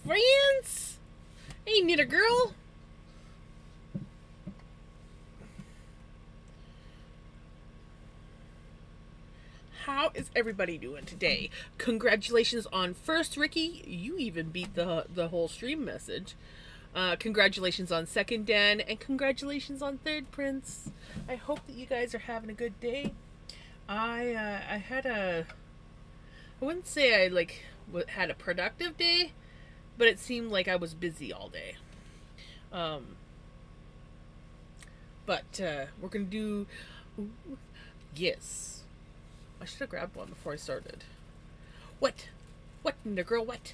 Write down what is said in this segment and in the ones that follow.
friends? Hey, knitter girl. How is everybody doing today? Congratulations on first, Ricky. You even beat the whole stream message. Congratulations on second, Dan, and congratulations on third, Prince. I hope that you guys are having a good day. I had I wouldn't say I had a productive day, but it seemed like I was busy all day. Um, but we're gonna do. Yes, I should have grabbed one before I started. What? What, the girl? What?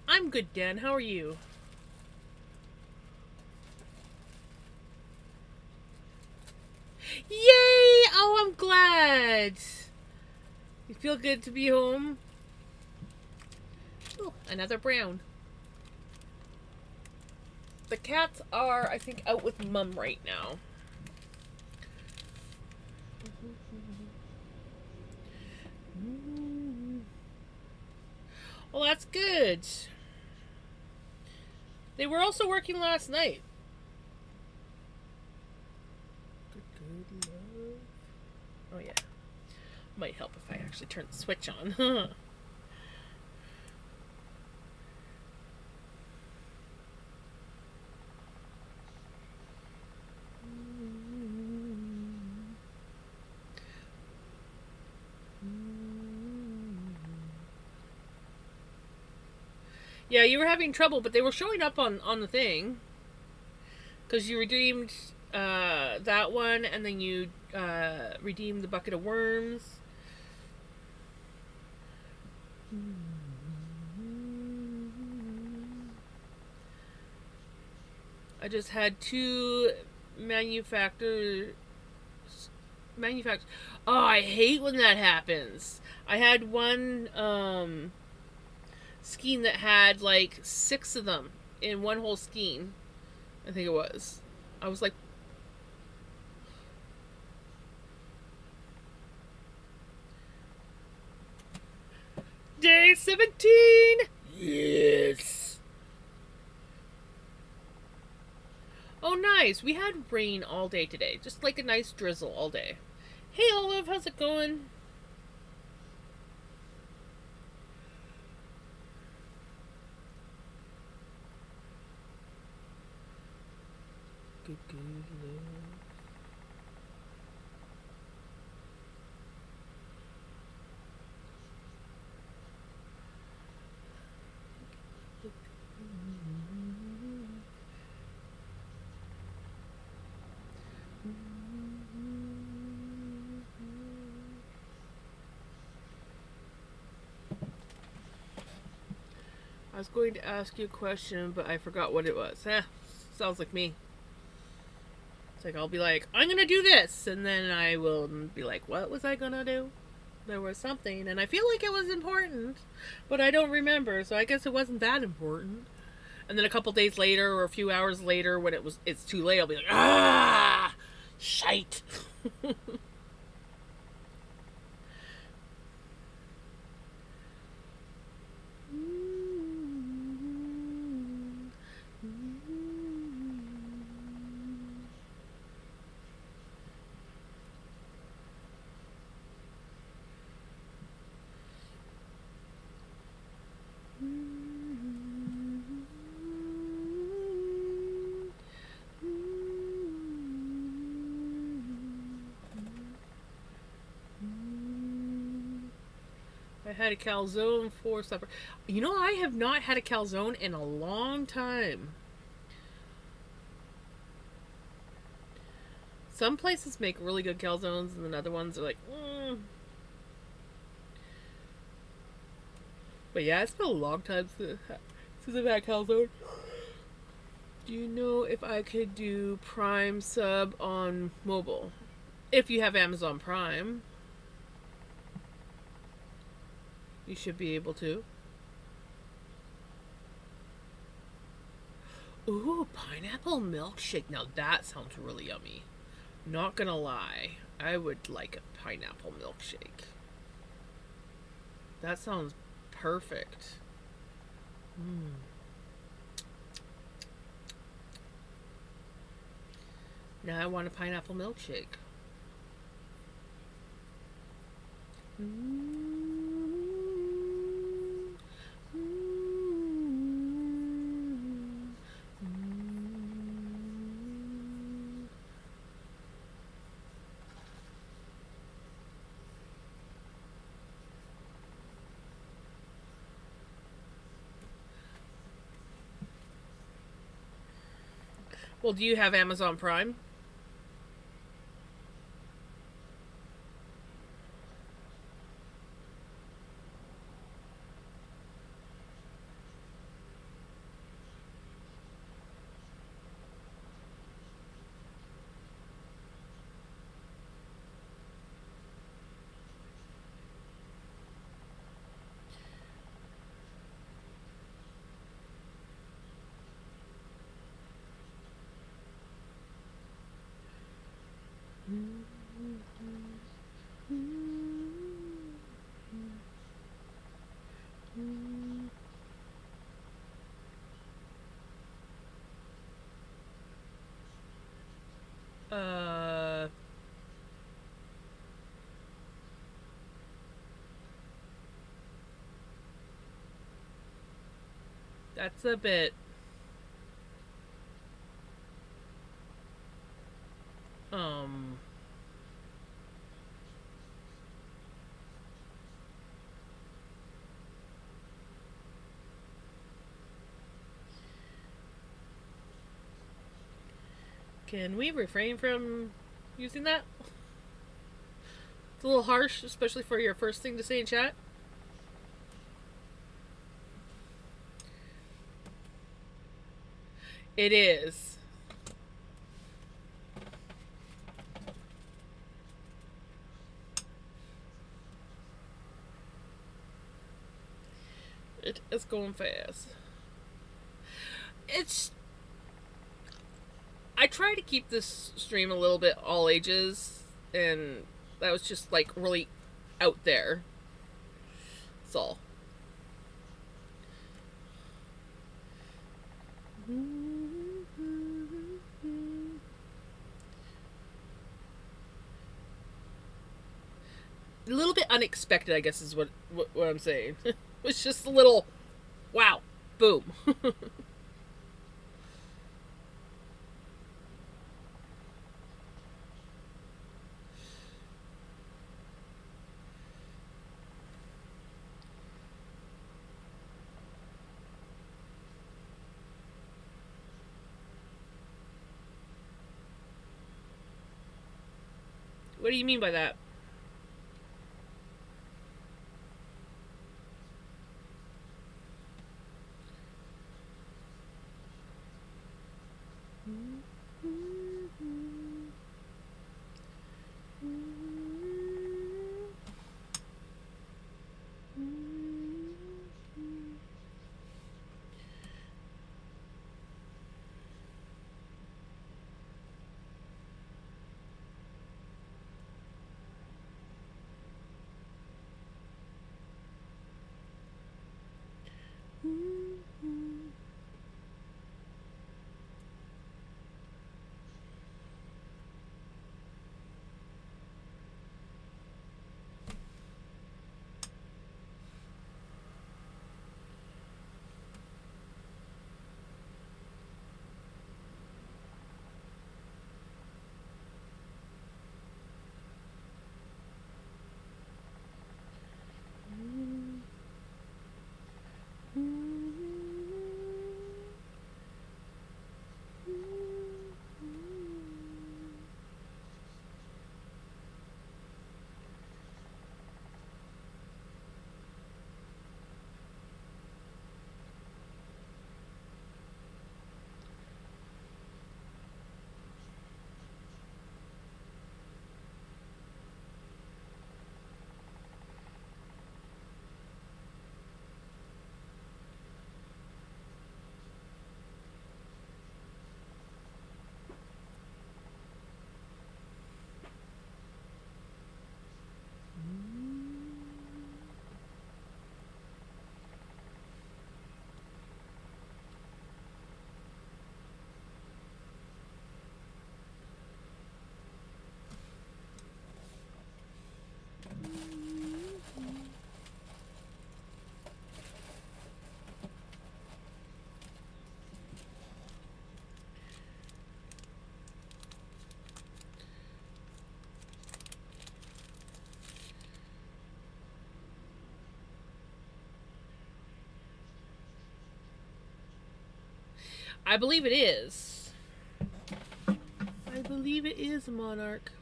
I'm good, Dan. How are you? Yay! Oh, I'm glad. You feel good to be home? Oh, another brown. The cats are, I think, out with Mum right now. Well, that's good. They were also working last night. Good love. Oh, yeah. Might help if I actually turn the switch on. Yeah, you were having trouble, but they were showing up on the thing. Because you redeemed that one, and then you redeemed the bucket of worms. I just had two manufacturers. Oh, I hate when that happens. I had one skein that had like 6 of them in one whole skein. I think it was. I was like, day 17! Yes! Oh, nice. We had rain all day today. Just like a nice drizzle all day. Hey, Olive, how's it going? Good, good love. I was going to ask you a question, but I forgot what it was. Sounds like me. It's like I'll be like, I'm gonna do this, and then I will be like, what was I gonna do? There was something, and I feel like it was important, but I don't remember, so I guess it wasn't that important. And then a couple days later, or a few hours later, when it's too late, I'll be like, ah, shite. I had a calzone for supper. You know, I have not had a calzone in a long time. Some places make really good calzones, and then other ones are like, But yeah, it's been a long time since I've had calzone. Do you know if I could do Prime sub on mobile? If you have Amazon Prime, you should be able to. Ooh, pineapple milkshake. Now that sounds really yummy. Not gonna lie, I would like a pineapple milkshake. That sounds perfect. Mm. Now I want a pineapple milkshake. Well, do you have Amazon Prime? Uh, that's a bit. Um, can we refrain from using that? It's a little harsh, especially for your first thing to say in chat. It is. It is going fast. It's. I try to keep this stream a little bit all ages, and that was just like really out there. That's all. A little bit unexpected, I guess, is what I'm saying. It was just a little, wow, boom. What do you mean by that? I believe it is. I believe it is a monarch.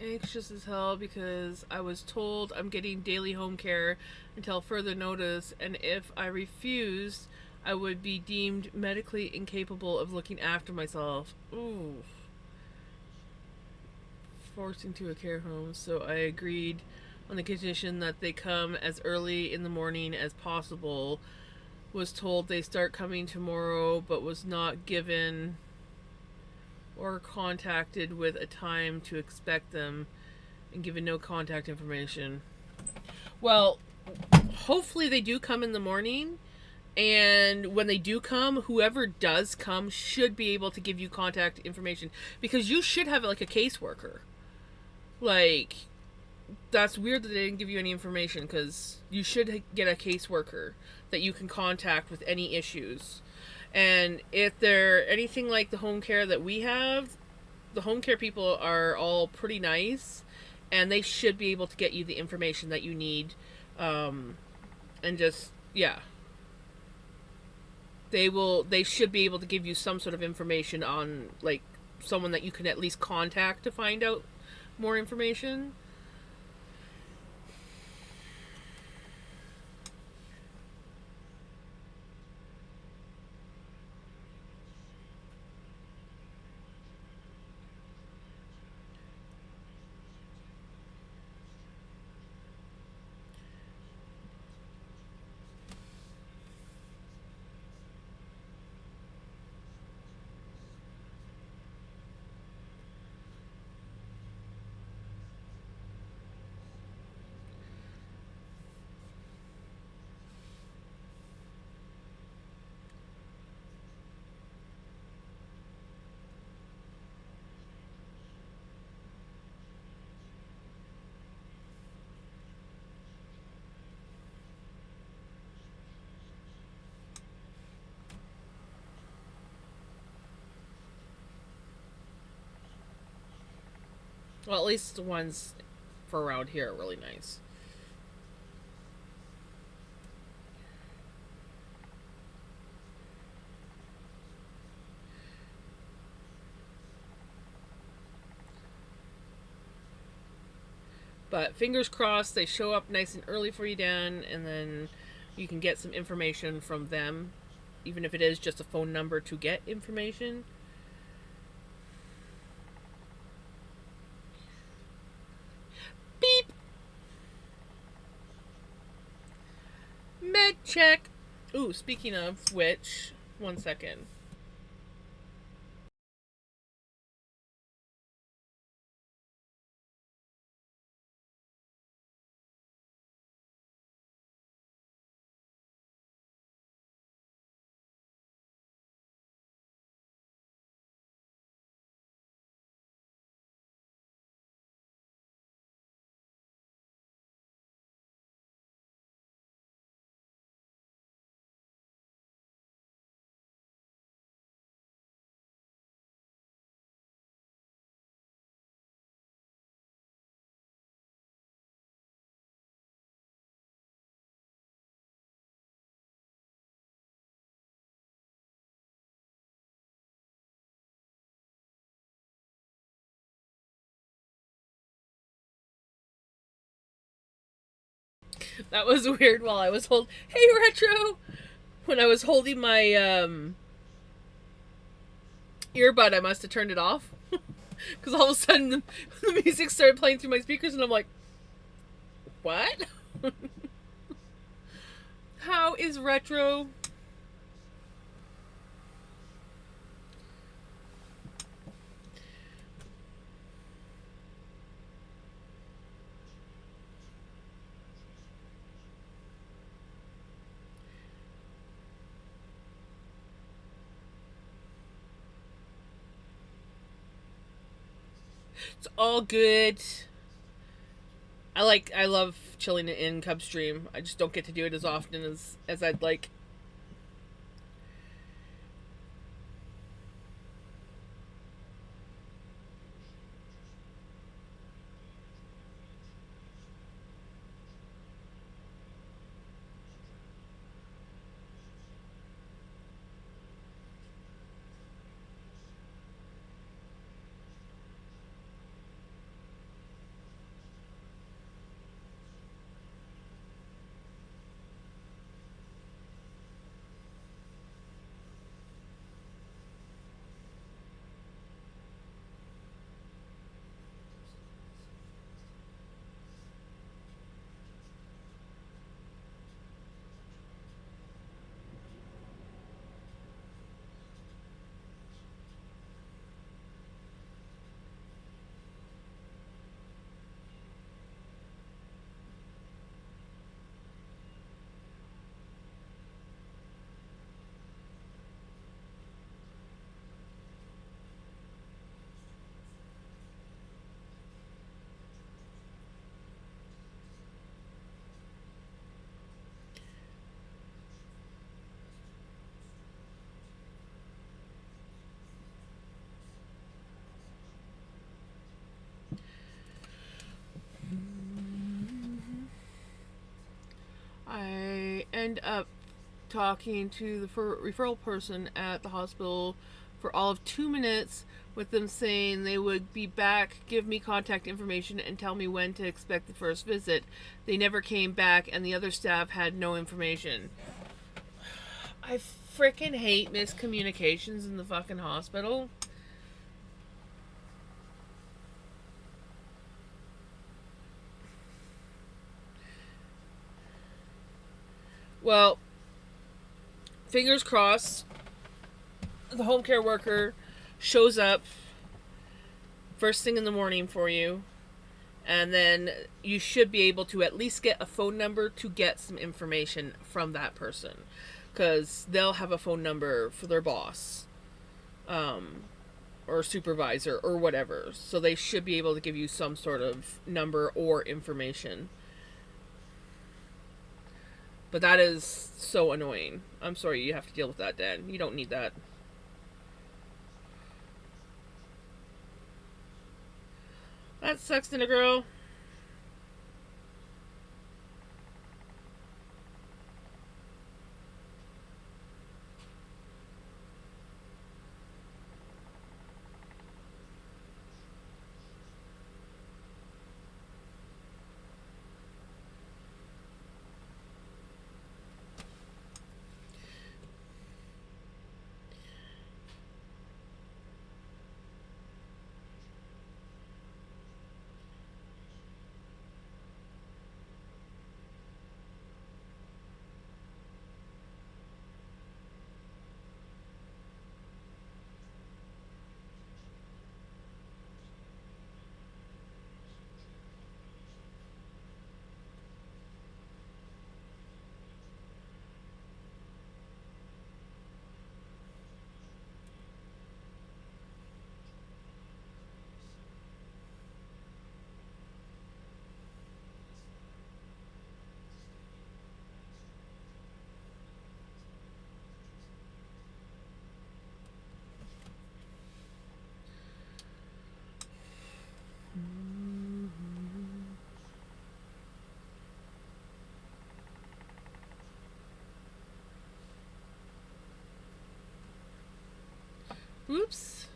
Anxious as hell because I was told I'm getting daily home care until further notice, and if I refused, I would be deemed medically incapable of looking after myself. Ooh. Forced into a care home, so I agreed on the condition that they come as early in the morning as possible. Was told they start coming tomorrow, but was not given or contacted with a time to expect them, and given no contact information. Well, hopefully they do come in the morning, and when they do come, whoever does come should be able to give you contact information, because you should have like a caseworker. Like, that's weird that they didn't give you any information, because you should get a caseworker that you can contact with any issues. And if they're anything like the home care that we have, the home care people are all pretty nice, and they should be able to get you the information that you need. And just, yeah, they should be able to give you some sort of information on, like, someone that you can at least contact to find out more information. Well, at least the ones for around here are really nice. But fingers crossed they show up nice and early for you, Dan, and then you can get some information from them, even if it is just a phone number to get information. Beep! Med check! Ooh, speaking of which, 1 second. That was weird while I was Hey, Retro! When I was holding my earbud, I must have turned it off. Because all of a sudden the music started playing through my speakers, and I'm like, what? How is Retro? It's all good. I love chilling in Cub Stream. I just don't get to do it as often as I'd like. I end up talking to the referral person at the hospital for all of 2 minutes, with them saying they would be back, give me contact information, and tell me when to expect the first visit. They never came back, and the other staff had no information. I freaking hate miscommunications in the fucking hospital. Well, fingers crossed, the home care worker shows up first thing in the morning for you, and then you should be able to at least get a phone number to get some information from that person, because they'll have a phone number for their boss, or supervisor or whatever, so they should be able to give you some sort of number or information. But that is so annoying. I'm sorry you have to deal with that, Dan. You don't need that. That sucks, in a girl. Oops.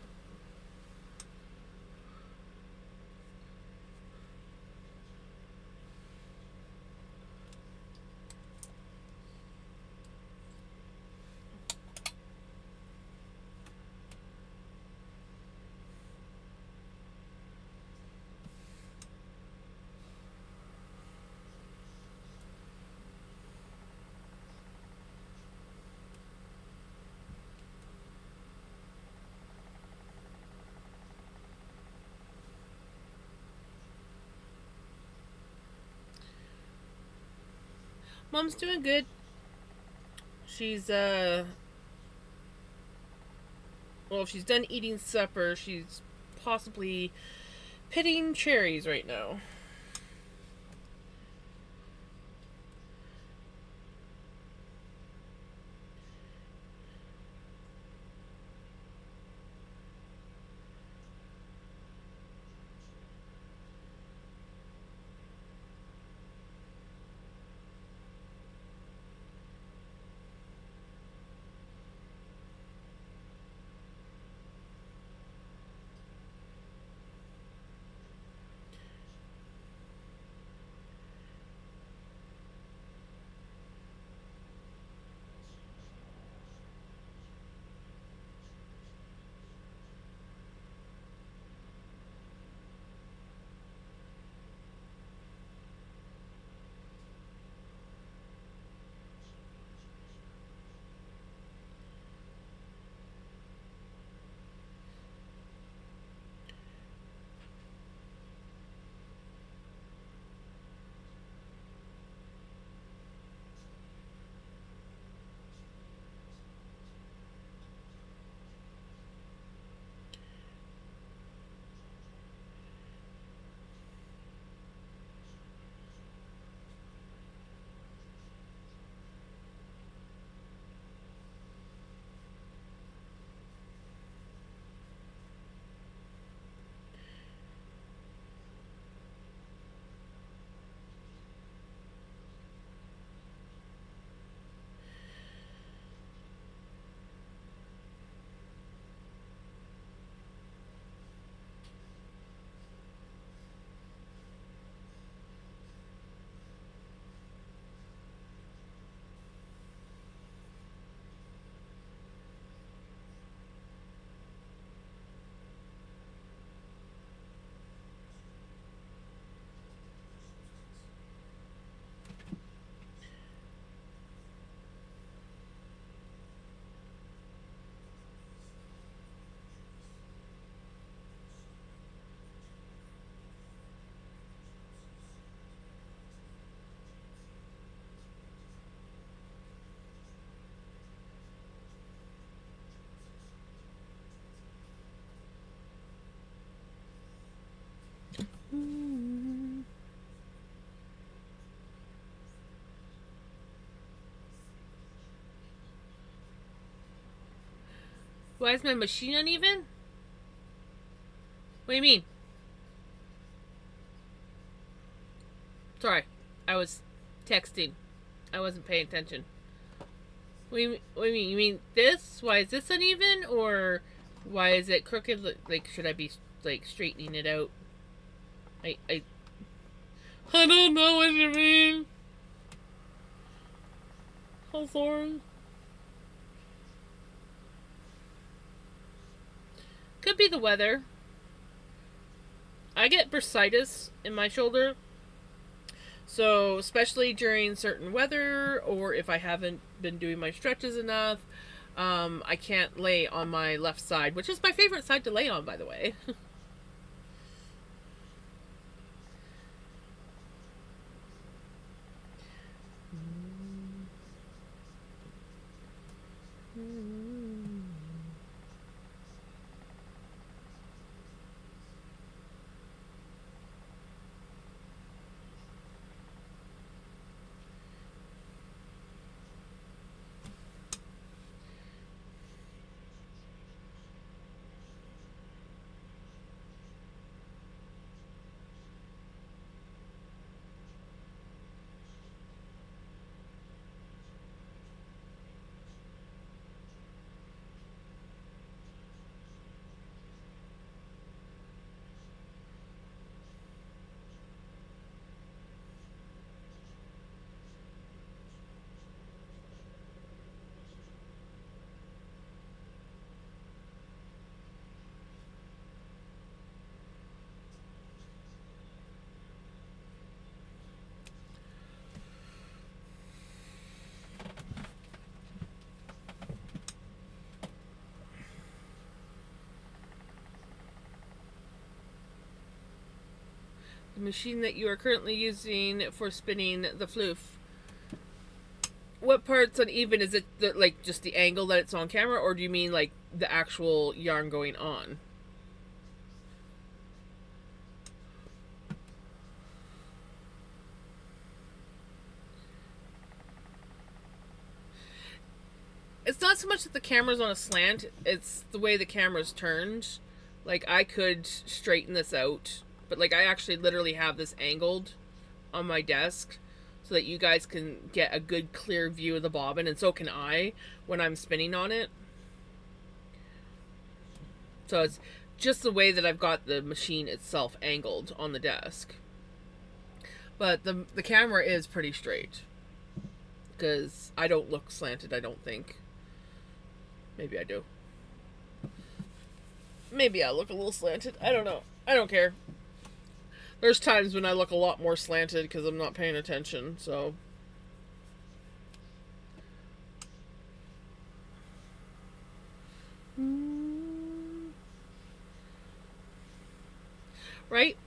Mom's doing good. She's well, if she's done eating supper, she's possibly pitting cherries right now. Why is my machine uneven? What do you mean? Sorry, I was texting. I wasn't paying attention. What do you mean? You mean this? Why is this uneven? Or why is it crooked? Like, should I be, like, straightening it out? I don't know what you mean. I'm sorry. Could be the weather. I get bursitis in my shoulder. So, especially during certain weather, or if I haven't been doing my stretches enough, I can't lay on my left side, which is my favorite side to lay on, by the way. The machine that you are currently using for spinning the floof. What part's uneven? Is it like just the angle that it's on camera, or do you mean like the actual yarn going on? It's not so much that the camera's on a slant, it's the way the camera's turned. Like, I could straighten this out, but like, I actually literally have this angled on my desk so that you guys can get a good clear view of the bobbin, and so can I when I'm spinning on it. So it's just the way that I've got the machine itself angled on the desk. But the camera is pretty straight, because I don't look slanted, I don't think. Maybe I do. Maybe I look a little slanted. I don't know. I don't care. There's times when I look a lot more slanted because I'm not paying attention, so. Right?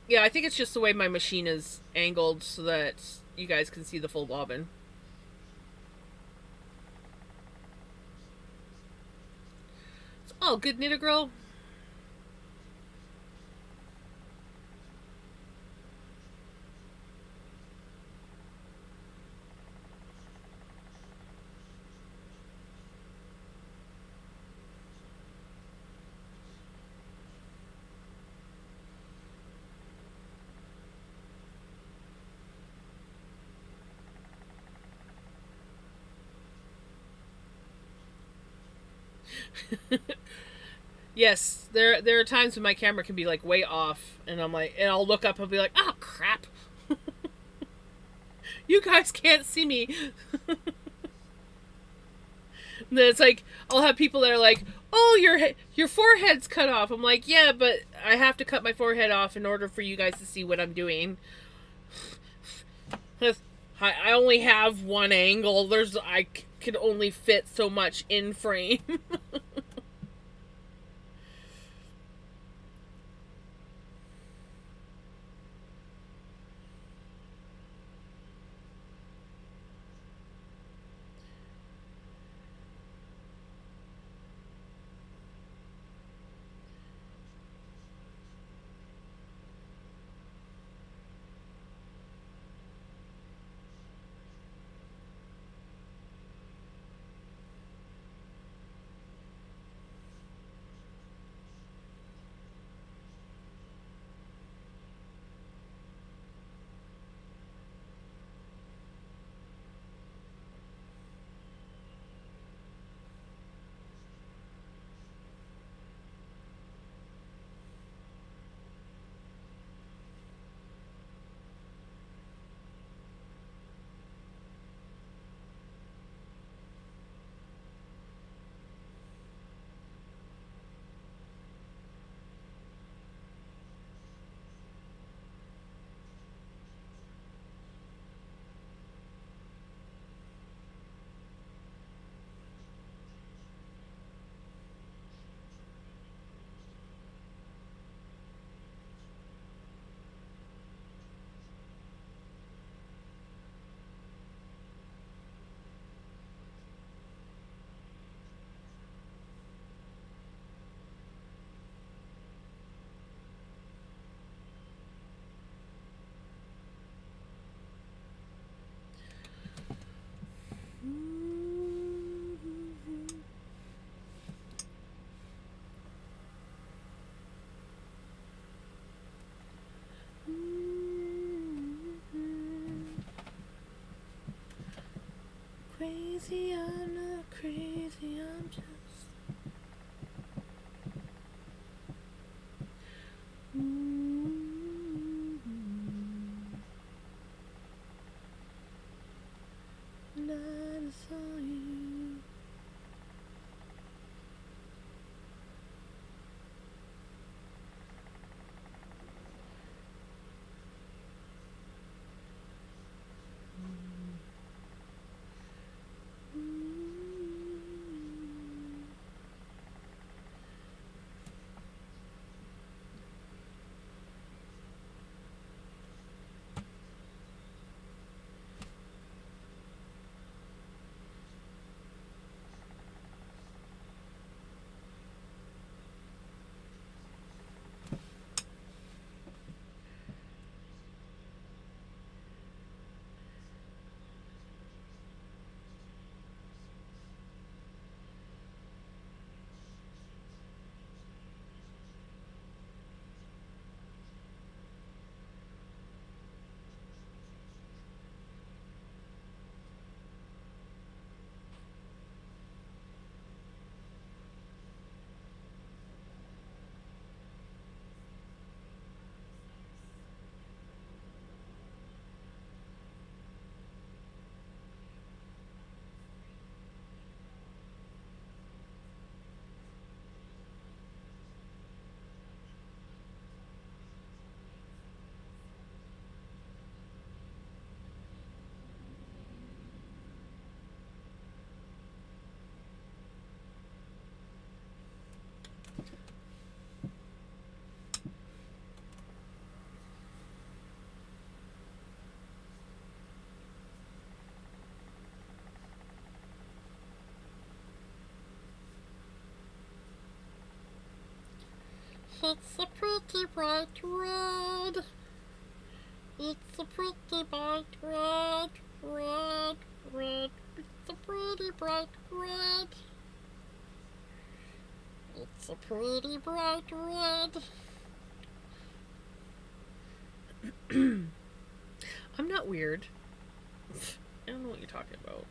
Yeah, I think it's just the way my machine is angled so that you guys can see the full bobbin. It's all good, Knitter Girl. Yes, there are times when my camera can be like way off, and I'm like, and I'll look up and be like, oh crap, you guys can't see me. And then it's like I'll have people that are like, oh, your forehead's cut off. I'm like, yeah, but I have to cut my forehead off in order for you guys to see what I'm doing. I only have one angle. I can only fit so much in frame. crazy, I'm not crazy, I'm just night I saw you. It's a pretty bright red. It's a pretty bright red, red, red. It's a pretty bright red. It's a pretty bright red. I'm not weird. I don't know what you're talking about.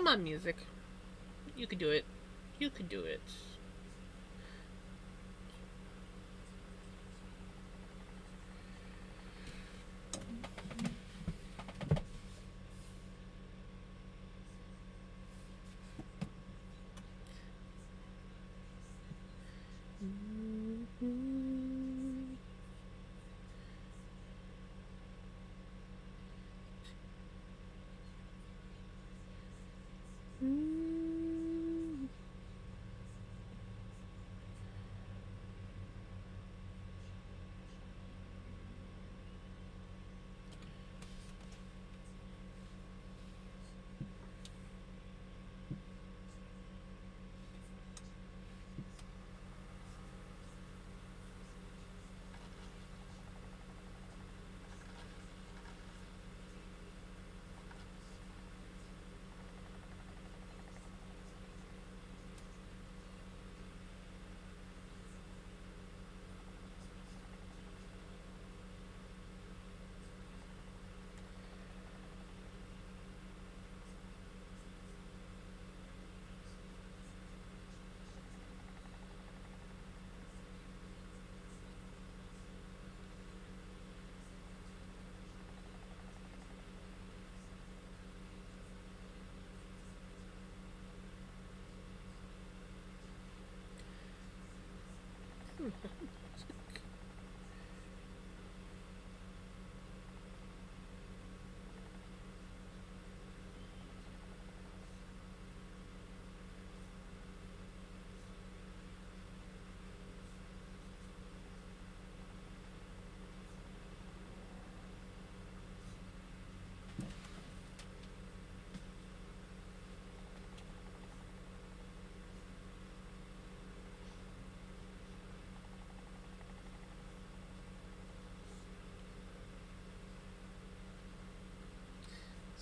Come on, music. You can do it. You can do it.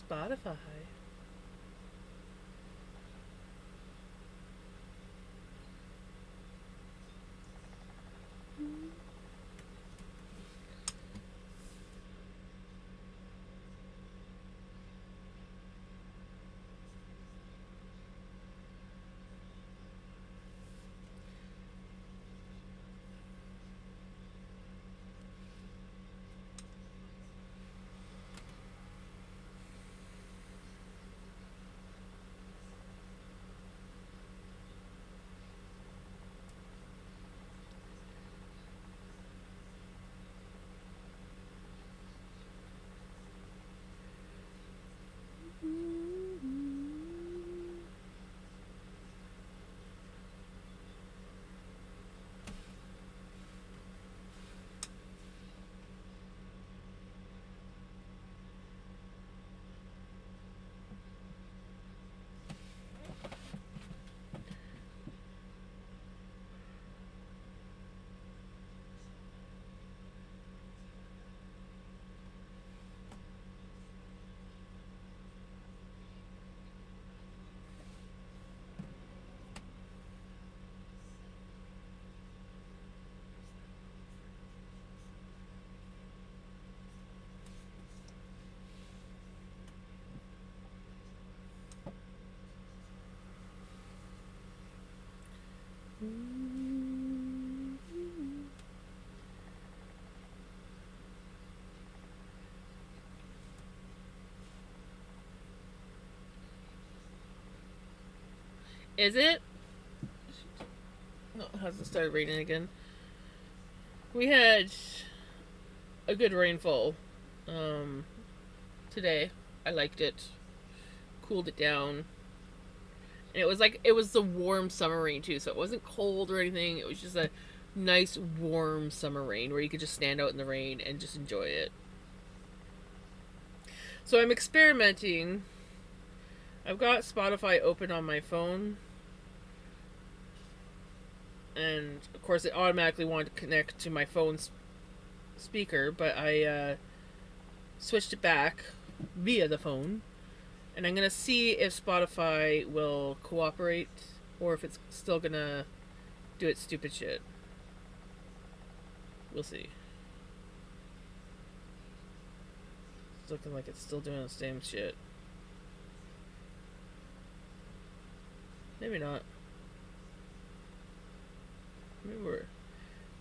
Spotify. Is it? No, it hasn't started raining again. We had a good rainfall um, today. I liked it. Cooled it down. And it was the warm summer rain too, so it wasn't cold or anything. It was just a nice warm summer rain where you could just stand out in the rain and just enjoy it. So I'm experimenting. I've got Spotify open on my phone, and of course it automatically wanted to connect to my phone's speaker, but I switched it back via the phone, and I'm gonna see if Spotify will cooperate or if it's still gonna do its stupid shit. We'll see. It's looking like it's still doing the same shit. Maybe not.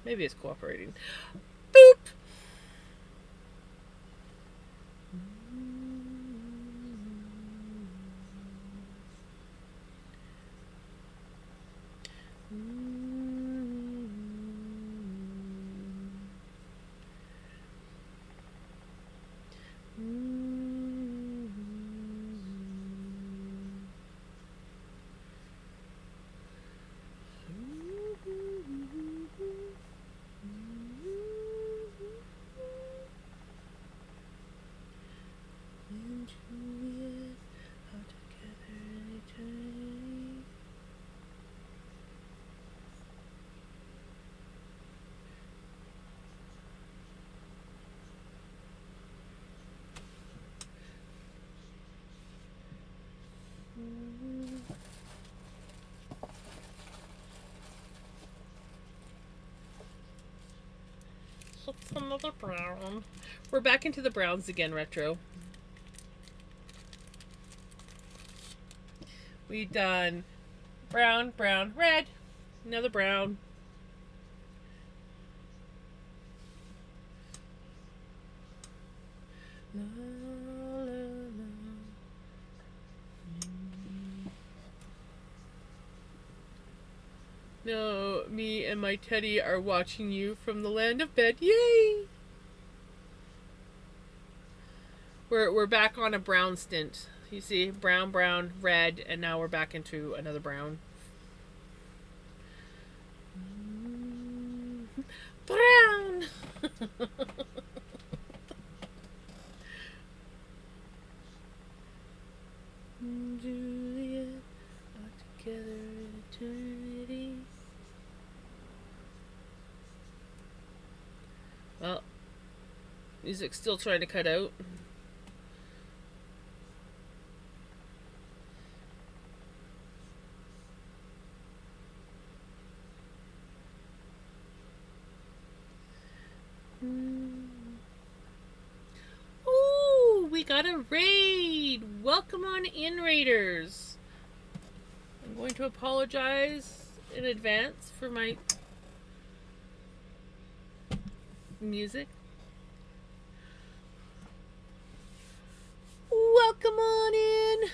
Maybe it's cooperating. Boop. It's another brown. We're back into the browns again, retro. We've done brown, brown, red. Another brown. La, la, la. No, me and my teddy are watching you from the land of bed. Yay! We're back on a brown stint. You see, brown, brown, red, and now we're back into another brown. Brown! Juliet are together in eternity. Well, music's still trying to cut out. Ooh, we got a raid. Welcome on in, raiders. I'm going to apologize in advance for my music. Welcome on in.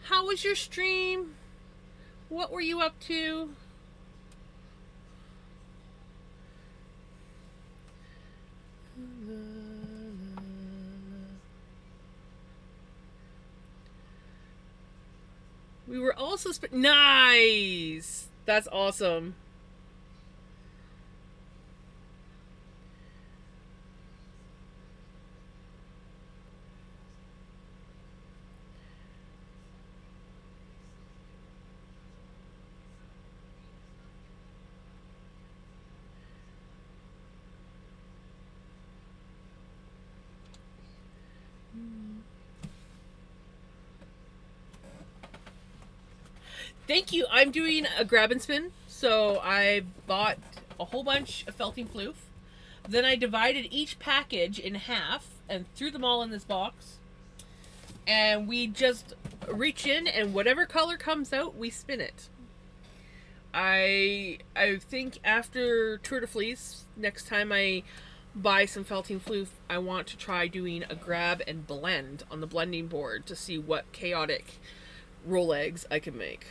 How was your stream? What were you up to? We were also nice. That's awesome. Thank you. I'm doing a grab and spin. So I bought a whole bunch of felting floof. Then I divided each package in half and threw them all in this box. And we just reach in and whatever color comes out, we spin it. I think after Tour de Fleece, next time I buy some felting floof, I want to try doing a grab and blend on the blending board to see what chaotic roll eggs I can make.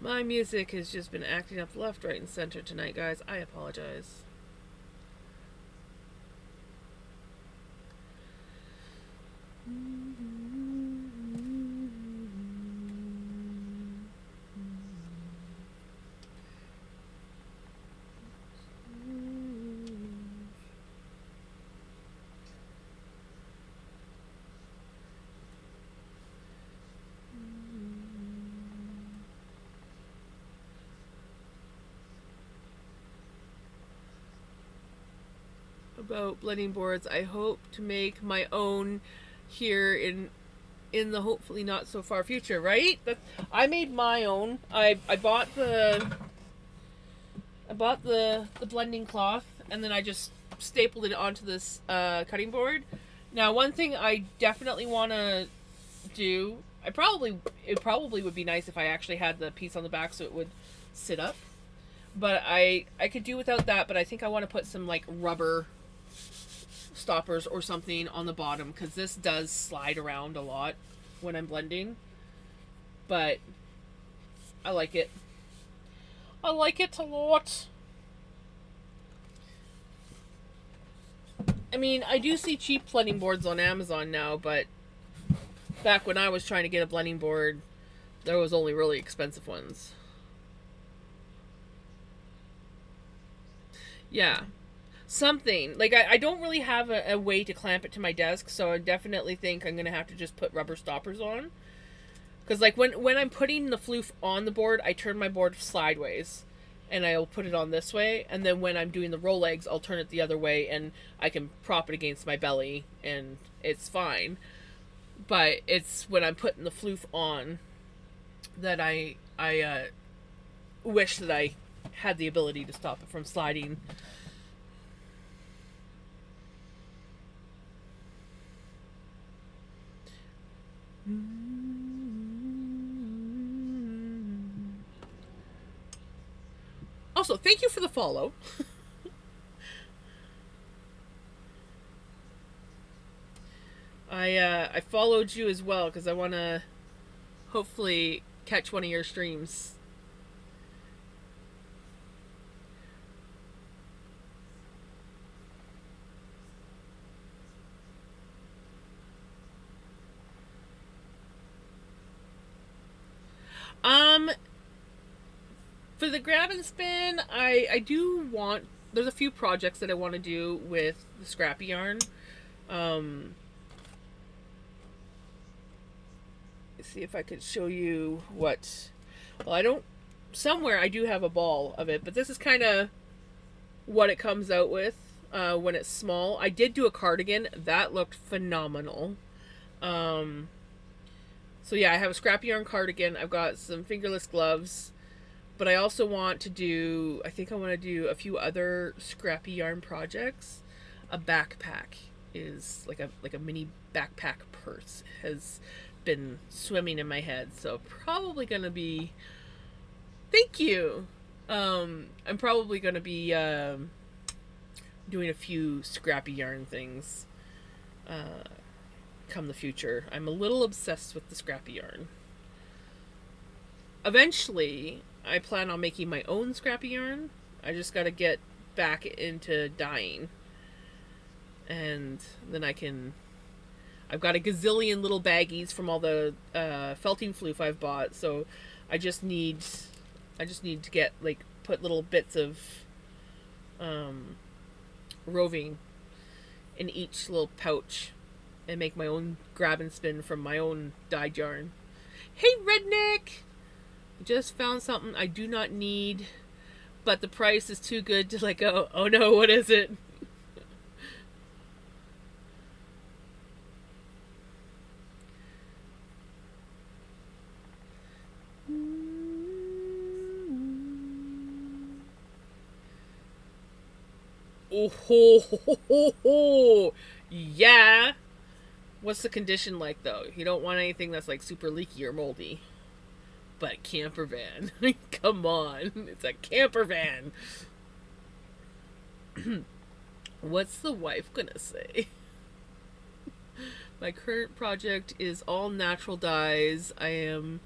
My music has just been acting up left, right, and center tonight, guys. I apologize. About blending boards, I hope to make my own here in the hopefully not so far future, right? I made my own. I bought the blending cloth and then I just stapled it onto this cutting board. Now, one thing I definitely want to do, it probably would be nice if I actually had the piece on the back so it would sit up. But I could do without that, but I think I want to put some like rubber stoppers or something on the bottom because this does slide around a lot when I'm blending. But I like it. I like it a lot. I mean, I do see cheap blending boards on Amazon now, but back when I was trying to get a blending board, there was only really expensive ones. Yeah. Something. Like, I don't really have a way to clamp it to my desk, so I definitely think I'm going to have to just put rubber stoppers on. Because, like, when I'm putting the floof on the board, I turn my board sideways. And I'll put it on this way. And then when I'm doing the roll legs, I'll turn it the other way, and I can prop it against my belly, and it's fine. But it's when I'm putting the floof on that I wish that I had the ability to stop it from sliding. Also, thank you for the follow. I followed you as well because I want to hopefully catch one of your streams. For the grab and spin, I do want, there's a few projects that I want to do with the scrappy yarn. see if I could show you what. Well, I don't. Somewhere I do have a ball of it, but this is kind of what it comes out with when it's small. I did do a cardigan that looked phenomenal. Um, so yeah, I have a scrappy yarn cardigan. I've got some fingerless gloves, but I also want to do. I think I want to do a few other scrappy yarn projects. A backpack is like a mini backpack purse has been swimming in my head, so probably gonna be. Thank you. I'm probably gonna be doing a few scrappy yarn things come the future. I'm a little obsessed with the scrappy yarn. Eventually, I plan on making my own scrappy yarn. I just gotta get back into dyeing. And then I can. I've got a gazillion little baggies from all the felting floof I've bought, so I just need to get like put little bits of roving in each little pouch and make my own grab and spin from my own dyed yarn. Hey redneck! Just found something I do not need, but the price is too good to let go. Oh no, what is it? Oh ho, ho, ho, ho. Yeah. What's the condition like though? You don't want anything that's like super leaky or moldy. But camper van. Come on. It's a camper van. What's the wife gonna say? My current project is all natural dyes. I am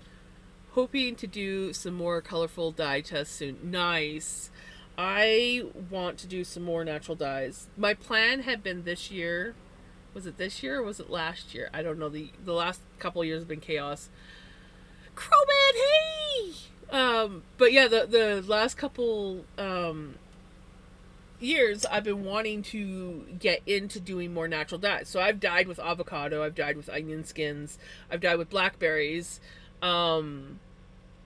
hoping to do some more colorful dye tests soon. Nice. I want to do some more natural dyes. My plan had been this year. Was it this year or was it last year? I don't know. The last couple of years have been chaos. Crowman, hey! But yeah, the last couple years I've been wanting to get into doing more natural dyes. So I've dyed with avocado, I've dyed with onion skins, I've dyed with blackberries, and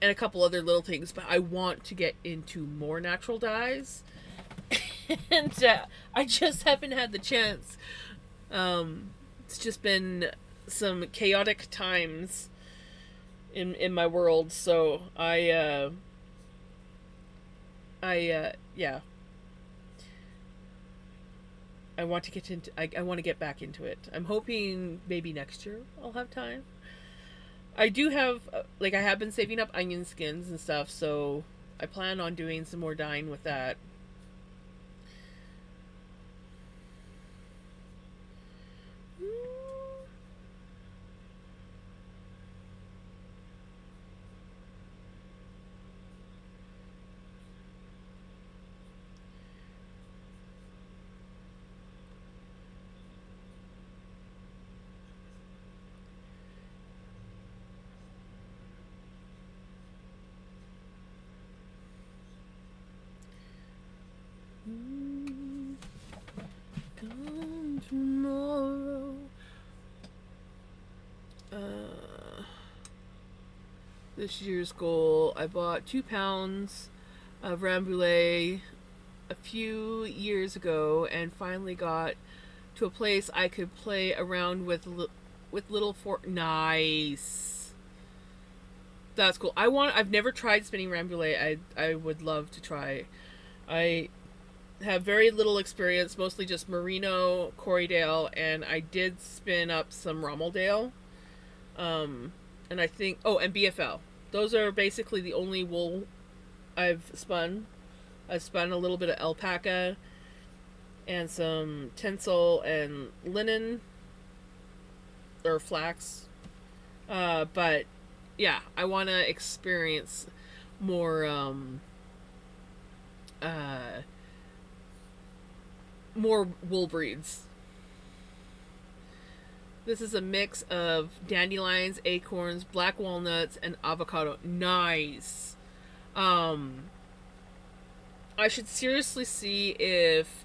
a couple other little things, but I want to get into more natural dyes. And I just haven't had the chance. It's just been some chaotic times in my world, so yeah. I want to get into I want to get back into it. I'm hoping maybe next year I'll have time. I do have like I have been saving up onion skins and stuff, so I plan on doing some more dyeing with that. Come tomorrow. This year's goal, I bought 2 pounds of Rambouillet a few years ago and finally got to a place I could play around with little nice. That's cool. I've never tried spinning Rambouillet. I would love to try. I have very little experience, mostly just Merino, Corriedale, and I did spin up some Rommeldale. And I think and BFL. Those are basically the only wool I've spun. I've spun a little bit of alpaca and some tencel and linen or flax. But yeah, I want to experience more more wool breeds. This is a mix of dandelions, acorns, black walnuts, and avocado. Nice. I should seriously see if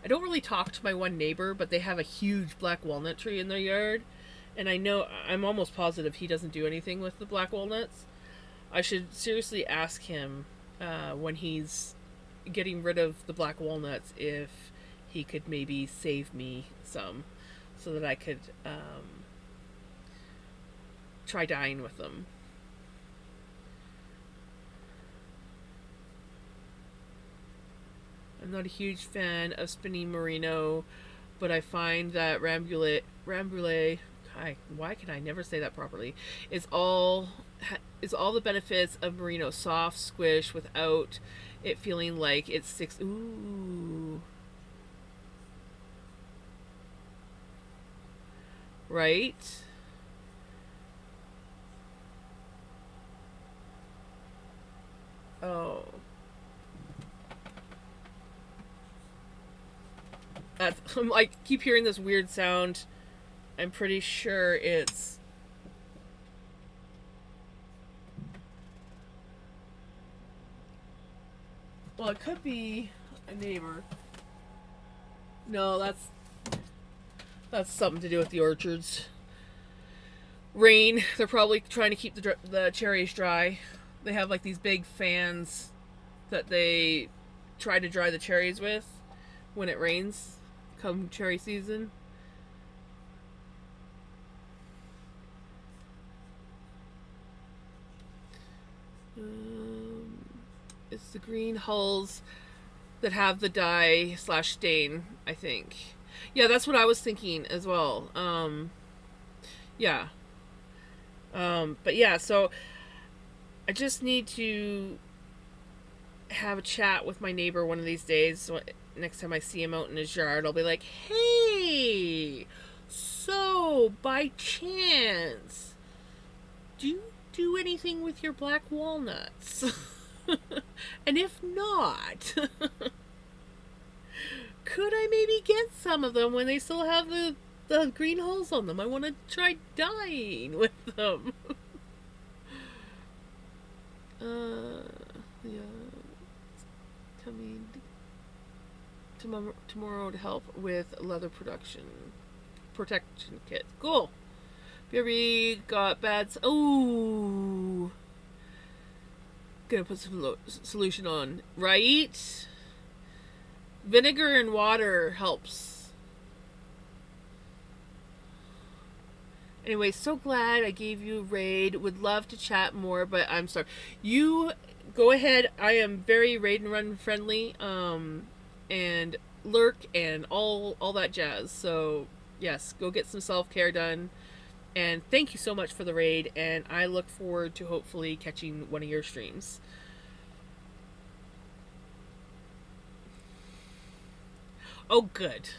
I don't really talk to my one neighbor, but they have a huge black walnut tree in their yard, And I know, I'm almost positive he doesn't do anything with the black walnuts. I should seriously ask him when he's getting rid of the black walnuts if he could maybe save me some so that I could try dyeing with them. I'm not a huge fan of spinning merino, but I find that rambouillet, why can I never say that properly? Is all is all the benefits of merino, soft squish without it feeling like it sticks. Ooh, right. Oh, that's, I keep hearing this weird sound. I'm pretty sure it's. Well, it could be a neighbor. No, that's something to do with the orchards. Rain. They're probably trying to keep the cherries dry. They have like these big fans that they try to dry the cherries with when it rains come cherry season. It's the green hulls that have the dye slash stain, I think. Yeah, that's what I was thinking as well. Yeah. But yeah, so I just need to have a chat with my neighbor one of these days. So next time I see him out in his yard, I'll be like, hey, so by chance, do you do anything with your black walnuts? And if not, could I maybe get some of them when they still have the green holes on them? I want to try dyeing with them. Yeah, coming tomorrow to help with leather protection kit. Cool. Baby got bad. Oh, gonna put some solution on, right? Vinegar and water helps. Anyway, so glad I gave you a raid. Would love to chat more, but I'm sorry. You go ahead. I am very raid and run friendly, and lurk and all that jazz. So yes, go get some self-care done. And thank you so much for the raid, and I look forward to hopefully catching one of your streams. Oh, good.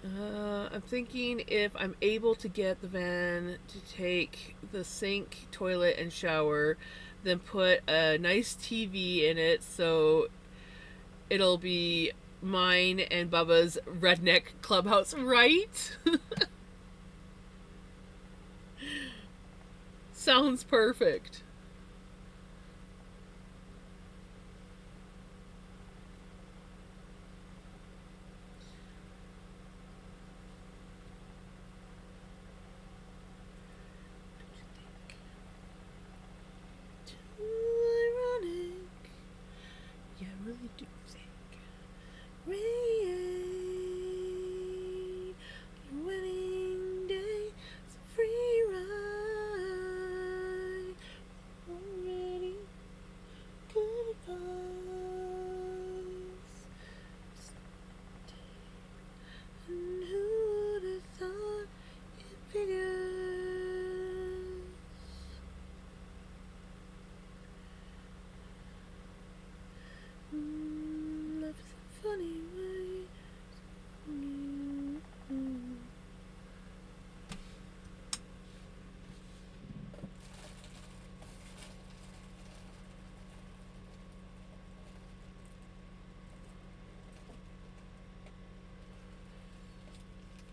I'm thinking if I'm able to get the van to take the sink, toilet, and shower, then put a nice TV in it so it'll be mine and Bubba's redneck clubhouse, right? Sounds perfect.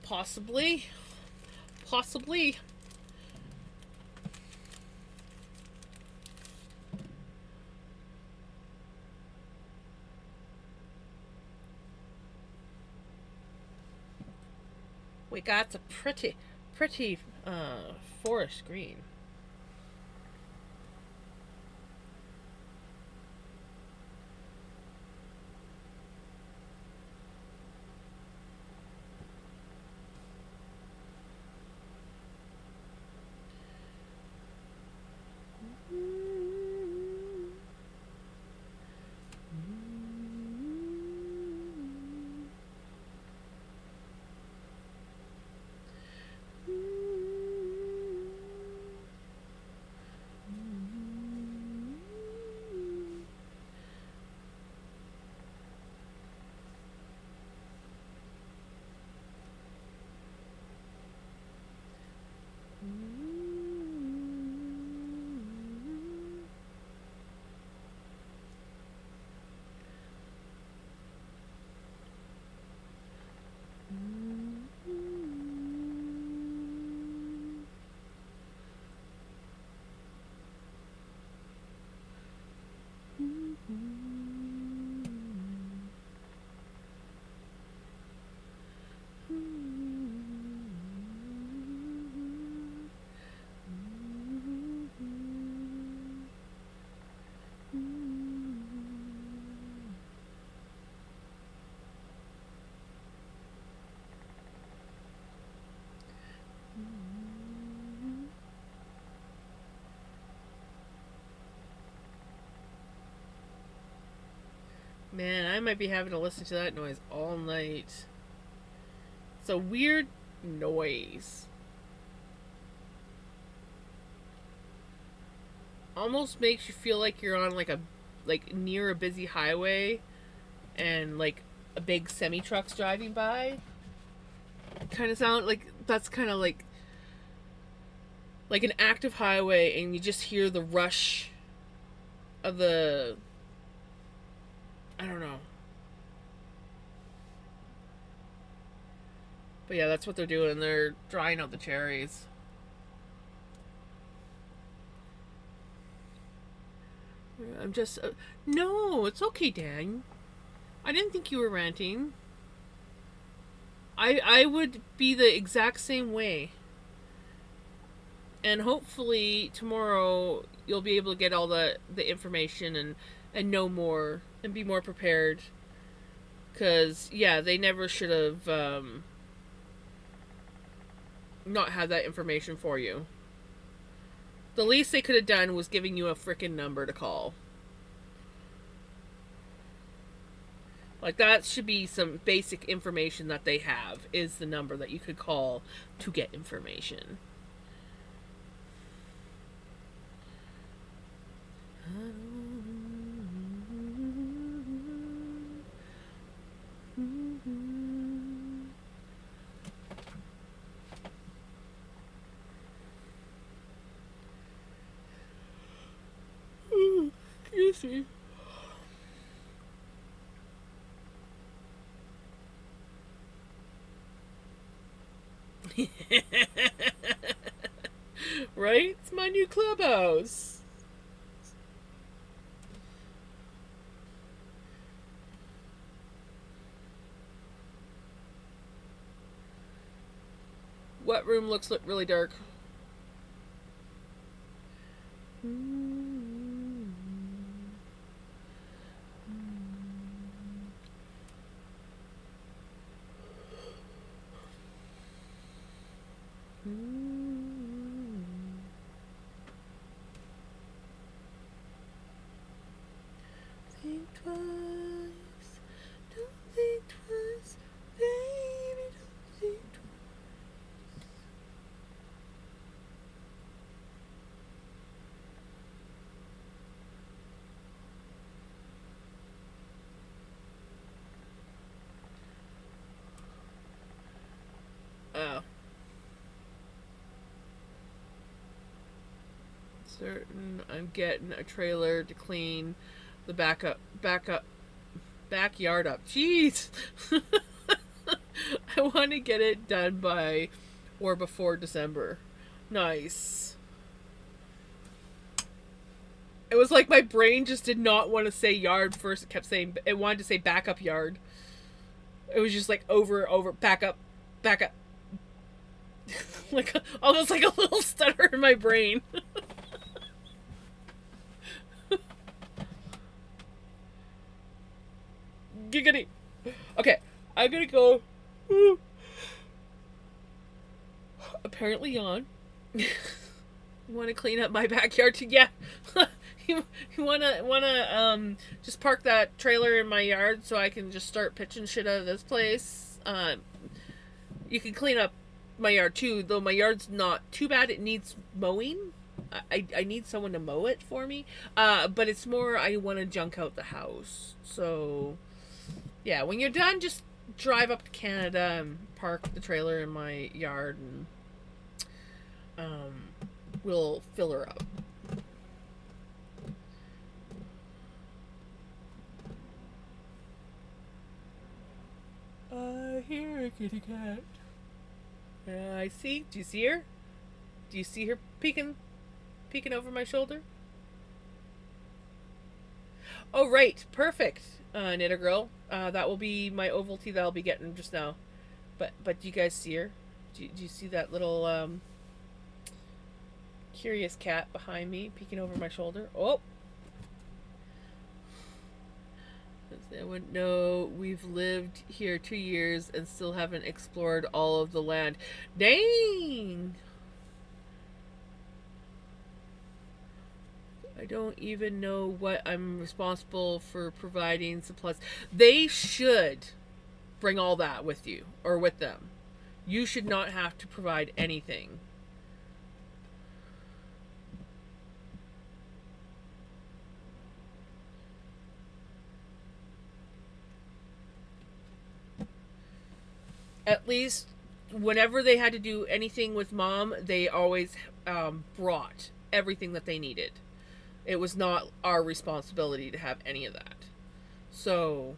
Possibly. Possibly. We got a pretty, pretty forest green. Man, I might be having to listen to that noise all night. It's a weird noise. Almost makes you feel like you're on like near a busy highway and like a big semi truck's driving by. Kind of sound like that's kind of like an active highway and you just hear the rush of the, I don't know. But yeah, that's what they're doing. They're drying out the cherries. I'm just no, it's okay, Dan. I didn't think you were ranting. I would be the exact same way. And hopefully tomorrow you'll be able to get all the information and know more and be more prepared. Cause yeah, they never should have not had that information for you. The least they could have done was giving you a freaking number to call. Like that should be some basic information that they have is the number that you could call to get information. Excuse me. Right? It's my new clubhouse. What room looks really dark? Think twice, don't think twice, baby, don't think twice. Oh. Certain I'm getting a trailer to clean the backyard up. Jeez. I want to get it done by or before December. Nice. It was like my brain just did not want to say yard first. It kept saying it wanted to say backup yard. It was just like over, back up, like almost like a little stutter in my brain. Giggity. Okay, I'm gonna go. Apparently yawn. You want to clean up my backyard too? Yeah. You just park that trailer in my yard so I can just start pitching shit out of this place. You can clean up my yard too, though my yard's not too bad. It needs mowing. I need someone to mow it for me. But it's more I want to junk out the house. So yeah, when you're done, just drive up to Canada and park the trailer in my yard, and we'll fill her up. I hear a kitty cat. I see. Do you see her? Do you see her peeking over my shoulder? Oh, right. Perfect, Knitter Girl. That will be my ovaltine that I'll be getting just now. But do you guys see her? Do you see that little curious cat behind me peeking over my shoulder? Oh, I wouldn't know we've lived here 2 years and still haven't explored all of the land. Dang! I don't even know what I'm responsible for providing supplies. They should bring all that with you or with them. You should not have to provide anything. At least whenever they had to do anything with mom, they always brought everything that they needed. It was not our responsibility to have any of that. So,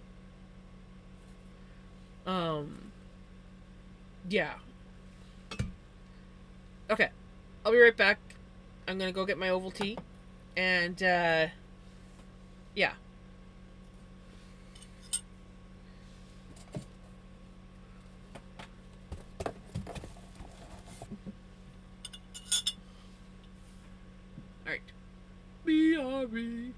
um, yeah. Okay, I'll be right back. I'm gonna go get my Ovaltine, and yeah. All right. BRB.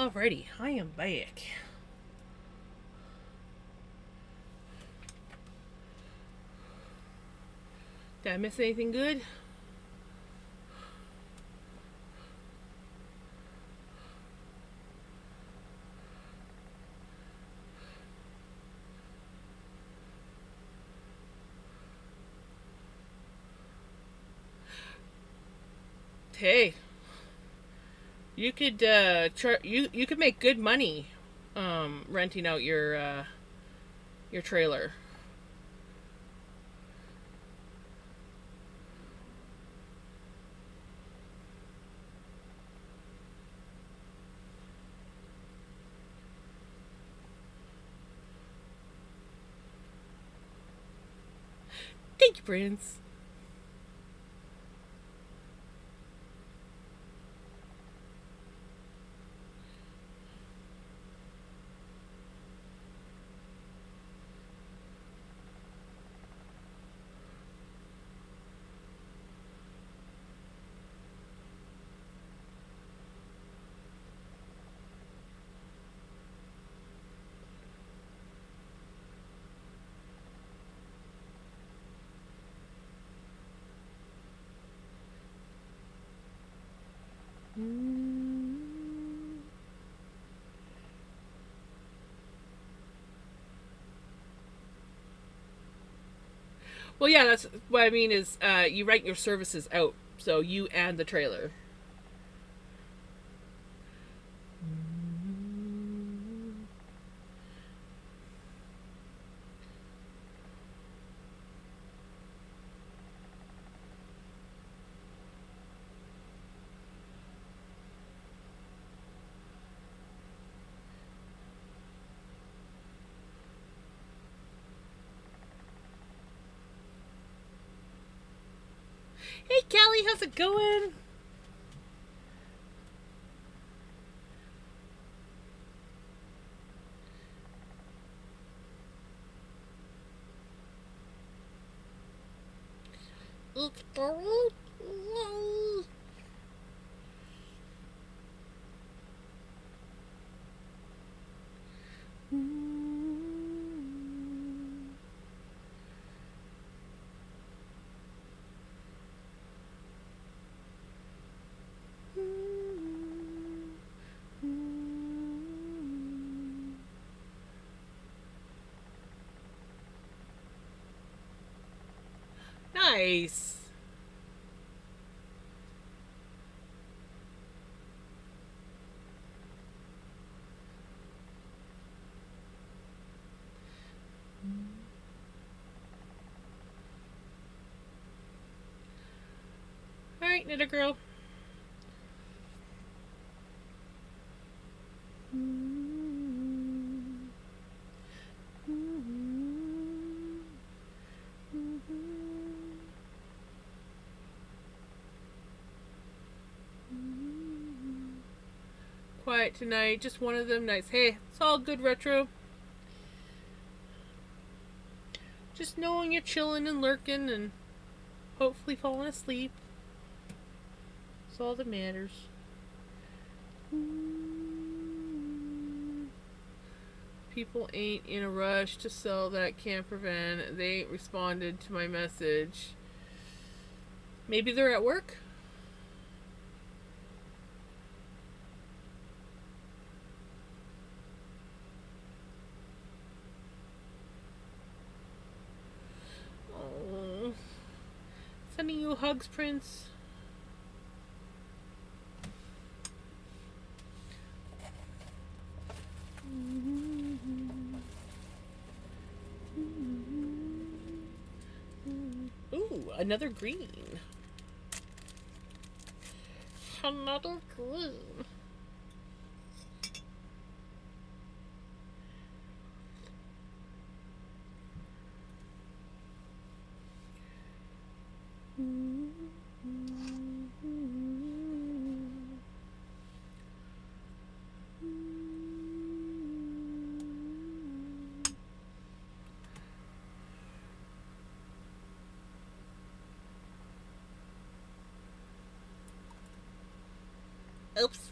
Alrighty, I am back. Did I miss anything good? Hey, you could you could make good money renting out your trailer. Thank you, Prince. Well, yeah, that's what I mean. Is you rent your services out, so you and the trailer. Hey, Callie, how's it going? It's going. Yay. Nice. All right, knitter girl. Quiet tonight, just one of them nights. Hey, it's all good, Retro. Just knowing you're chilling and lurking and hopefully falling asleep. That's all that matters. People ain't in a rush to sell that camper van. They ain't responded to my message. Maybe they're at work? Oh. Sending you hugs, Prince. Ooh, another green. Another green. Oops.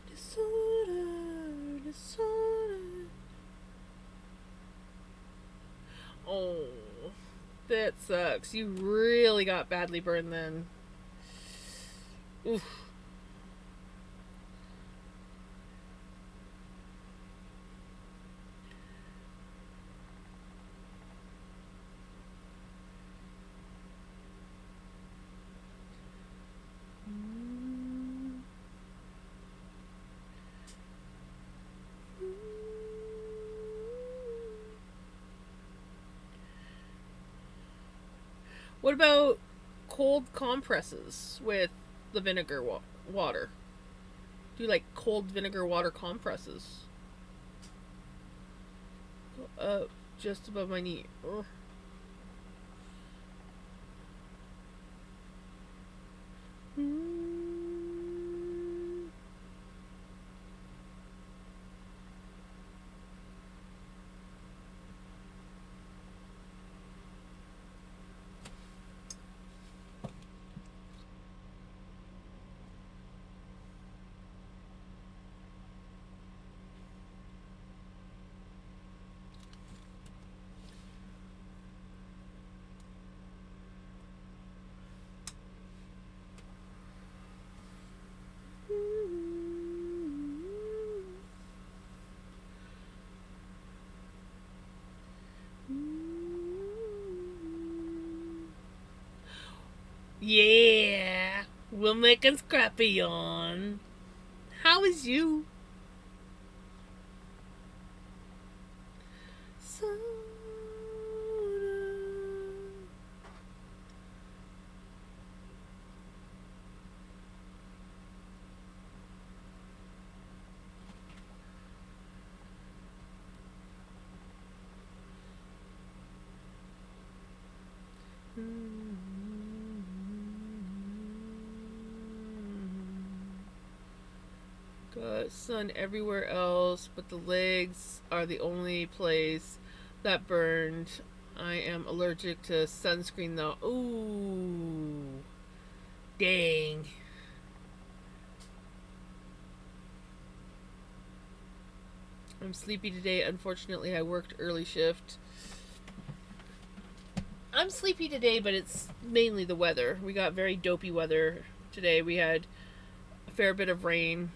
Disorder, disorder. Oh, that sucks. You really got badly burned then. Oof. What about cold compresses with the vinegar water? Do you like cold vinegar water compresses? Just above my knee. Ugh. Yeah, we're making scrappy on. How is you? Soda. Got sun everywhere else, but the legs are the only place that burned. I am allergic to sunscreen though. Ooh. Dang. I'm sleepy today. Unfortunately, I worked early shift. I'm sleepy today, but it's mainly the weather. We got very dopey weather today. We had a fair bit of rain.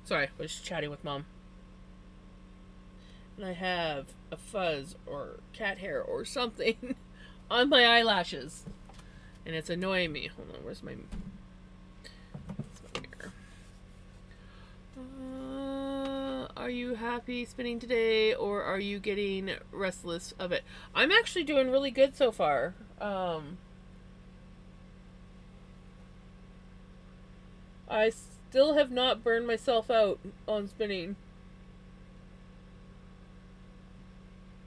Sorry, I was chatting with Mom. And I have a fuzz or cat hair or something on my eyelashes. And it's annoying me. Hold on, where's my mirror? Are you happy spinning today, or are you getting restless of it? I'm actually doing really good so far. I still have not burned myself out on spinning.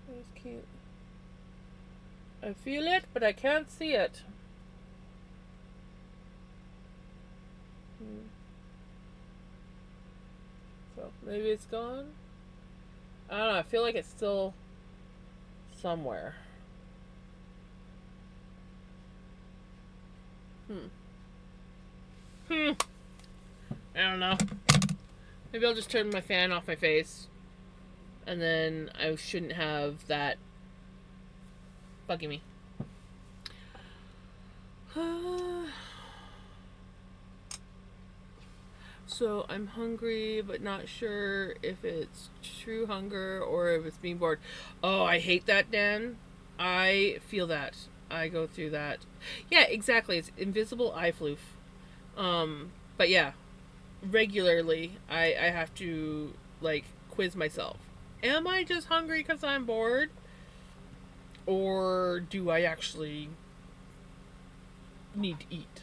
That's cute. I feel it, but I can't see it. So maybe it's gone. I don't know. I feel like it's still somewhere. I don't know. Maybe I'll just turn my fan off my face. And then I shouldn't have that bugging me. So I'm hungry, but not sure if it's true hunger or if it's being bored. Oh, I hate that, Dan. I feel that. I go through that. Yeah, exactly. It's invisible eye floof. But yeah, regularly I have to like quiz myself. Am I just hungry because I'm bored? Or do I actually need to eat?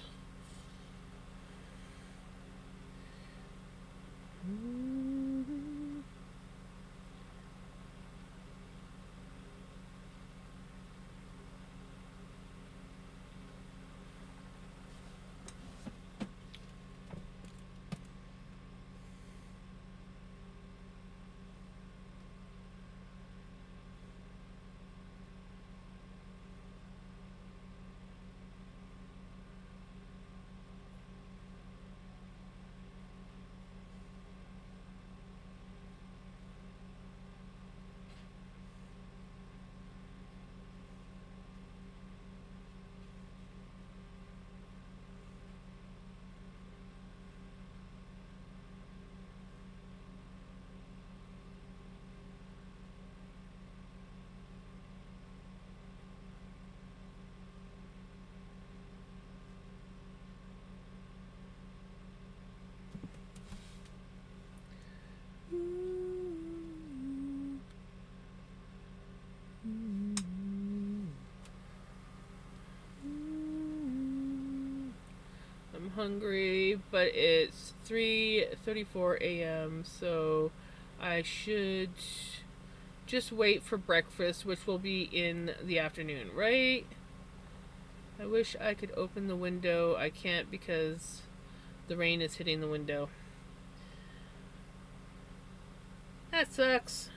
I'm hungry, but it's 3:34 a.m., so I should just wait for breakfast, which will be in the afternoon, right? I wish I could open the window. I can't because the rain is hitting the window. That sucks.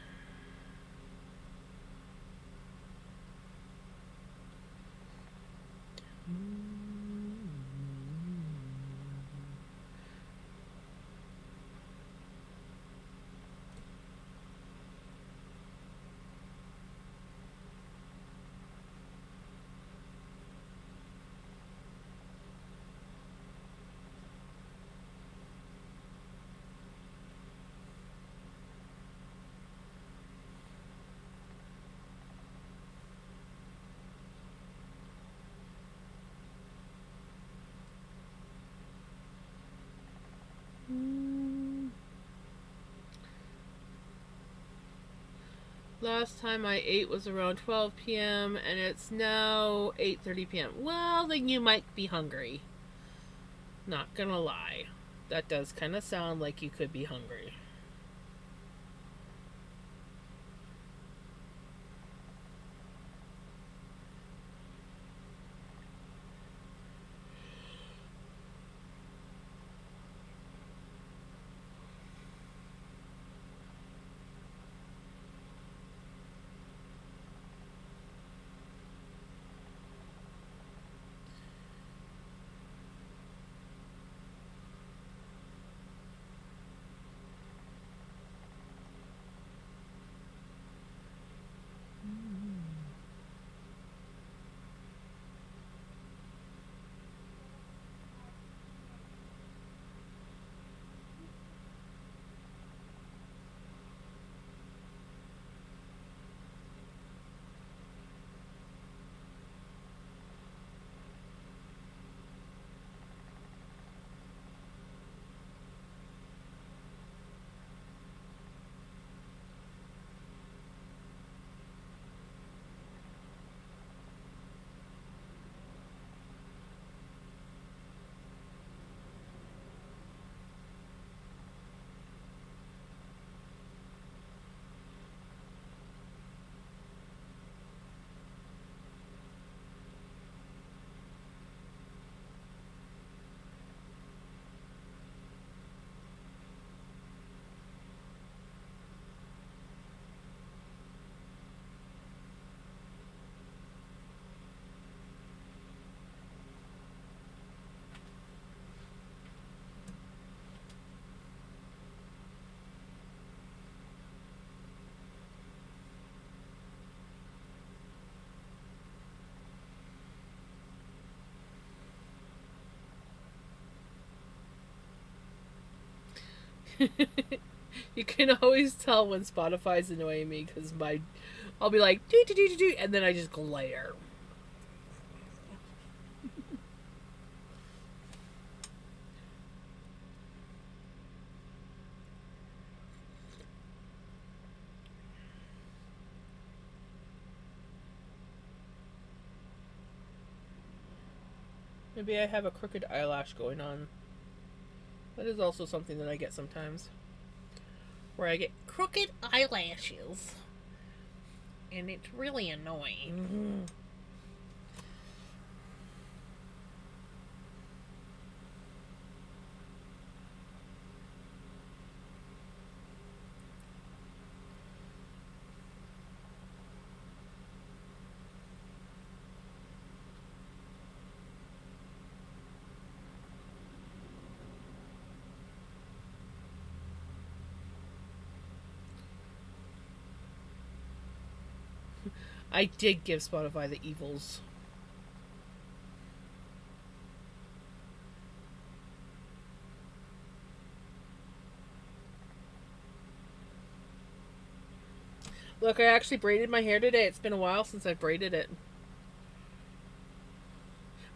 Last time I ate was around 12 p.m. and it's now 8:30 p.m. Well, then you might be hungry. Not gonna lie. That does kind of sound like you could be hungry. You can always tell when Spotify's annoying me because I'll be like do do do do do, and then I just glare. Maybe I have a crooked eyelash going on. That is also something that I get sometimes, where I get crooked eyelashes, and it's really annoying. I did give Spotify the evils. Look, I actually braided my hair today. It's been a while since I braided it.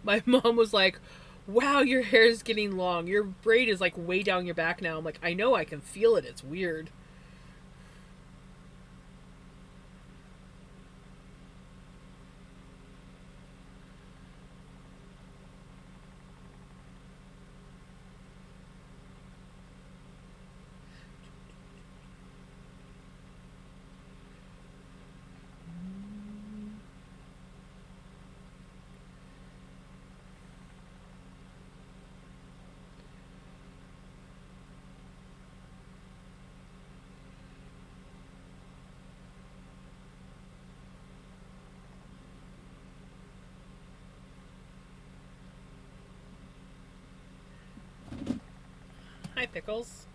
My mom was like, "Wow, your hair is getting long. Your braid is like way down your back now." I'm like, "I know, I can feel it. It's weird." Hi, Pickles.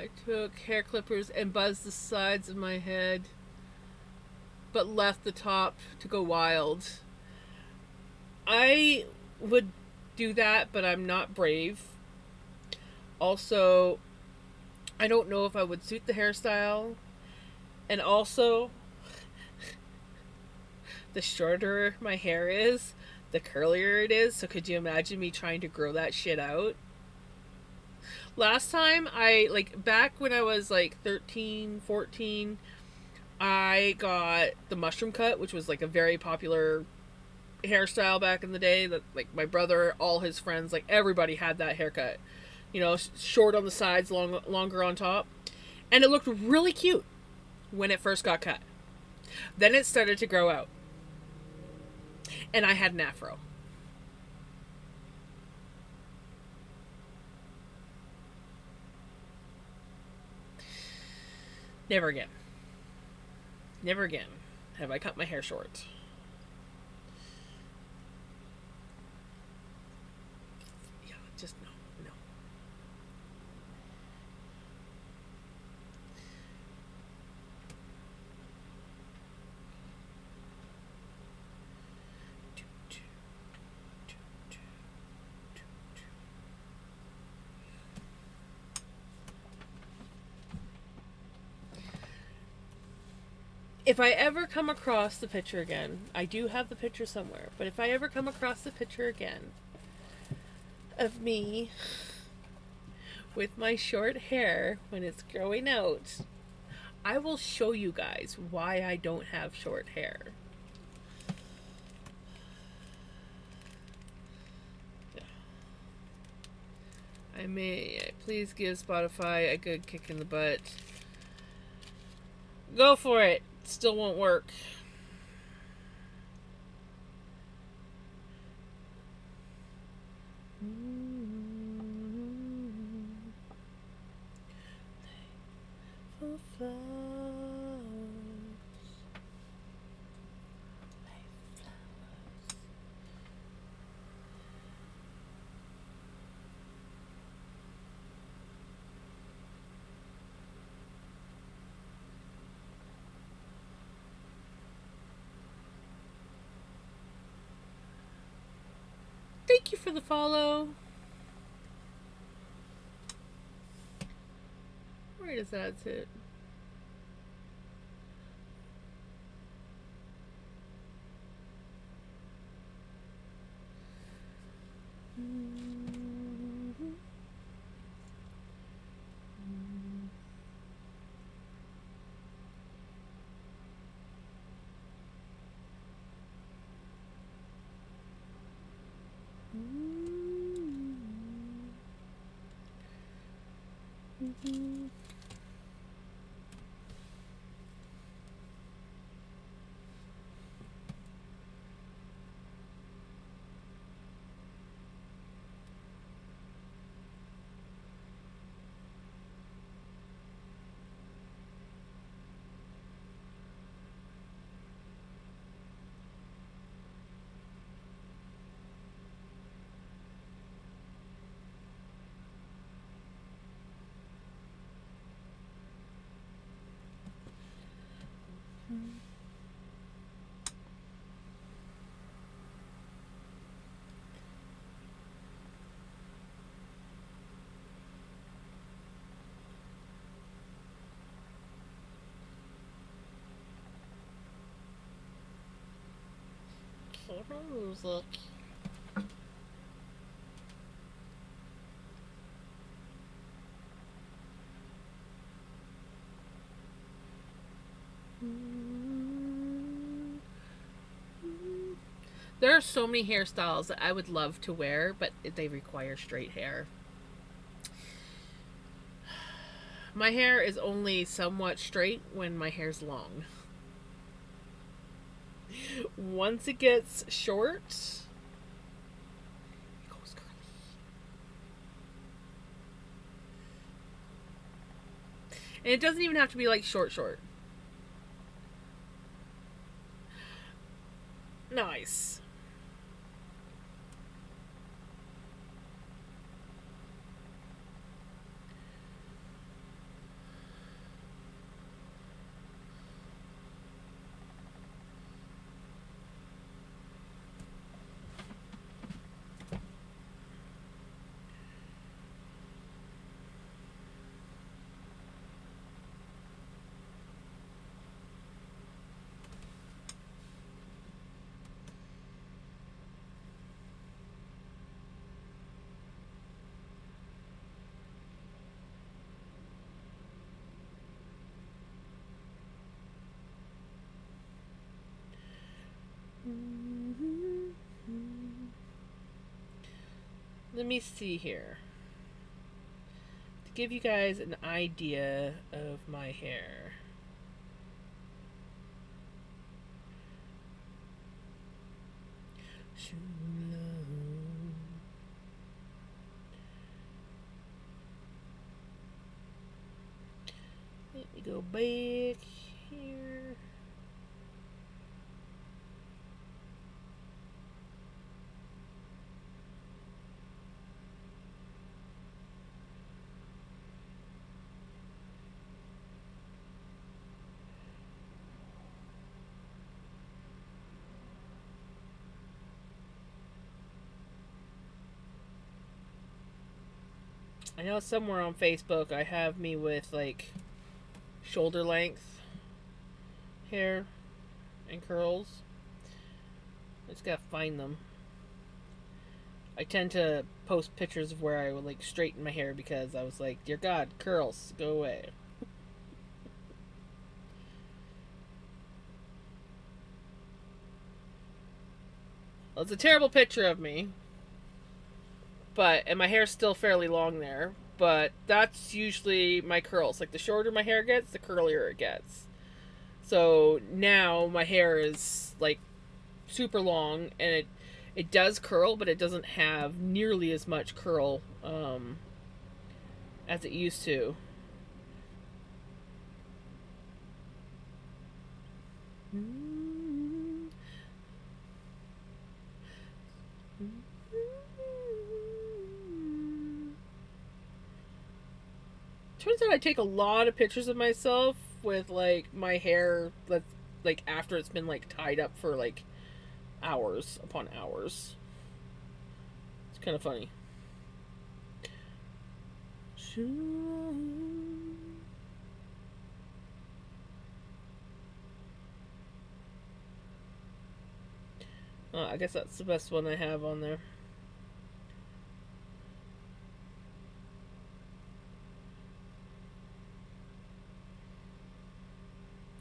I took hair clippers and buzzed the sides of my head, but left the top to go wild. I would do that, but I'm not brave. Also, I don't know if I would suit the hairstyle. And also, the shorter my hair is, the curlier it is. So could you imagine me trying to grow that shit out? Last time back when I was like 13, 14, I got the mushroom cut, which was like a very popular hairstyle back in the day. That like my brother, all his friends, like everybody had that haircut. You know, short on the sides, longer on top. And it looked really cute when it first got cut. Then it started to grow out. And I had an afro. Never again. Never again have I cut my hair short. Yeah, just no, no. if I ever come across the picture again, I do have the picture somewhere, but if I ever come across the picture again of me with my short hair when it's growing out, I will show you guys why I don't have short hair. I may please give Spotify a good kick in the butt. Go for it. Still won't work. Thank you for the follow. Where does that sit? Music. There are so many hairstyles that I would love to wear, but they require straight hair. My hair is only somewhat straight when my hair's long. Once it gets short, it goes curly. And it doesn't even have to be like short. Nice. Let me see here. To give you guys an idea of my hair. Let me go back here. I know somewhere on Facebook I have me with like shoulder length hair and curls. I just gotta find them. I tend to post pictures of where I would like straighten my hair because I was like, dear God, curls, go away. Well, it's a terrible picture of me, and my hair's still fairly long there. But that's usually my curls. Like the shorter my hair gets, the curlier it gets. So now my hair is like super long, and it does curl, but it doesn't have nearly as much curl as it used to. Turns out I take a lot of pictures of myself with like my hair that's like after it's been like tied up for like hours upon hours. It's kind of funny. I guess that's the best one I have on there.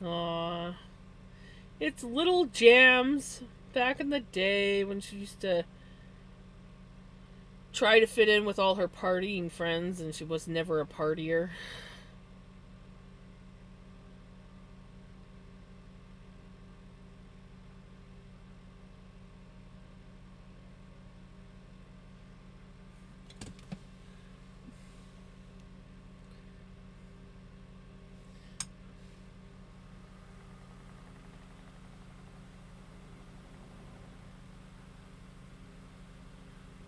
Aww. It's little Jams back in the day when she used to try to fit in with all her partying friends and she was never a partier.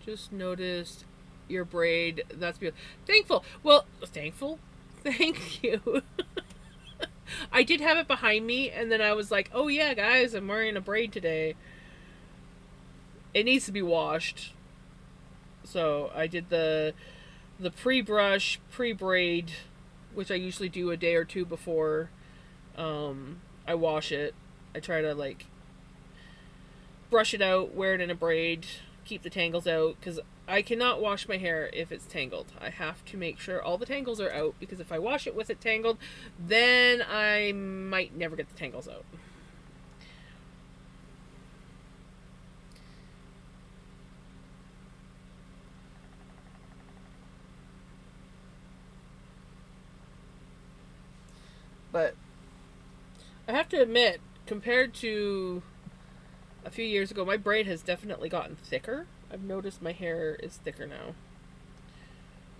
Just noticed your braid. That's beautiful. Thankful. Well, thankful. Thank you. I did have it behind me, and then I was like, "Oh yeah, guys, I'm wearing a braid today. It needs to be washed." So I did the pre-brush, pre-braid, which I usually do a day or two before I wash it. I try to like brush it out, wear it in a braid, keep the tangles out, because I cannot wash my hair if it's tangled. I have to make sure all the tangles are out, because if I wash it with it tangled, then I might never get the tangles out. But I have to admit, compared to a few years ago, my braid has definitely gotten thicker. I've noticed my hair is thicker now.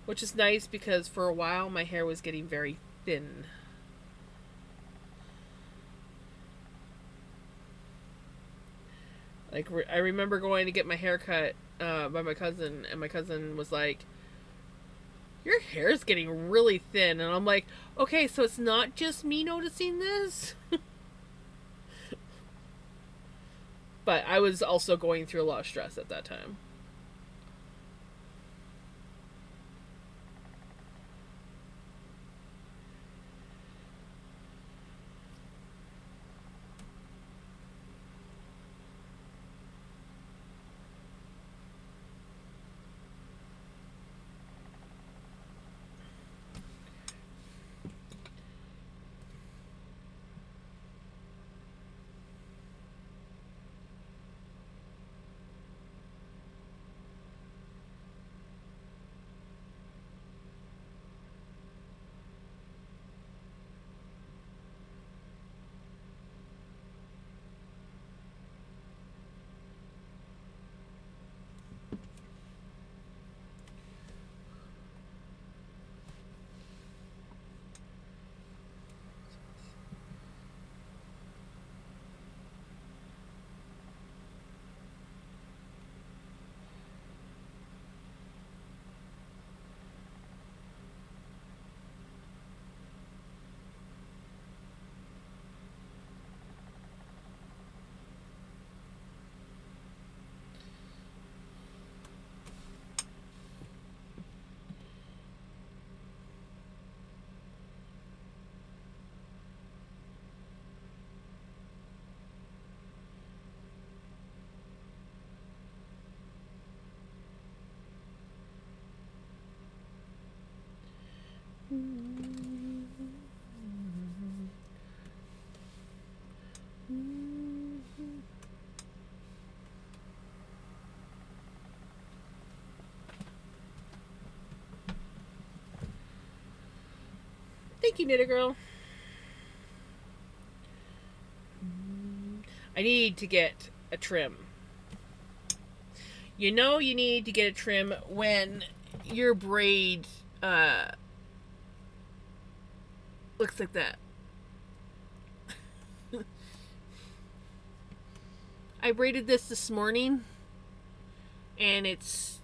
Which is nice because for a while my hair was getting very thin. Like, I remember going to get my hair cut by my cousin, and my cousin was like, your hair's getting really thin. And I'm like, okay, so it's not just me noticing this? But I was also going through a lot of stress at that time. Thank you, Knitter Girl. I need to get a trim. You know you need to get a trim when your braid looks like that. I braided this morning, and it's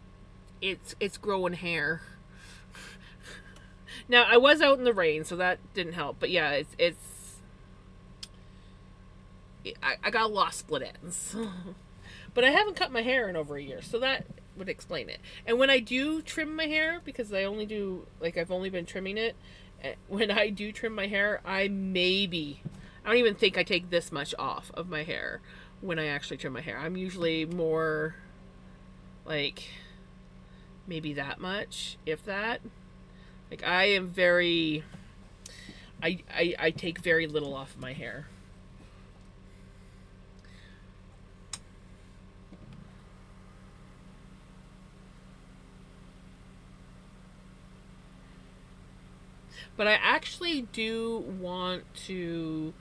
growing hair. Now I was out in the rain, so that didn't help. But yeah, I got a lot of split ends. But I haven't cut my hair in over a year, so that would explain it. And when I do trim my hair, because I only do, like, I've only been trimming it, when I do trim my hair, I don't even think I take this much off of my hair when I actually trim my hair. I'm usually more like maybe that much, if that. Like, I am very, I take very little off of my hair. But I actually do want to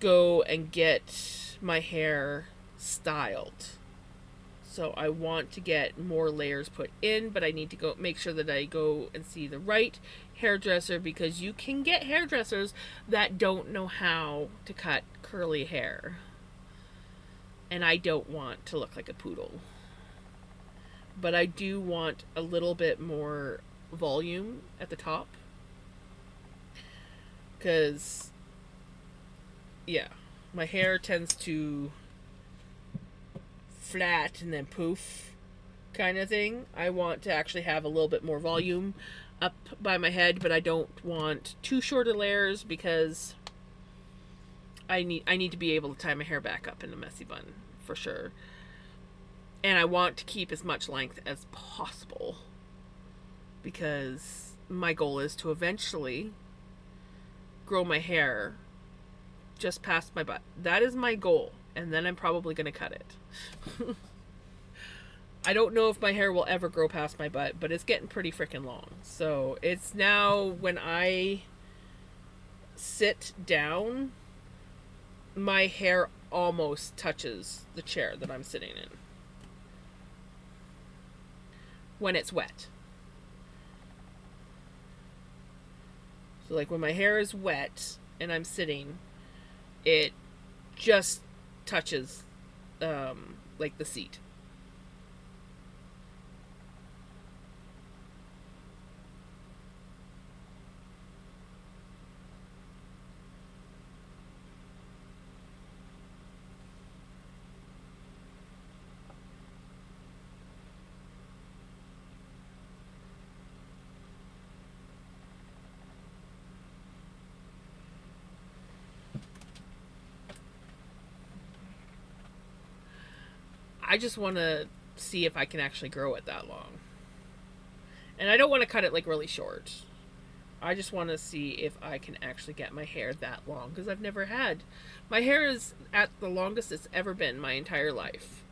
go and get my hair styled. So I want to get more layers put in, but I need to go make sure that I go and see the right hairdresser, because you can get hairdressers that don't know how to cut curly hair. And I don't want to look like a poodle. But I do want a little bit more volume at the top, because yeah, my hair tends to flat and then poof kind of thing. I want to actually have a little bit more volume up by my head, but I don't want too shorter layers, because I need to be able to tie my hair back up in a messy bun for sure. And I want to keep as much length as possible, because my goal is to eventually grow my hair just past my butt. That is my goal, and then I'm probably going to cut it. I don't know if my hair will ever grow past my butt, but it's getting pretty freaking long. So it's now, when I sit down, my hair almost touches the chair that I'm sitting in when it's wet. So like when my hair is wet and I'm sitting, it just touches like the seat. I just want to see if I can actually grow it that long. And I don't want to cut it like really short. I just want to see if I can actually get my hair that long, because I've never had. My hair is at the longest it's ever been my entire life.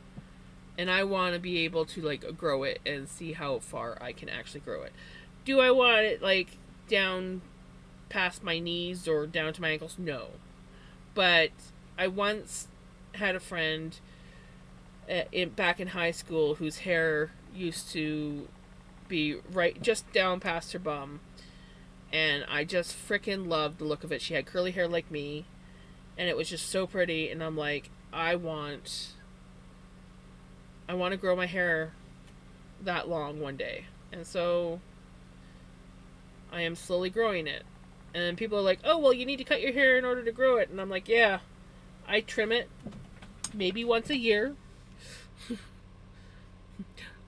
And I want to be able to like grow it and see how far I can actually grow it. Do I want it like down past my knees or down to my ankles? No. But I once had a friend back in high school whose hair used to be right just down past her bum, and I just freaking loved the look of it. She had curly hair like me, and it was just so pretty, and I'm like, I want to grow my hair that long one day. And so I am slowly growing it. And people are like, oh, well, you need to cut your hair in order to grow it. And I'm like, yeah, I trim it maybe once a year.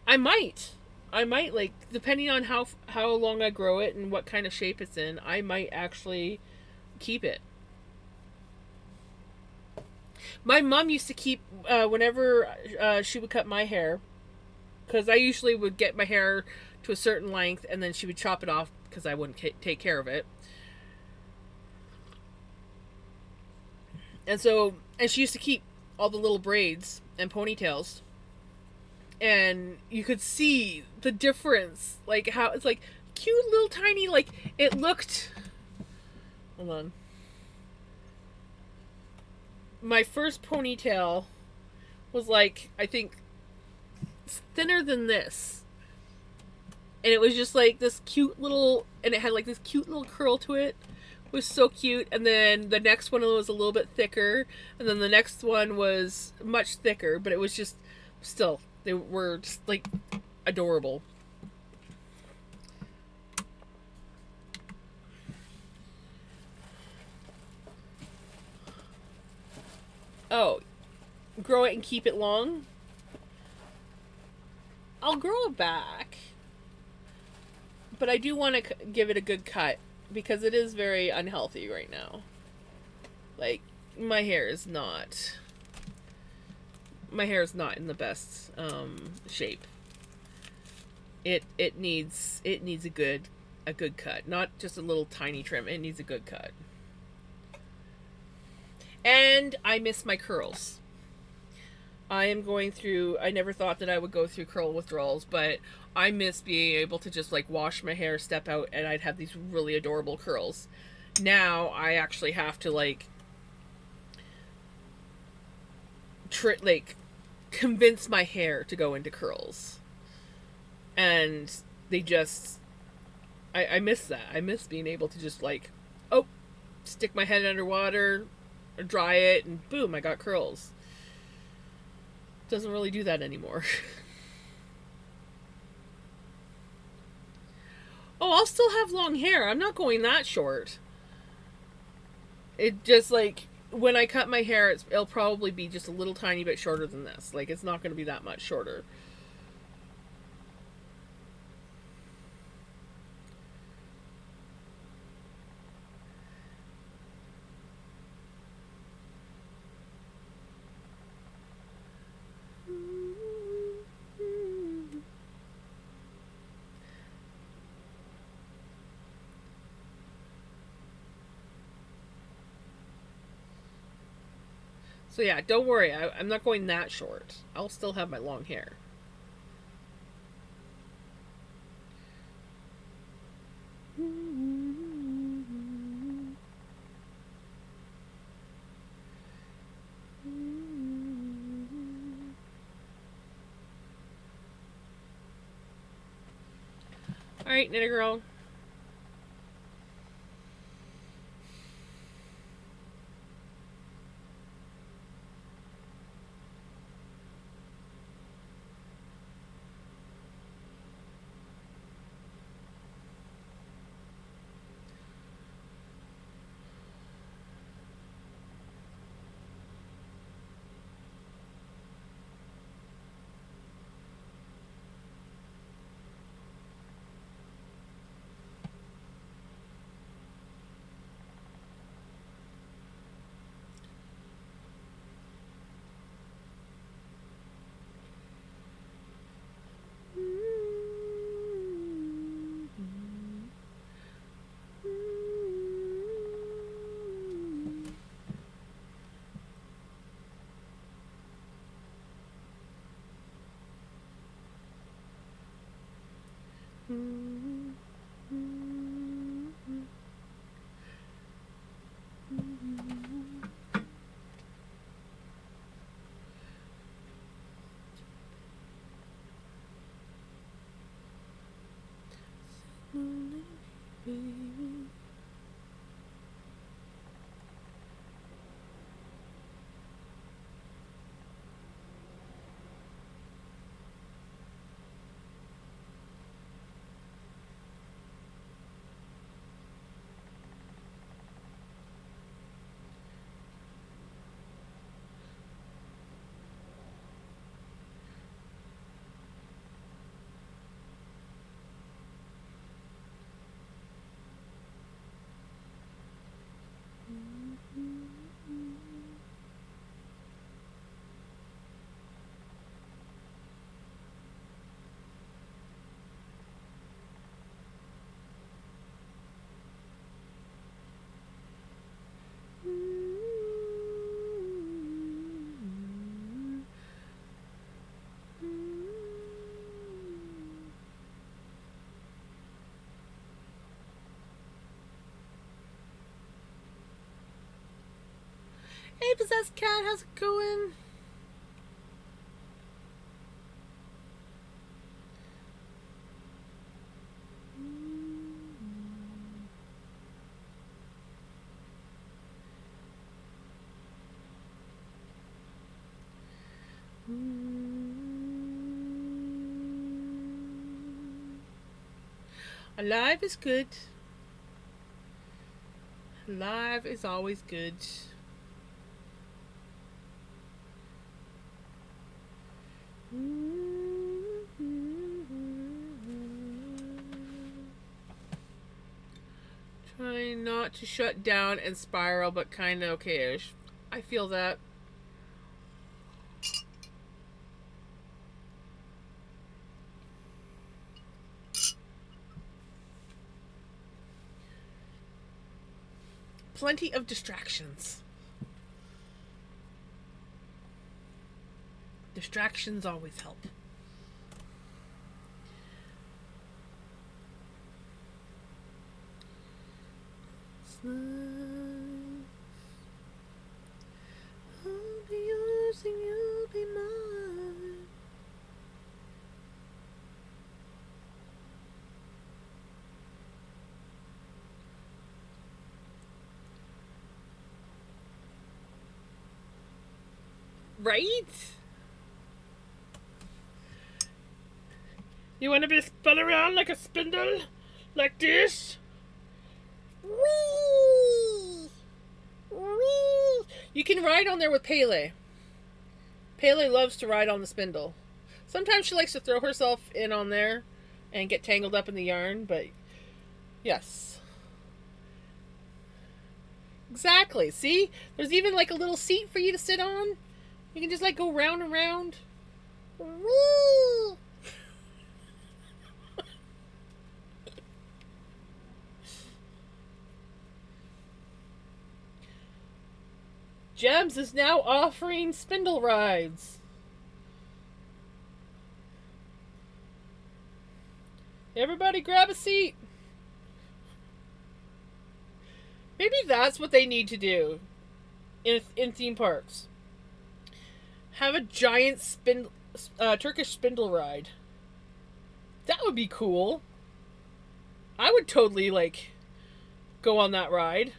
I might, like, depending on how long I grow it and what kind of shape it's in, I might actually keep it. My mom used to keep, whenever she would cut my hair, because I usually would get my hair to a certain length, and then she would chop it off because I wouldn't take care of it. And she used to keep all the little braids and ponytails. And you could see the difference, like how it's like, cute little tiny, like, it looked. Hold on. My first ponytail was like, I think, thinner than this. And it was just like this cute little, and it had like this cute little curl to it. It was so cute. And then the next one was a little bit thicker. And then the next one was much thicker, but it was just, still, they were just like adorable. Oh, grow it and keep it long? I'll grow it back. But I do want to give it a good cut because it is very unhealthy right now. Like, my hair is not in the best shape. It needs a good cut, not just a little tiny trim. It needs a good cut. And I miss my curls. I am going through, I never thought that I would go through curl withdrawals, but I miss being able to just like wash my hair, step out, and I'd have these really adorable curls. Now I actually have to like convince my hair to go into curls. And they just, I miss that. I miss being able to just like, oh, stick my head underwater, dry it, and boom, I got curls. Doesn't really do that anymore. Oh, I'll still have long hair. I'm not going that short. It just like, when I cut my hair, it'll probably be just a little tiny bit shorter than this. Like, it's not going to be that much shorter. So yeah, don't worry. I'm not going that short. I'll still have my long hair. Alright, Knitter Girl. Possessed Cat, how's it going? Alive is good. Alive is always good. Trying not to shut down and spiral, but kind of okay-ish. I feel that. Plenty of distractions. Distractions always help. I'll be yours and you'll be mine. Right? You want to be spun around like a spindle? Like this? Whee! Whee! You can ride on there with Pele. Pele loves to ride on the spindle. Sometimes she likes to throw herself in on there and get tangled up in the yarn, but yes. Exactly. See? There's even like a little seat for you to sit on. You can just like go round and round. Woo! Gems is now offering spindle rides. Everybody grab a seat. Maybe that's what they need to do in theme parks. Have a giant Turkish spindle ride. That would be cool. I would totally like go on that ride.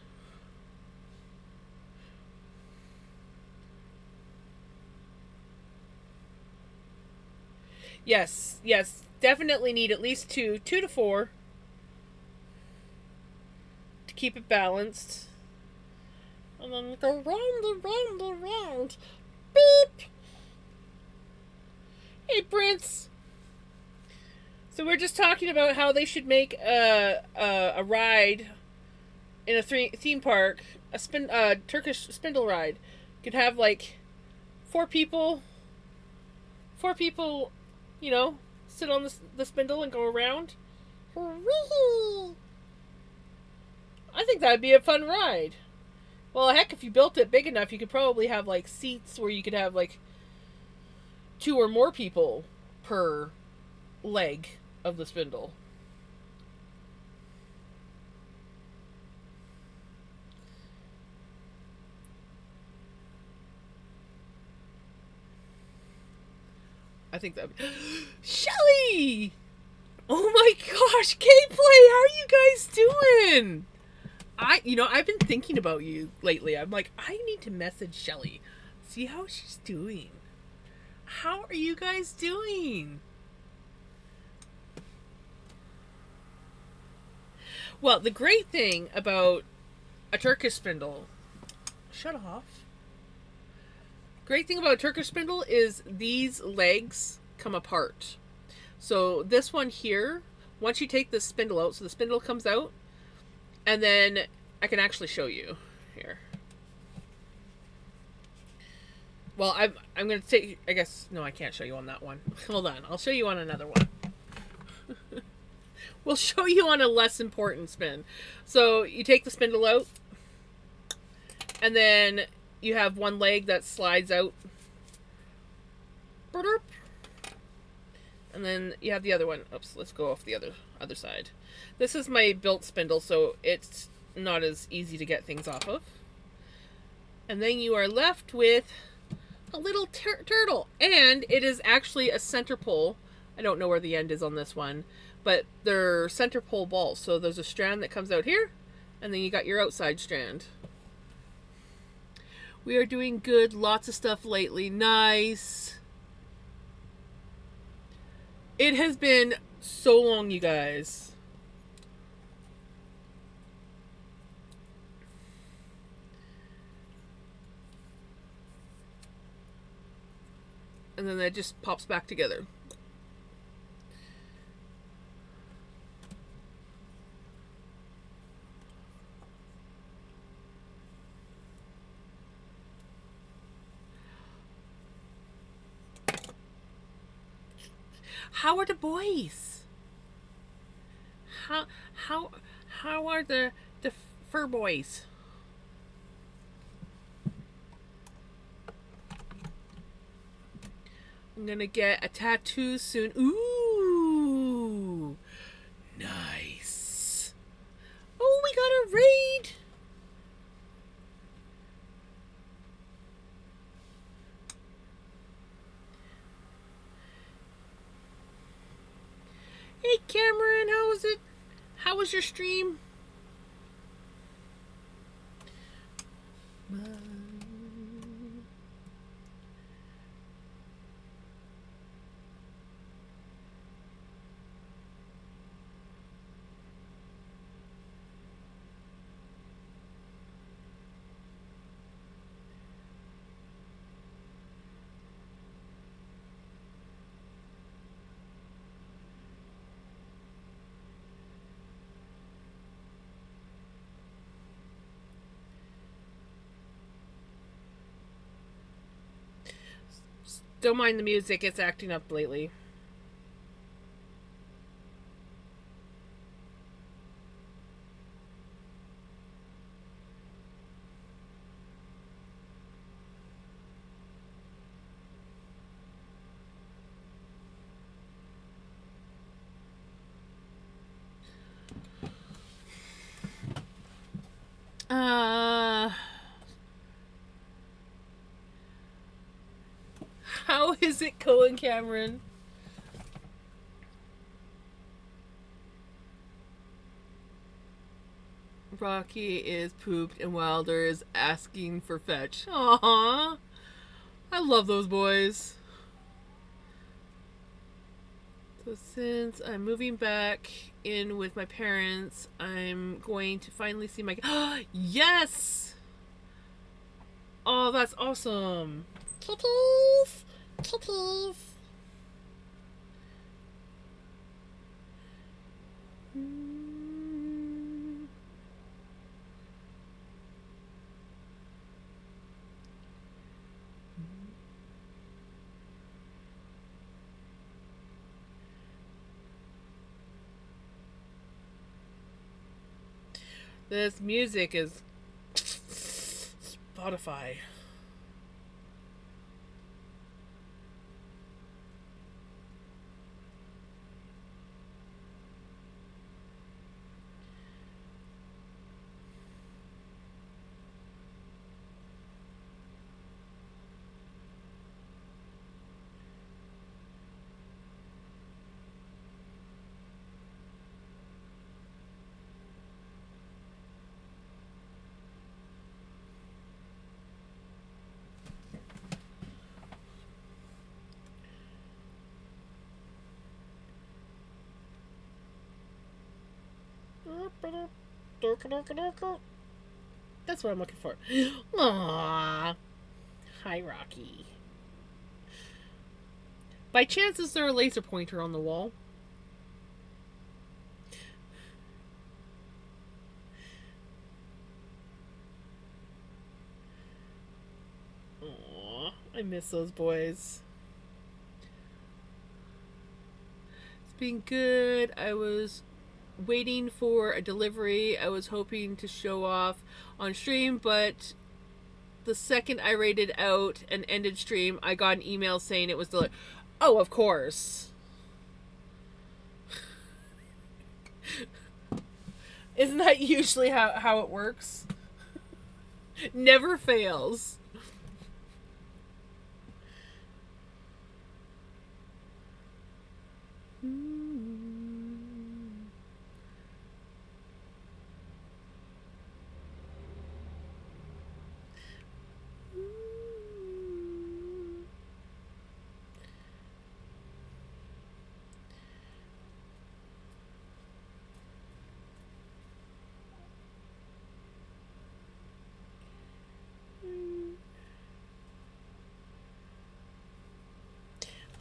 Yes, yes, definitely need at least two to four to keep it balanced. And then go round. Beep! Hey, Prince! So we're just talking about how they should make a ride in a theme park, a Turkish spindle ride. Could have like four people, you know, sit on the spindle and go around. Whee! I think that'd be a fun ride. Well, heck, if you built it big enough, you could probably have like seats where you could have like 2 or more people per leg of the spindle. I think that would be... Shelly! Oh my gosh, K-Play, how are you guys doing? I've been thinking about you lately. I'm like, I need to message Shelly. See how she's doing. How are you guys doing? Well, the great thing about a Turkish spindle... Shut off. Great thing about a Turkish spindle is these legs come apart. So this one here, once you take the spindle out, so the spindle comes out, and then I can actually show you here. Well, I'm going to take, I guess, no, I can't show you on that one. Hold on, I'll show you on another one. We'll show you on a less important spin. So you take the spindle out, and then you have one leg that slides out. And then you have the other one. Oops, let's go off the other side. This is my built spindle, so it's not as easy to get things off of. And then you are left with a little turtle. And it is actually a center pole. I don't know where the end is on this one, but they're center pole balls. So there's a strand that comes out here, and then you got your outside strand. We are doing good. Lots of stuff lately. Nice. It has been so long, you guys. And then that just pops back together. How are the boys? How how are the fur boys? I'm gonna get a tattoo soon. Ooh, nice. Oh, we got a raid. Hey Cameron, how was it? How was your stream? Don't mind the music, it's acting up lately. How is it going, Cameron? Rocky is pooped and Wilder is asking for fetch. Aww. I love those boys. So since I'm moving back in with my parents, I'm going to finally see my... Yes! Oh, that's awesome. Kitties! Kitties! This music is Spotify. That's what I'm looking for. Aww. Hi, Rocky. By chance, is there a laser pointer on the wall? Aww. I miss those boys. It's been good. I was waiting for a delivery. I was hoping to show off on stream, but the second I rated out and ended stream, I got an email saying it was delivered. Oh, of course. Isn't that usually how it works? Never fails.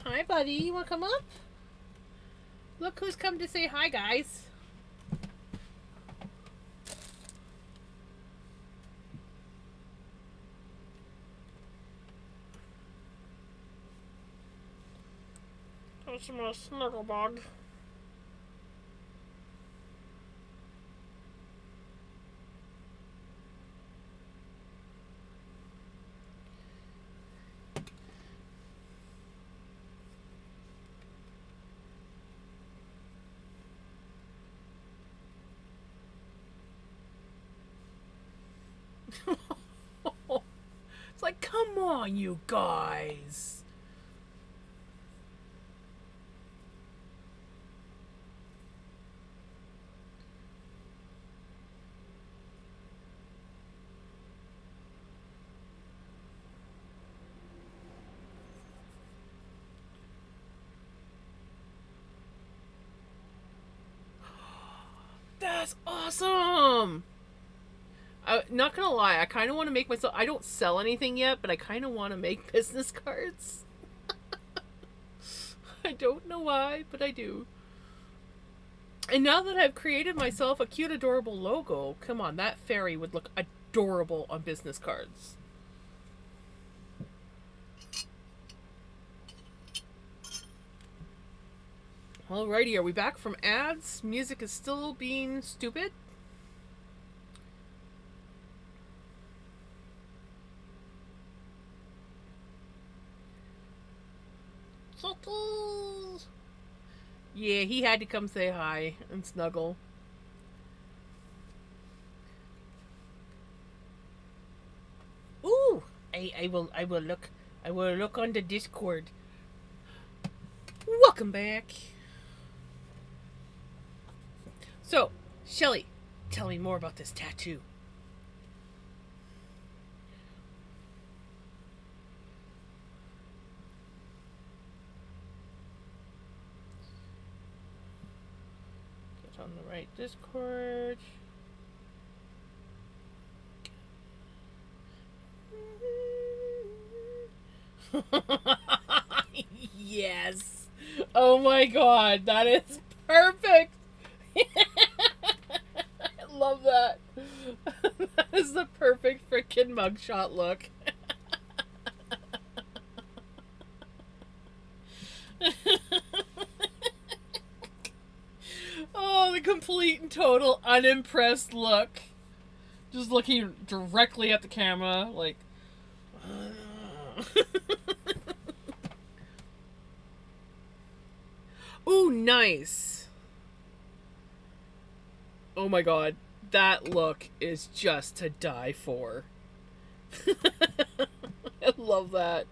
Hi, buddy. You want to come up? Look who's come to say hi, guys. That's my snuggle bug. It's like, come on, you guys. That's awesome. Not gonna lie, I kind of want to make myself. I don't sell anything yet, but I kind of want to make business cards. I don't know why, but I do. And now that I've created myself a cute, adorable logo, come on, that fairy would look adorable on business cards. Alrighty, are we back from ads? Music is still being stupid. Yeah, he had to come say hi and snuggle. Ooh, I will look on the Discord. Welcome back. So, Shelly, tell me more about this tattoo. Get on the right Discord. Yes. Oh my god, that is perfect. I love that. That is the perfect freaking mugshot look. Oh, the complete and total unimpressed look. Just looking directly at the camera, like. Ooh, nice. Oh my god, that look is just to die for. I love that.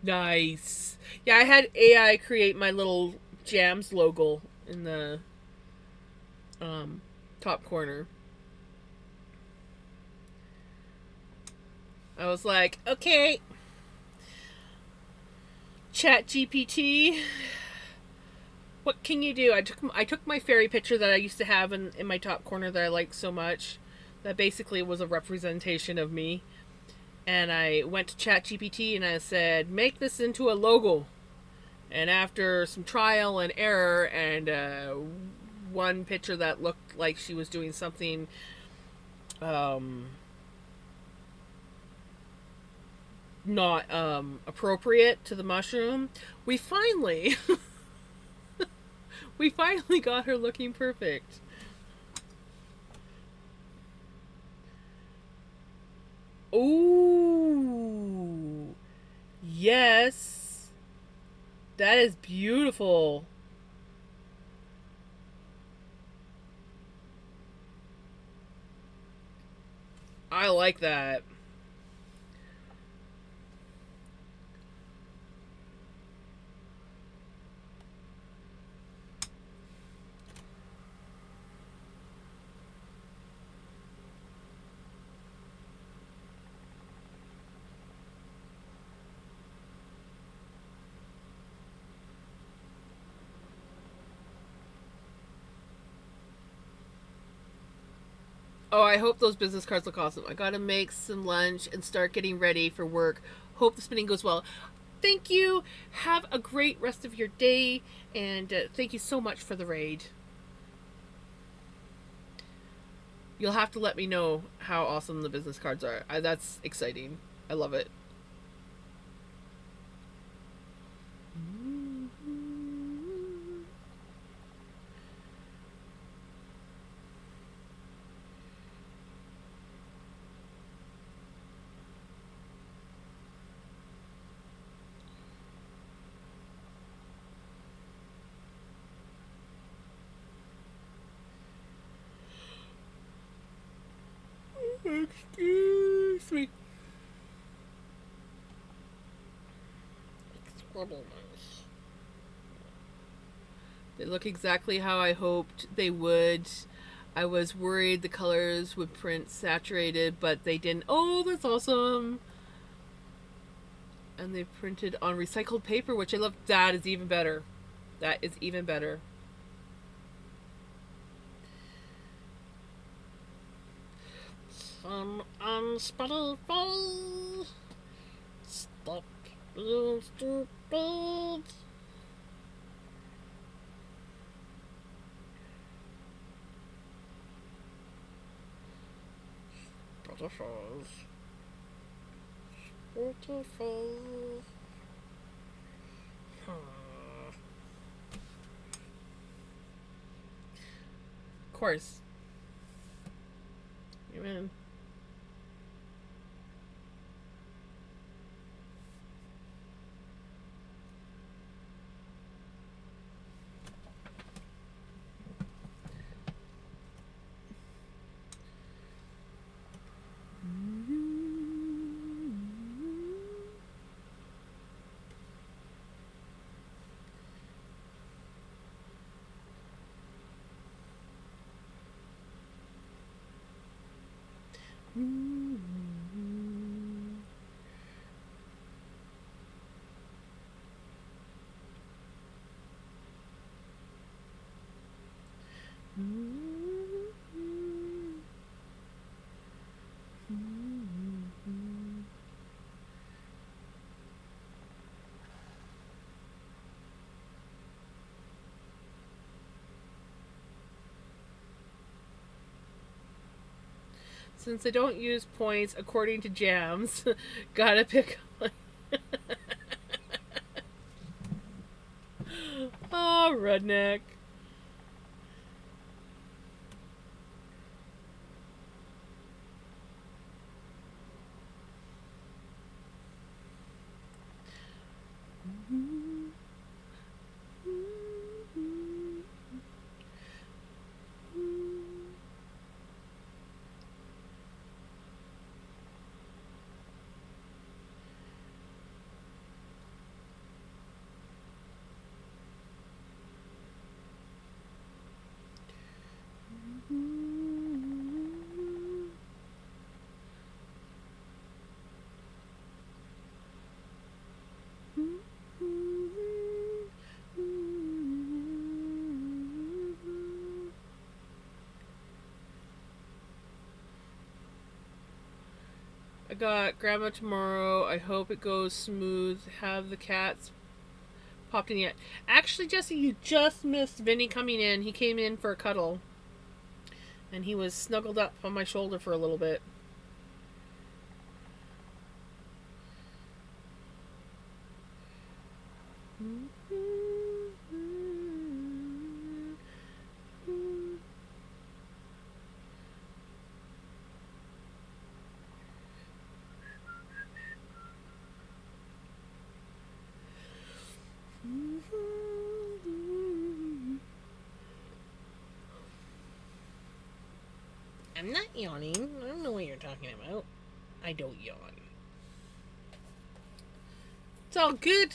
Nice. Yeah, I had AI create my little Jams logo in the top corner. I was like, okay, Chat GPT, what can you do? I took my fairy picture that I used to have in my top corner that I liked so much, that basically was a representation of me. And I went to Chat GPT and I said, make this into a logo. And after some trial and error and one picture that looked like she was doing something not appropriate to the mushroom, we finally we finally got her looking perfect. Ooh. That is beautiful. I like that. Oh, I hope those business cards look awesome. I gotta make some lunch and start getting ready for work. Hope the spinning goes well. Thank you. Have a great rest of your day, and thank you so much for the raid. You'll have to let me know how awesome the business cards are. That's exciting. I love it. Excuse me. They look exactly how I hoped they would. I was worried the colors would print saturated, but they didn't. Oh, that's awesome. And they printed on recycled paper, which I love. That is even better. That is even better. Spotify. Stop being stupid. Spotify. Spotify. Of course. Amen. Since I don't use points according to jams, gotta pick up. Oh, redneck. I got grandma tomorrow. I hope it goes smooth. Have the cats popped in yet? Actually, Jesse, you just missed Vinny coming in. He came in for a cuddle, and he was snuggled up on my shoulder for a little bit. I'm not yawning. I don't know what you're talking about. I don't yawn. It's all good.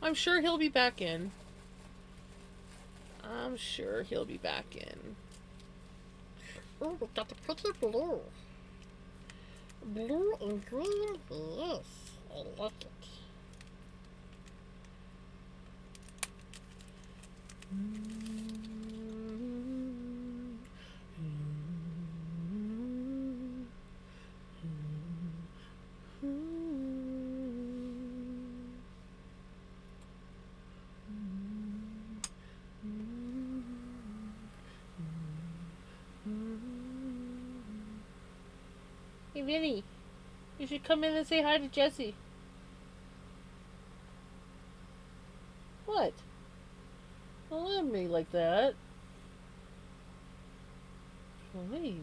I'm sure he'll be back in. I'm sure he'll be back in. Oh, we've got the pretty blue. Blue and green. Yes, I like it. Hey, Vinny, you should come in and say hi to Jessie. What? Don't look at me like that. Why?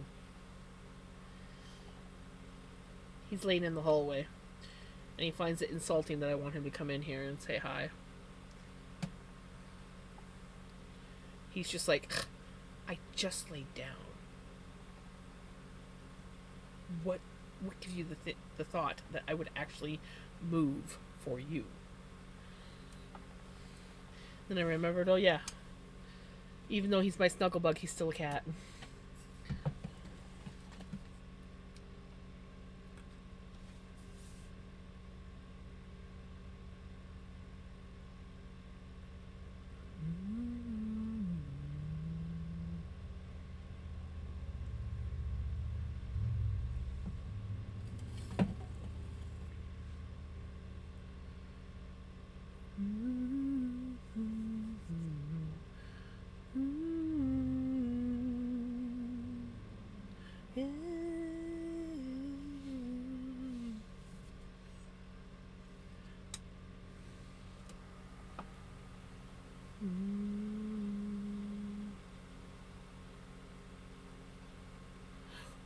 He's laying in the hallway, and he finds it insulting that I want him to come in here and say hi. He's just like, I just laid down. What gives you the thought that I would actually move for you? Then I remembered, oh yeah, even though he's my snugglebug, he's still a cat.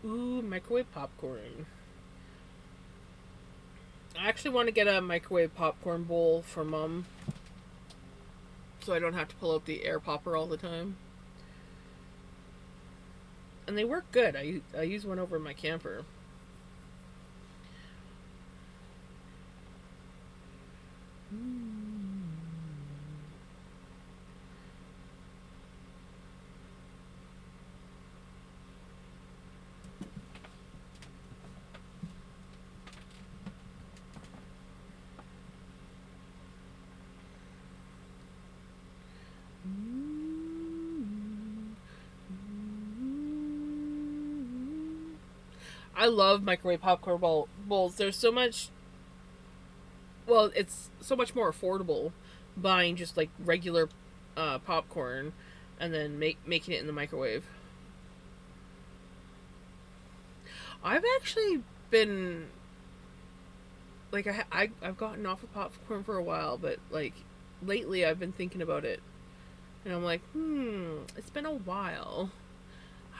Ooh, microwave popcorn. I actually want to get a microwave popcorn bowl for Mom, so I don't have to pull out the air popper all the time. And they work good. I use one over in my camper. I love microwave popcorn bowls. There's so much. Well, it's so much more affordable buying just like regular popcorn and then making it in the microwave. I've actually been like I've gotten off of popcorn for a while, but like lately I've been thinking about it, and I'm like, it's been a while.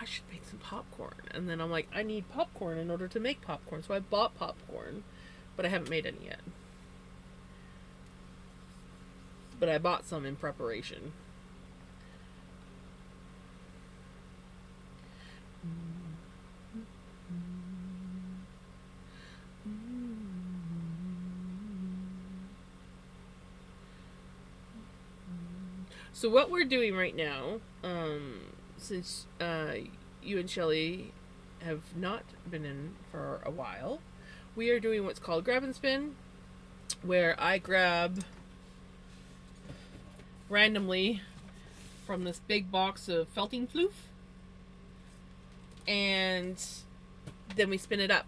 I should make some popcorn. And then I'm like, I need popcorn in order to make popcorn. So I bought popcorn, but I haven't made any yet. But I bought some in preparation. So what we're doing right now, since you and Shelly have not been in for a while, we are doing what's called grab and spin, where I grab randomly from this big box of felting floof, and then we spin it up.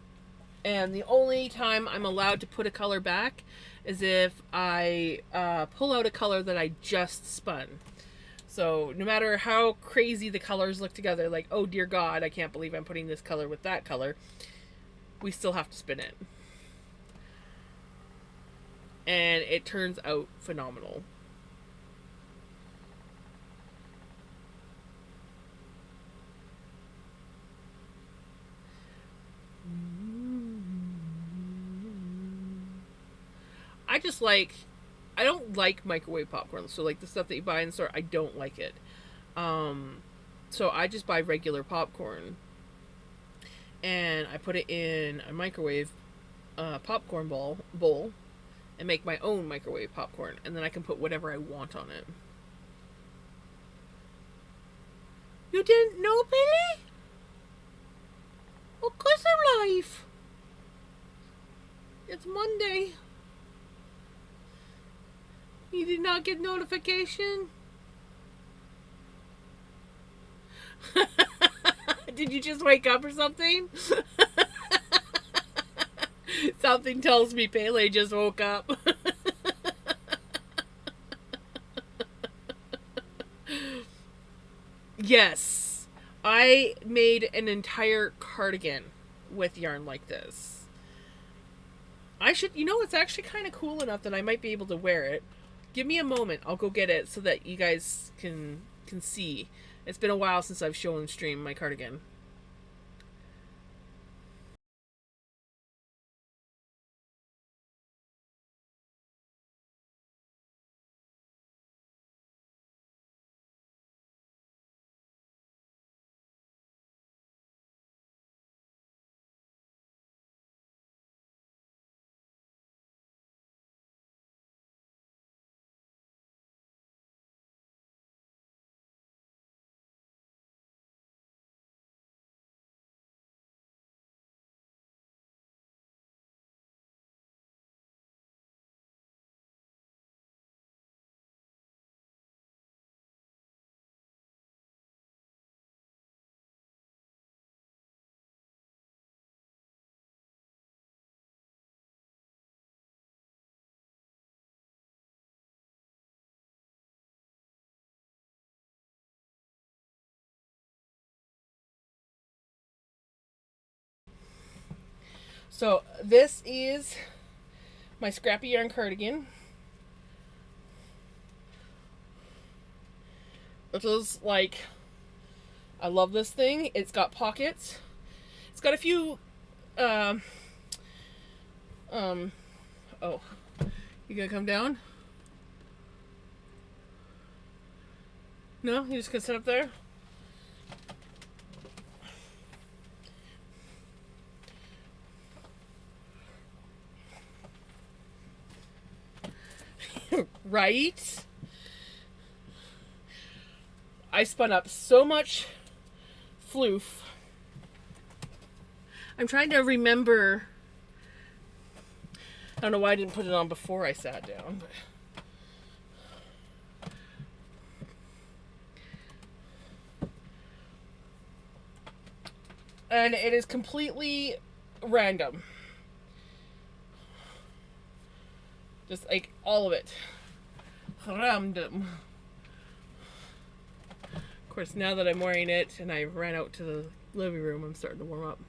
And the only time I'm allowed to put a color back is if I pull out a color that I just spun. So no matter how crazy the colors look together, like, oh dear God, I can't believe I'm putting this color with that color, we still have to spin it. And it turns out phenomenal. I don't like microwave popcorn. So like the stuff that you buy in the store, I don't like it. So So I just buy regular popcorn and I put it in a microwave popcorn bowl and make my own microwave popcorn, and then I can put whatever I want on it. You didn't know, Billy? Of course I'm live. It's Monday. You did not get notification? Did you just wake up or something? Something tells me Pele just woke up. Yes. I made an entire cardigan with yarn like this. I should, it's actually kind of cool enough that I might be able to wear it. Give me a moment. I'll go get it so that you guys can see. It's been a while since I've shown stream my cardigan. So this is my scrappy yarn cardigan. It is like, I love this thing. It's got pockets. It's got a few, oh, you gonna come down? No, you just gonna sit up there? Right? I spun up so much floof. I'm trying to remember. I don't know why I didn't put it on before I sat down. And it is completely random. Just like all of it. Random. Of course, now that I'm wearing it and I ran out to the living room, I'm starting to warm up.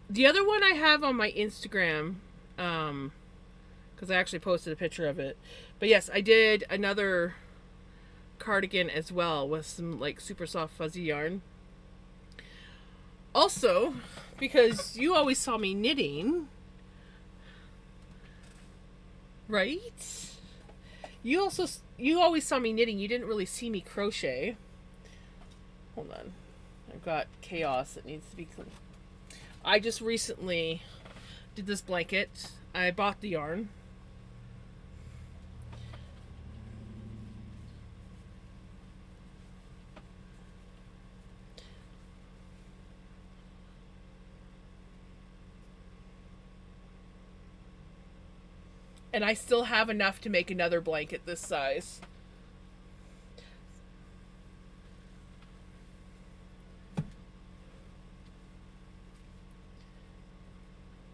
The other one I have on my Instagram, because I actually posted a picture of it. But yes, I did another cardigan as well with some like super soft fuzzy yarn. Also, because you always saw me knitting, right? You always saw me knitting. You didn't really see me crochet. Hold on, I've got chaos that needs to be clean. I just recently did this blanket. I bought the yarn. And I still have enough to make another blanket this size.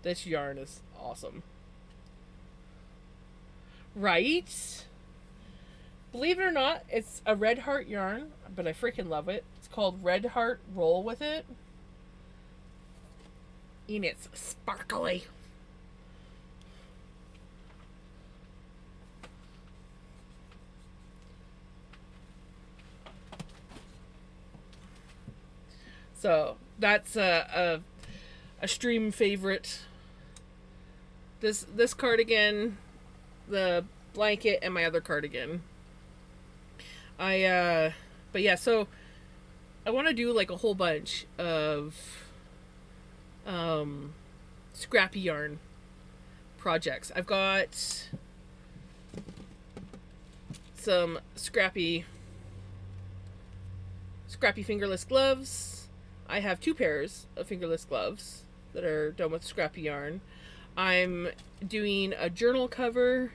This yarn is awesome. Right? Believe it or not, it's a Red Heart yarn, but I freaking love it. It's called Red Heart Roll With It. And it's sparkly. So that's a stream favorite this cardigan, the blanket, and my other cardigan. I but yeah, so I want to do like a whole bunch of um scrappy yarn projects. I've got some scrappy fingerless gloves. I have 2 pairs of fingerless gloves that are done with scrappy yarn. I'm doing a journal cover.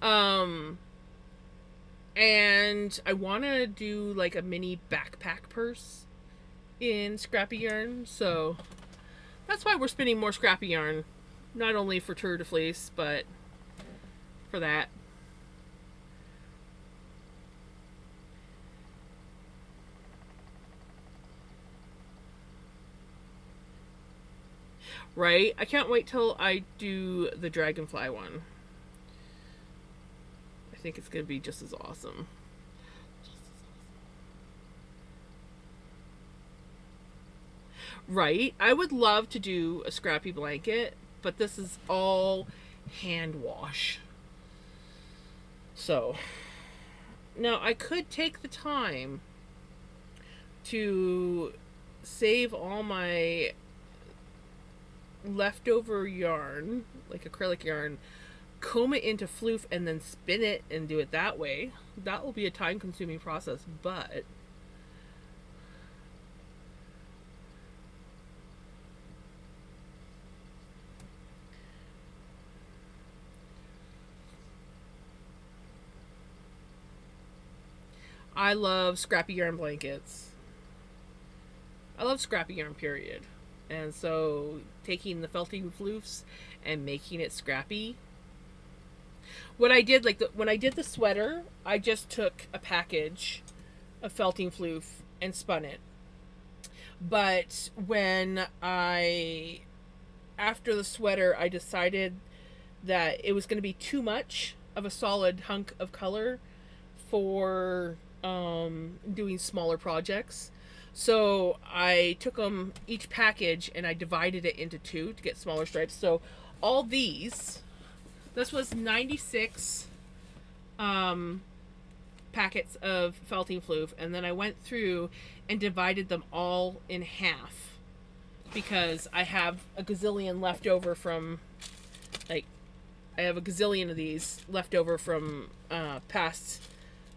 um and I want to do like a mini backpack purse in scrappy yarn. So that's why we're spinning more scrappy yarn, not only for Tour de Fleece, but for that. Right? I can't wait till I do the dragonfly one. I think it's going to be just as awesome. Right? I would love to do a scrappy blanket, but this is all hand wash. So, now I could take the time to save all my leftover yarn, like acrylic yarn, comb it into floof, and then spin it and do it that way. That will be a time consuming process, but I love scrappy yarn blankets. I love scrappy yarn, period. And so taking the felting floofs and making it scrappy. What I did, when I did the sweater, I just took a package of felting floof and spun it. But after the sweater, I decided that it was going to be too much of a solid hunk of color for doing smaller projects. So I took them each package and I divided it into 2 to get smaller stripes. So all this was 96 packets of felting floof, and then I went through and divided them all in half because I have a gazillion left over from, like, I have a gazillion of these left over from past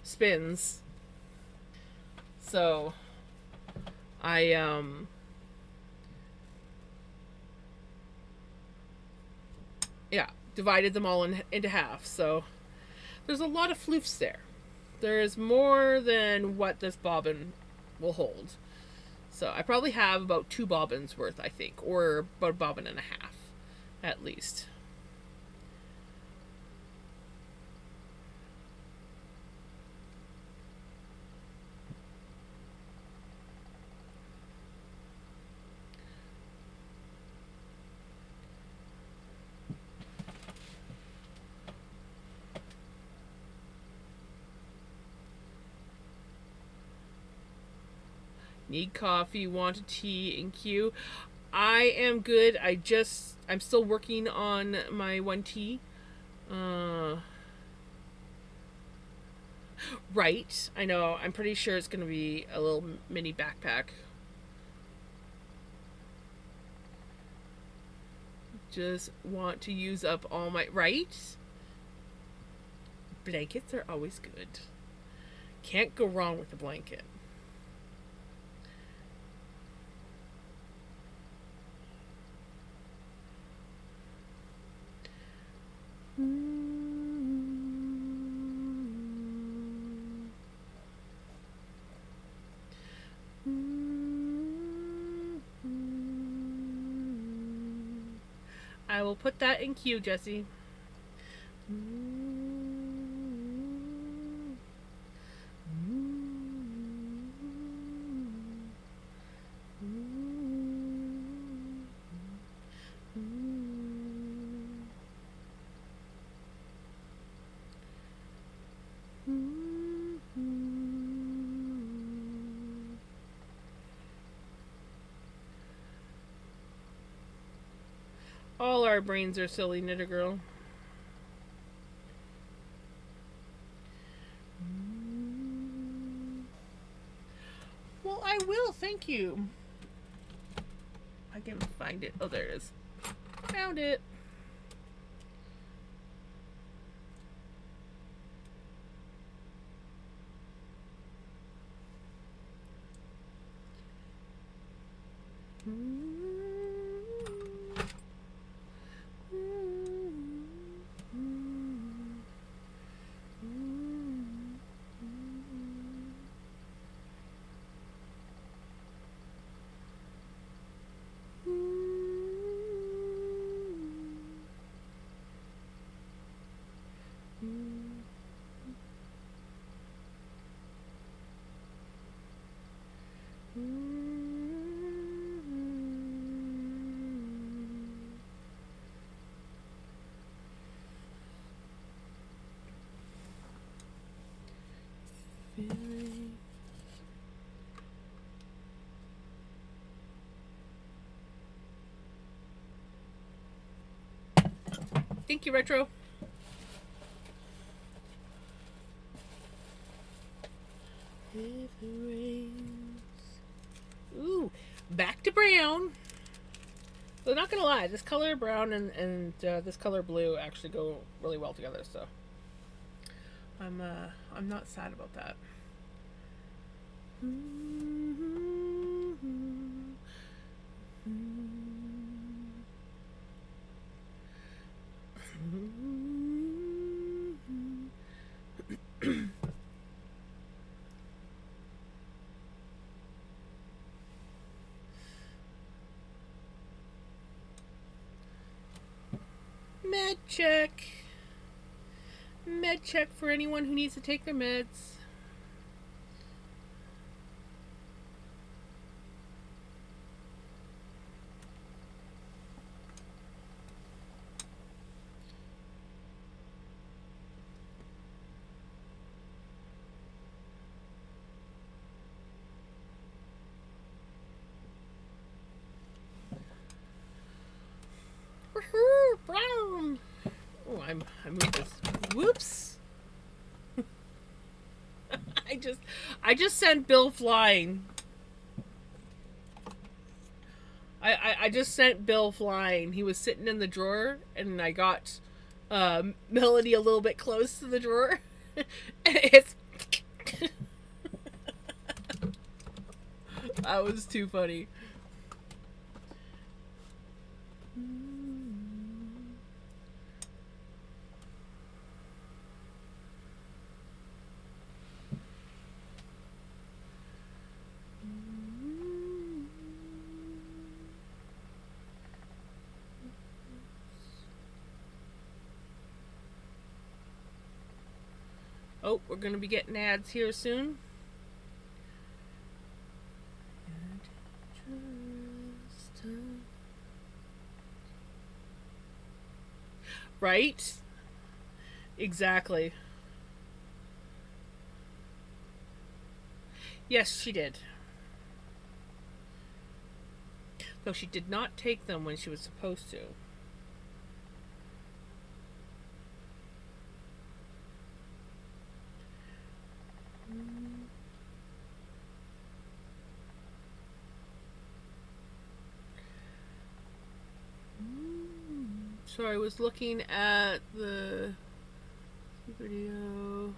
spins. So I yeah, divided them all into half. So there's a lot of floofs there. There is more than what this bobbin will hold. So I probably have about 2 bobbins worth, I think, or about a bobbin and a half at least. Need coffee, want a tea, and queue. I am good. I'm still working on my 1 tea. Right. I know. I'm pretty sure it's going to be a little mini backpack. Just want to use up all my... Right? Blankets are always good. Can't go wrong with a blanket. I will put that in queue, Jesse. All our brains are silly, Knitter Girl. Well, I will, thank you. I can find it. Oh, there it is. Found it. Thank you, Retro. If it rains. Ooh, back to brown. So not gonna lie, this color brown and this color blue actually go really well together. So I'm not sad about that. Med check. Med check for anyone who needs to take their meds. Brown. Oh, I moved this. Whoops. I just sent Bill flying. I just sent Bill flying. He was sitting in the drawer, and I got Melody a little bit close to the drawer. And it's that was too funny. Oh, we're going to be getting ads here soon. Right? Exactly. Yes, she did. Though she did not take them when she was supposed to. So I was looking at the video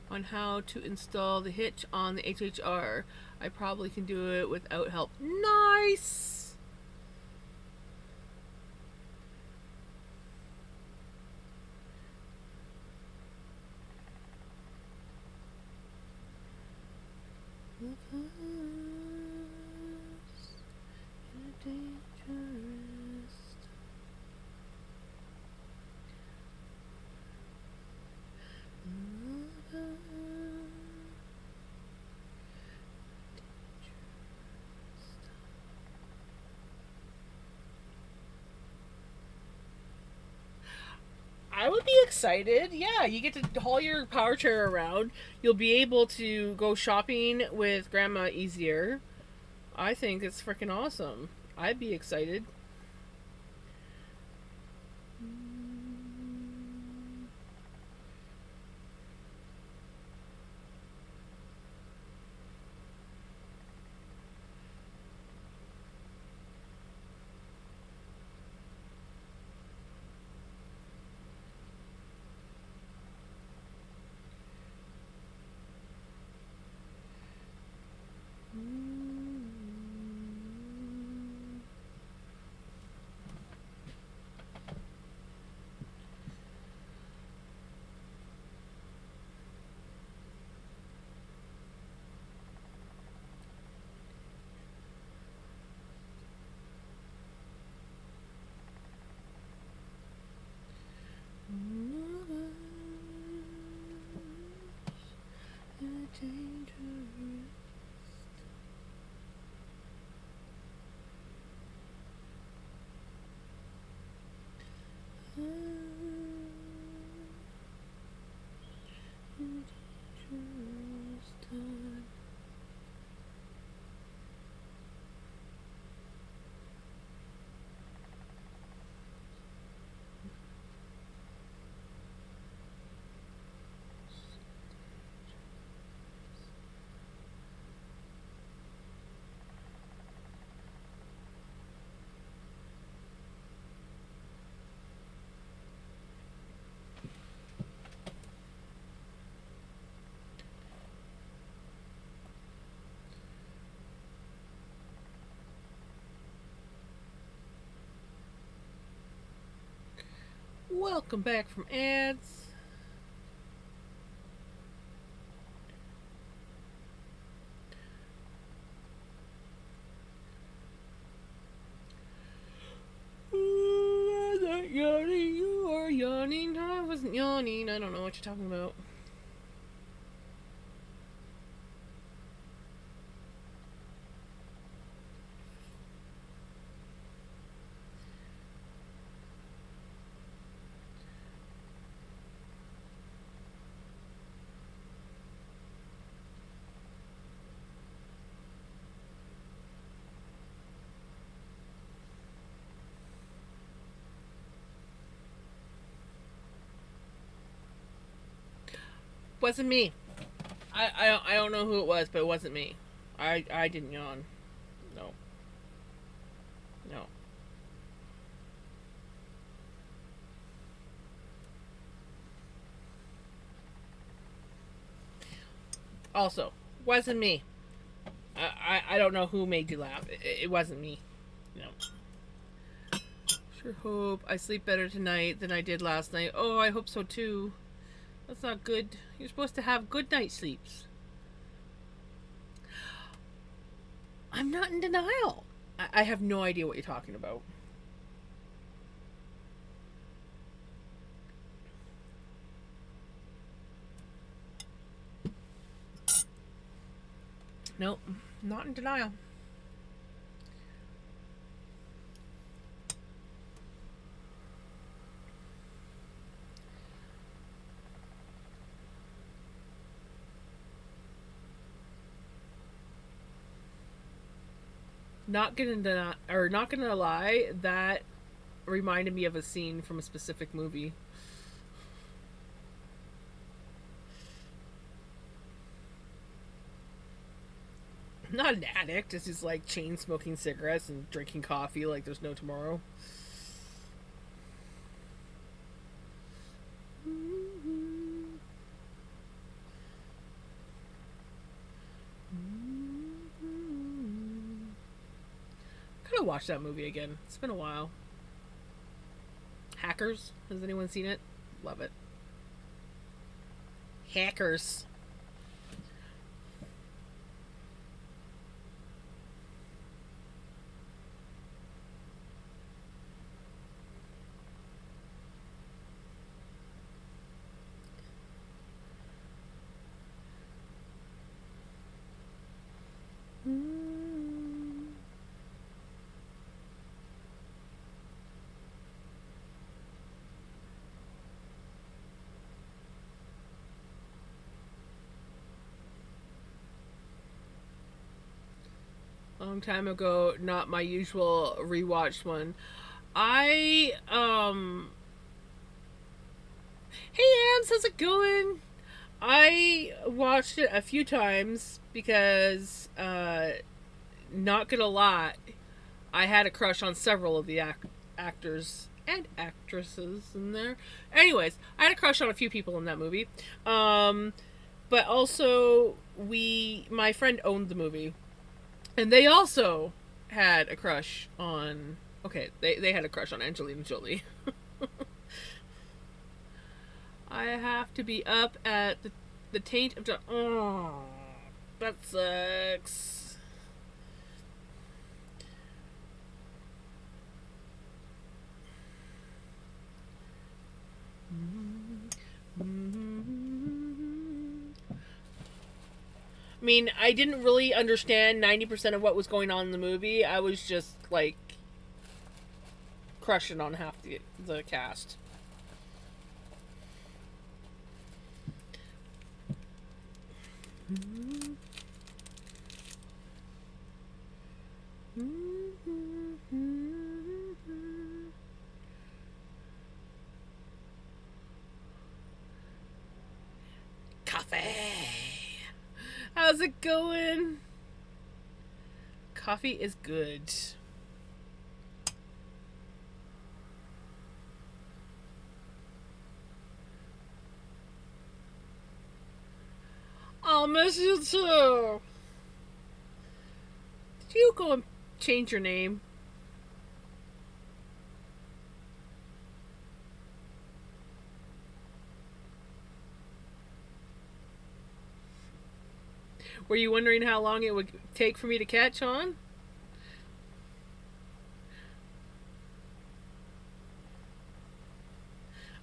on how to install the hitch on the HHR. I probably can do it without help. Nice! I would be excited. Yeah, you get to haul your power chair around. You'll be able to go shopping with Grandma easier. I think it's freaking awesome. I'd be excited. Welcome back from ads. I'm not yawning. You are yawning. No, I wasn't yawning. I don't know what you're talking about. Wasn't me. I don't know who it was, but it wasn't me. I didn't yawn. No. No. Also, wasn't me. I don't know who made you laugh. It wasn't me. No. Sure hope I sleep better tonight than I did last night. Oh, I hope so too. That's not good. You're supposed to have good night sleeps. I'm not in denial. I have no idea what you're talking about. Nope, not in denial. Not gonna lie, that reminded me of a scene from a specific movie. I'm not an addict. It's just like chain smoking cigarettes and drinking coffee like there's no tomorrow. Gotta watch that movie again. It's been a while. Hackers. Has anyone seen it? Love it. Hackers. Long time ago, not my usual rewatched one. I Hey Ams, how's it going? I watched it a few times because not gonna lie, I had a crush on several of the actors and actresses in there. Anyways, I had a crush on a few people in that movie. But also my friend owned the movie, and they also had a crush on. Okay, they had a crush on Angelina Jolie. I have to be up at the taint of the. Oh, that sucks. I mean, I didn't really understand 90% of what was going on in the movie. I was just like crushing on half the cast. Coffee. How's it going? Coffee is good. I'll miss you too. Did you go and change your name? Were you wondering how long it would take for me to catch on?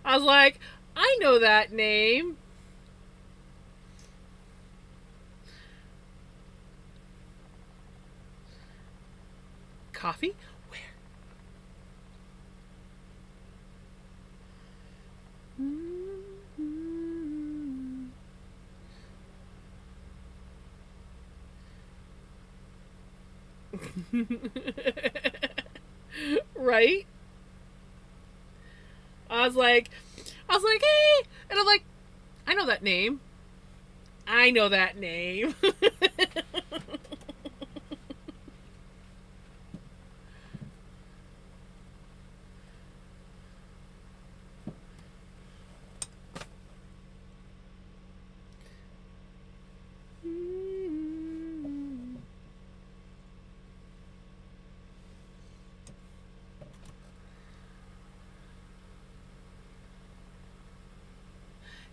I was like, I know that name. Coffee? Where? Right? I was like, hey, and I'm like, I know that name. I know that name.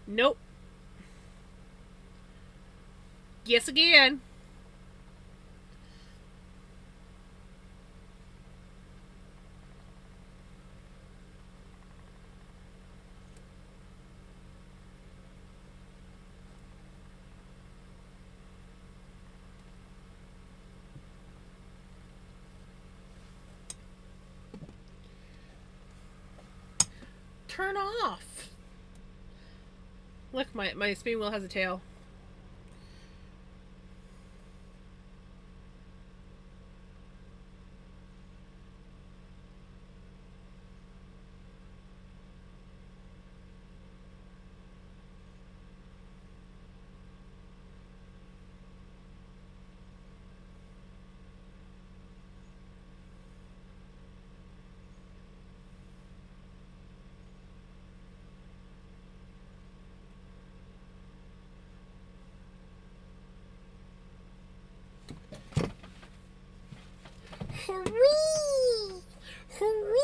Nope. Yes, again. Turn off. Look, my spin wheel has a tail. Hurry! Hurry!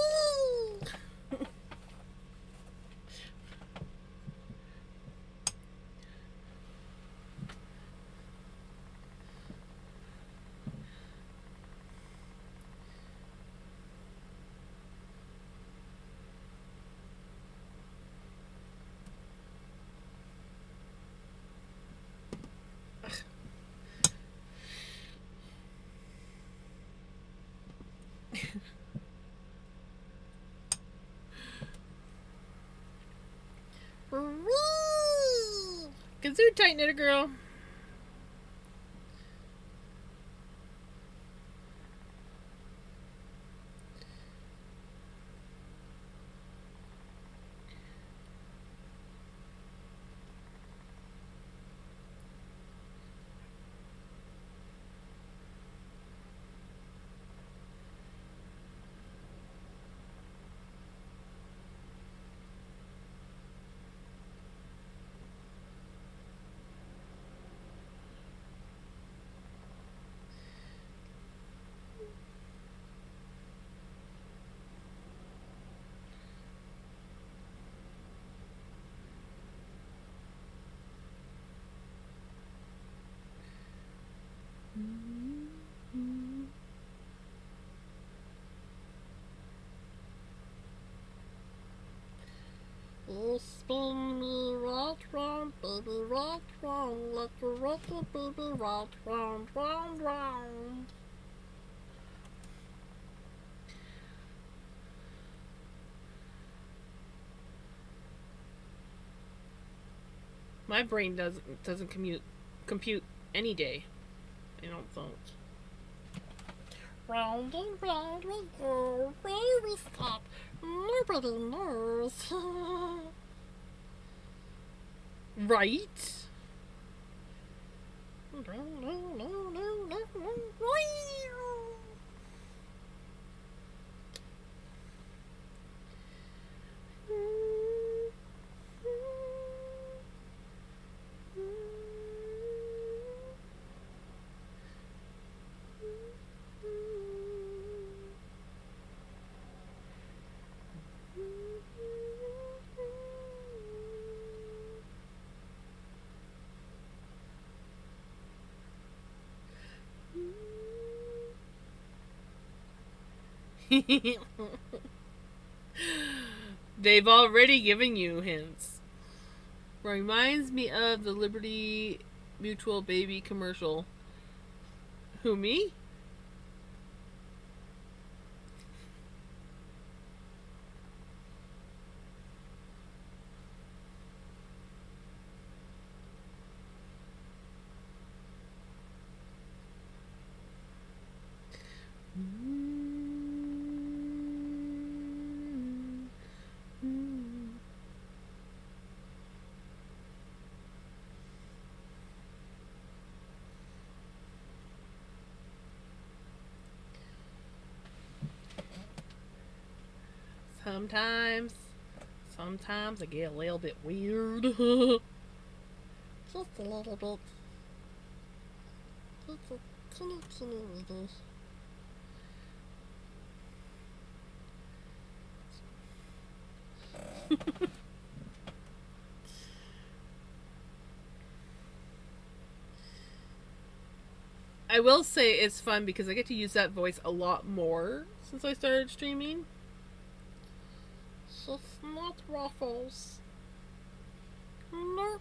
Hurry! Kazoo tight knitter girl. You spin me right round, baby, right round. Let you rock it, baby, right round, round, round. My brain doesn't compute any day. I don't think. Round and round we go, where we stop, nobody knows. Right? They've already given you hints. Reminds me of the Liberty Mutual baby commercial. Who, me? Sometimes, sometimes I get a little bit weird. Just a little bit. Just a teeny little. I will say it's fun because I get to use that voice a lot more since I started streaming. So not Ruffles. Nope.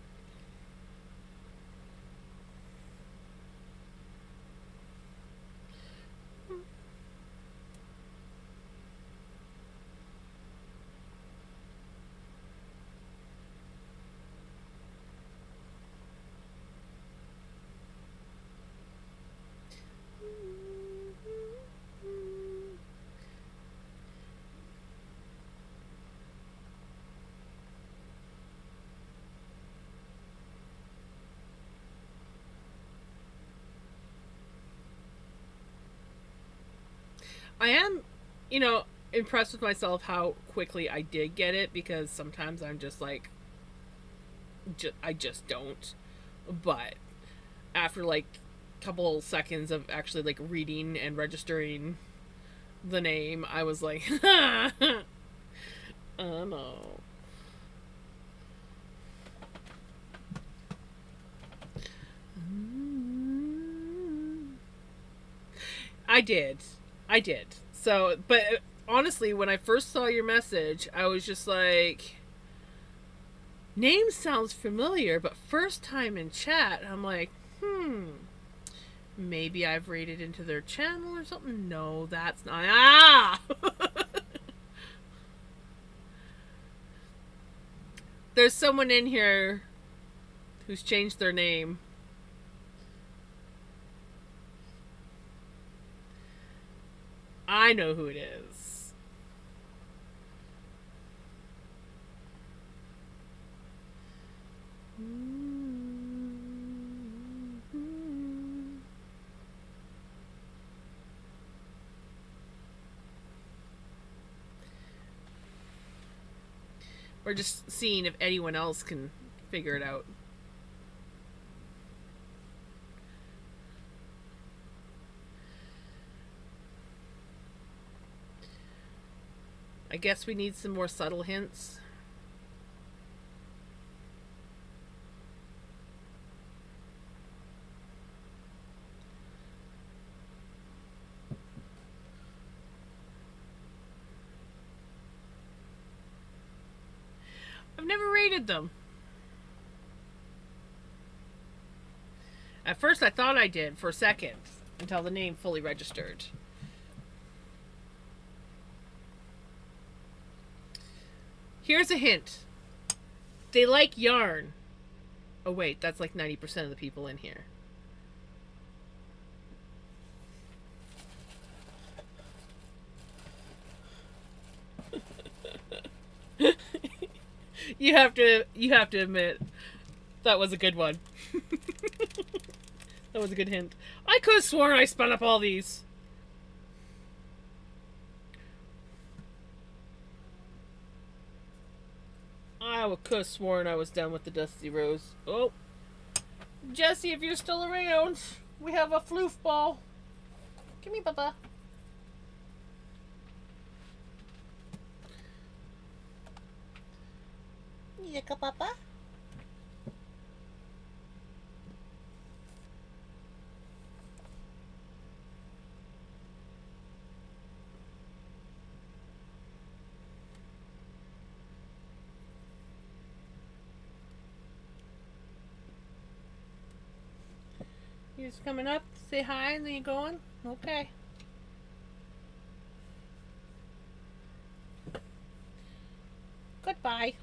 I am, impressed with myself how quickly I did get it because sometimes I'm just like, I just don't. But after like a couple seconds of actually like reading and registering the name, I was like, oh no. I did. I did. So, but honestly, when I first saw your message, I was just like, name sounds familiar, but first time in chat, I'm like, maybe I've raided into their channel or something. No, that's not. Ah! There's someone in here who's changed their name. I know who it is. We're just seeing if anyone else can figure it out. I guess we need some more subtle hints. I've never rated them. At first I thought I did for a second, until the name fully registered. Here's a hint. They like yarn. Oh wait, that's like 90% of the people in here. You have to admit that was a good one. That was a good hint. I could have sworn I spun up all these. I could have sworn I was done with the Dusty Rose. Oh. Jesse, if you're still around, we have a floof ball. Give me Papa. Yaka Papa. You just coming up, say hi, and then you going? Okay. Goodbye.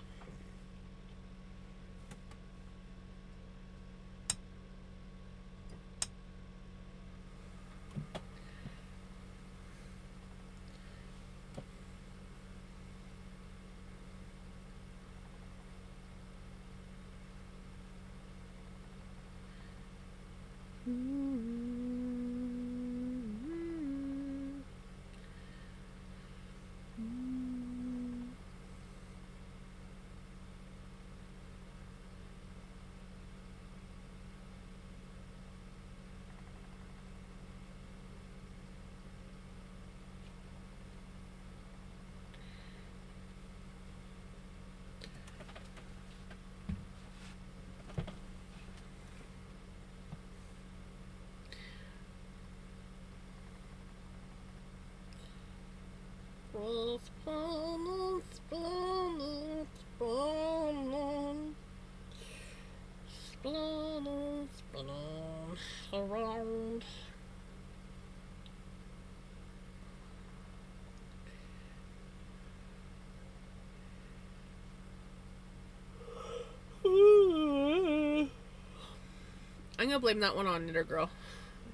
Around. I'm gonna blame that one on Knitter Girl.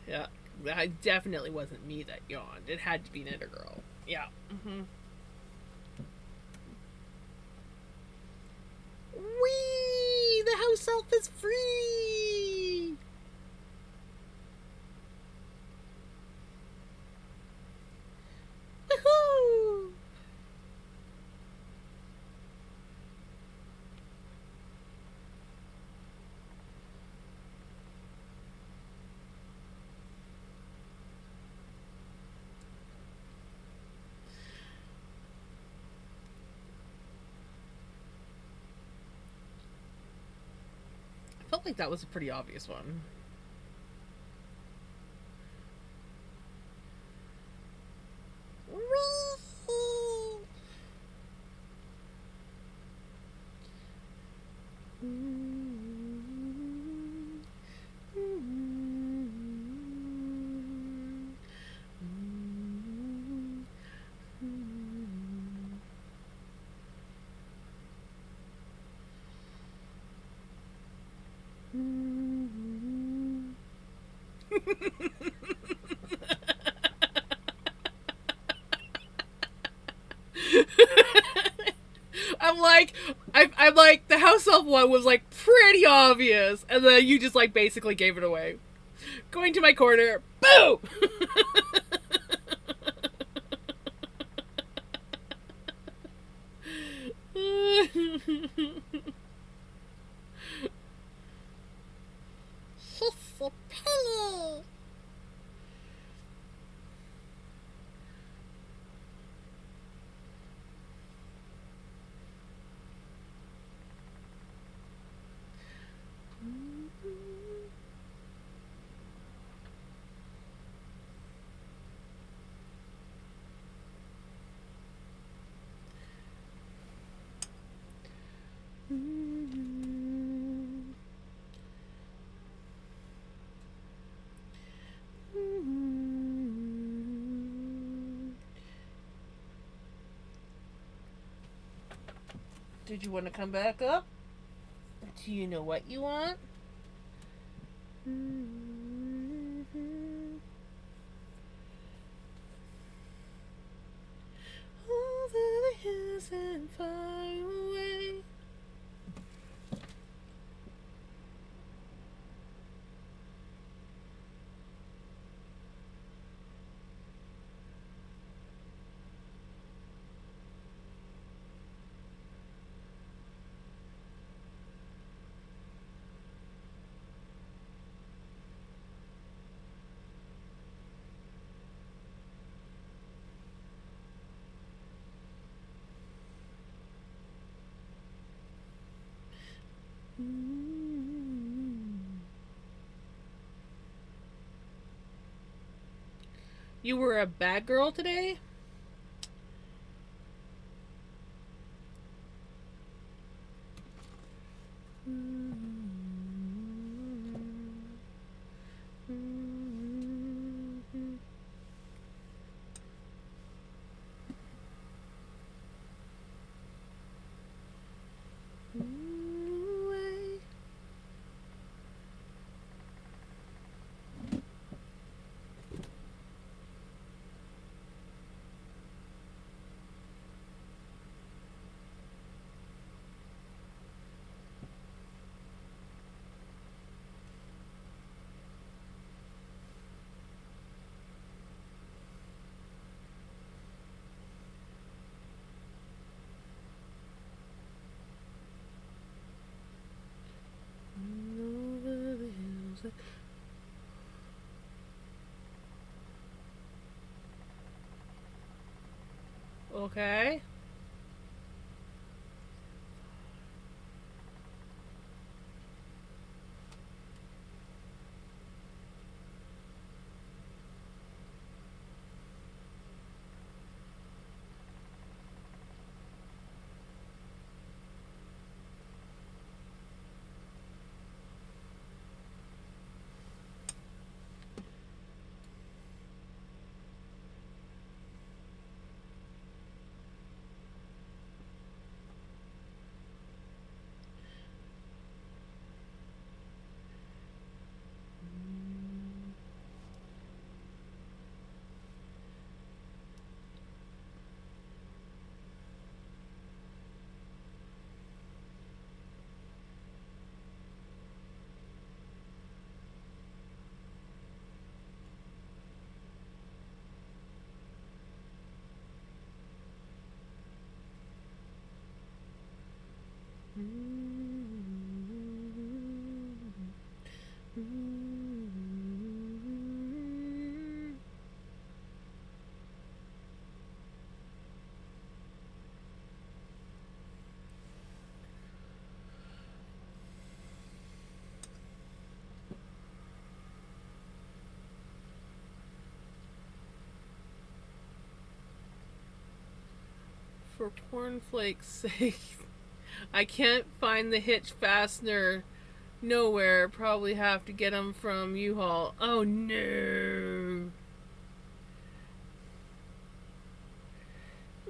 Yeah, it definitely wasn't me that yawned. It had to be Knitter Girl. Yeah. Whee! The house elf is free! Woohoo! I felt like that was a pretty obvious one. I'm like, the house elf one was like pretty obvious, and then you just like basically gave it away. Going to my corner, boo! She's a penny. Did you want to come back up? Do you know what you want? Over the hills and far away. You were a bad girl today? Okay. For cornflake's sake, I can't find the hitch fastener nowhere. Probably have to get them from U-Haul. Oh no.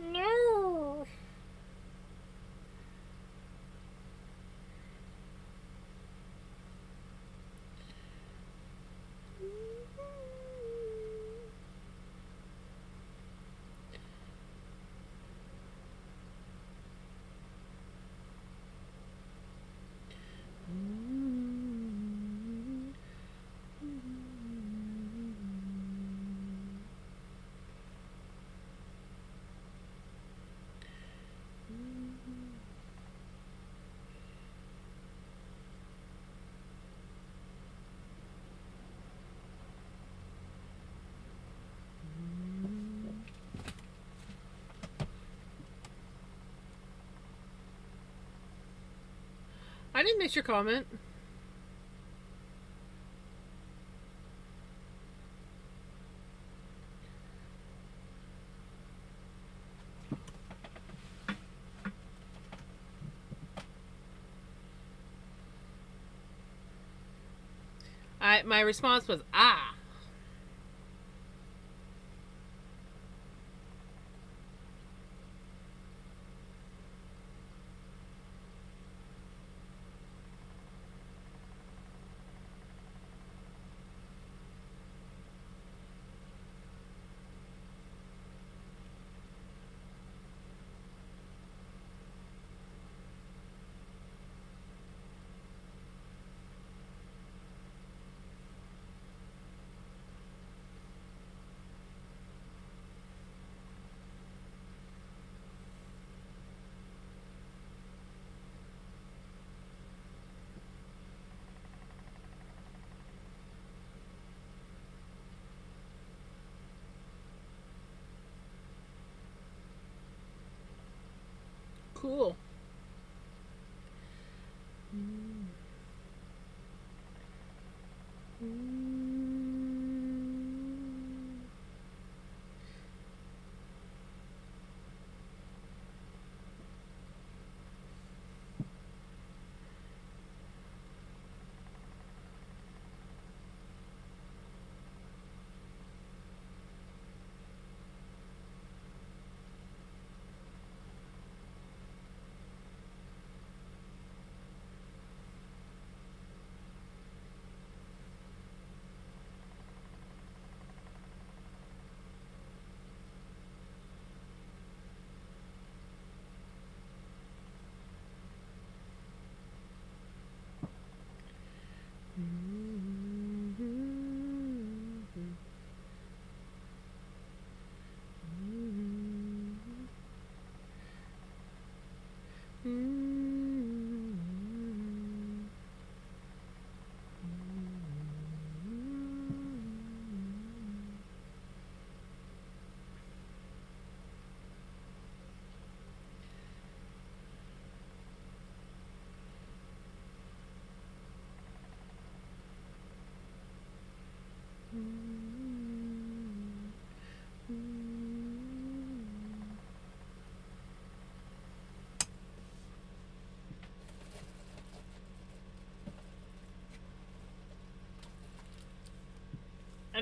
No. I didn't miss your comment. My response was ah. Cool.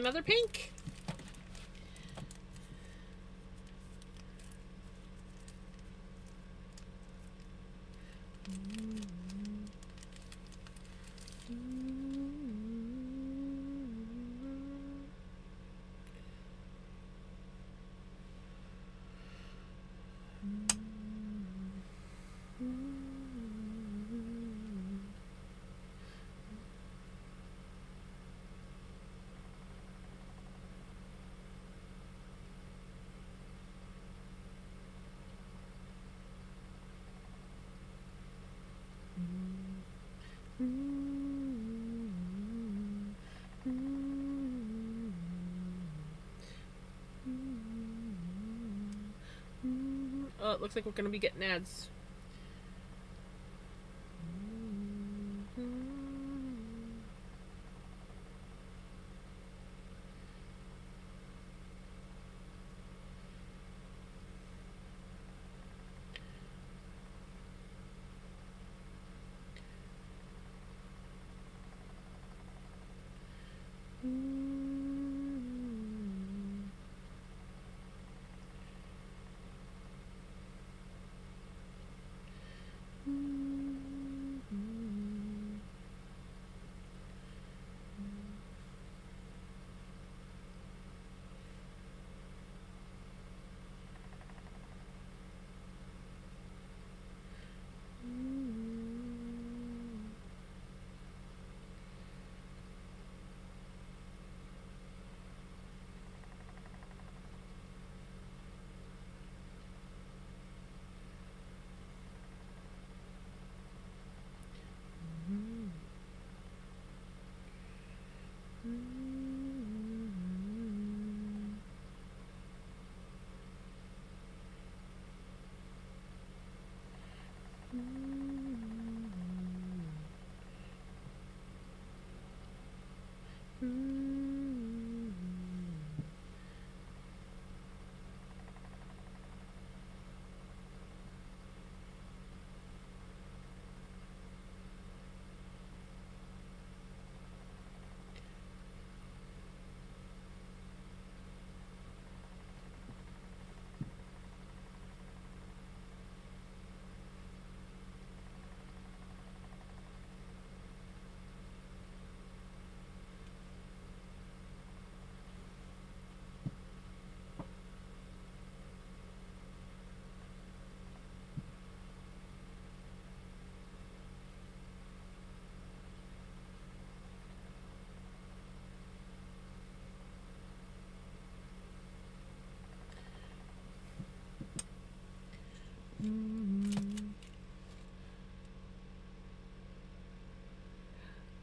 another pink. Oh, it looks like we're going to be getting ads.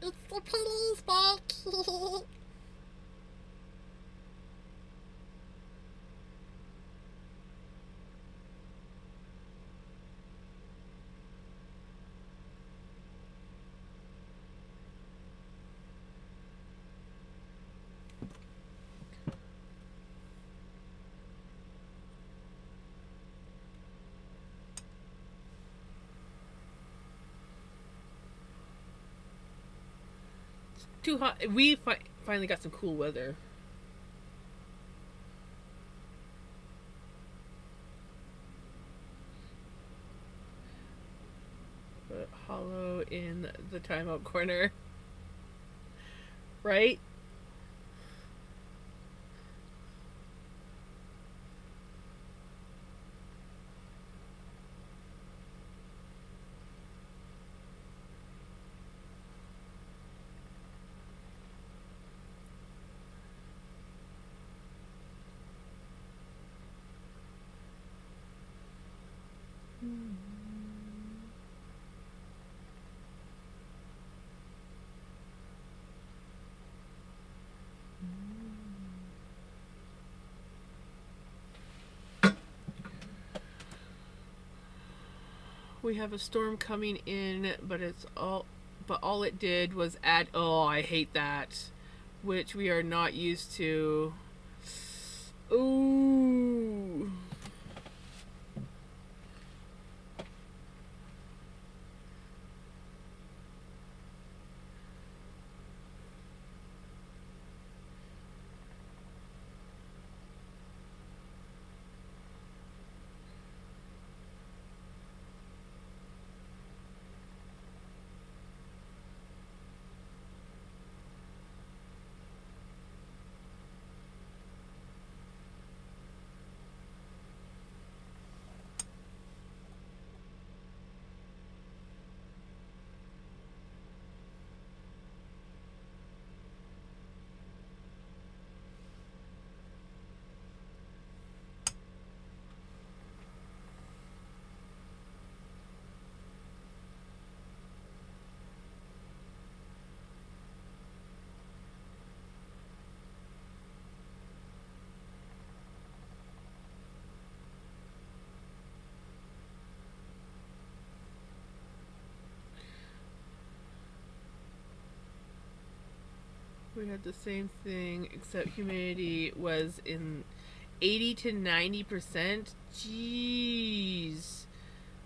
It's the police back. Too hot. We finally got some cool weather. But hollow in the timeout corner. Right? We have a storm coming in, but all it did was add, oh, I hate that, which we are not used to. Ooh. we had the same thing, except humidity was in 80 to 90%. Jeez.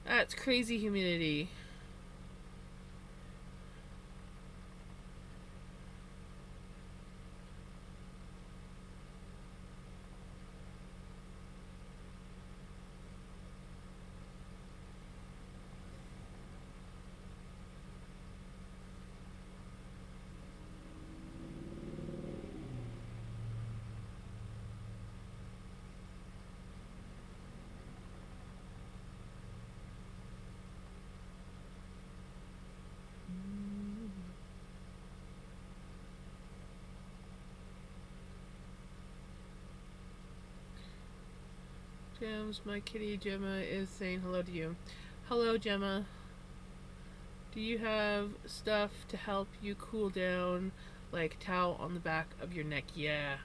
That's crazy humidity. Gems, my kitty Gemma is saying hello to you. Hello, Gemma. Do you have stuff to help you cool down, like a towel on the back of your neck? Yeah.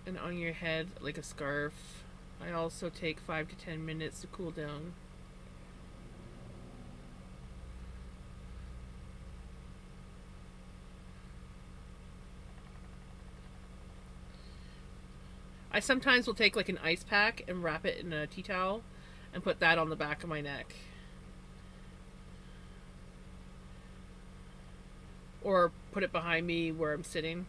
And on your head, like a scarf. I also take 5 to 10 minutes to cool down. I sometimes will take like an ice pack and wrap it in a tea towel and put that on the back of my neck. Or put it behind me where I'm sitting.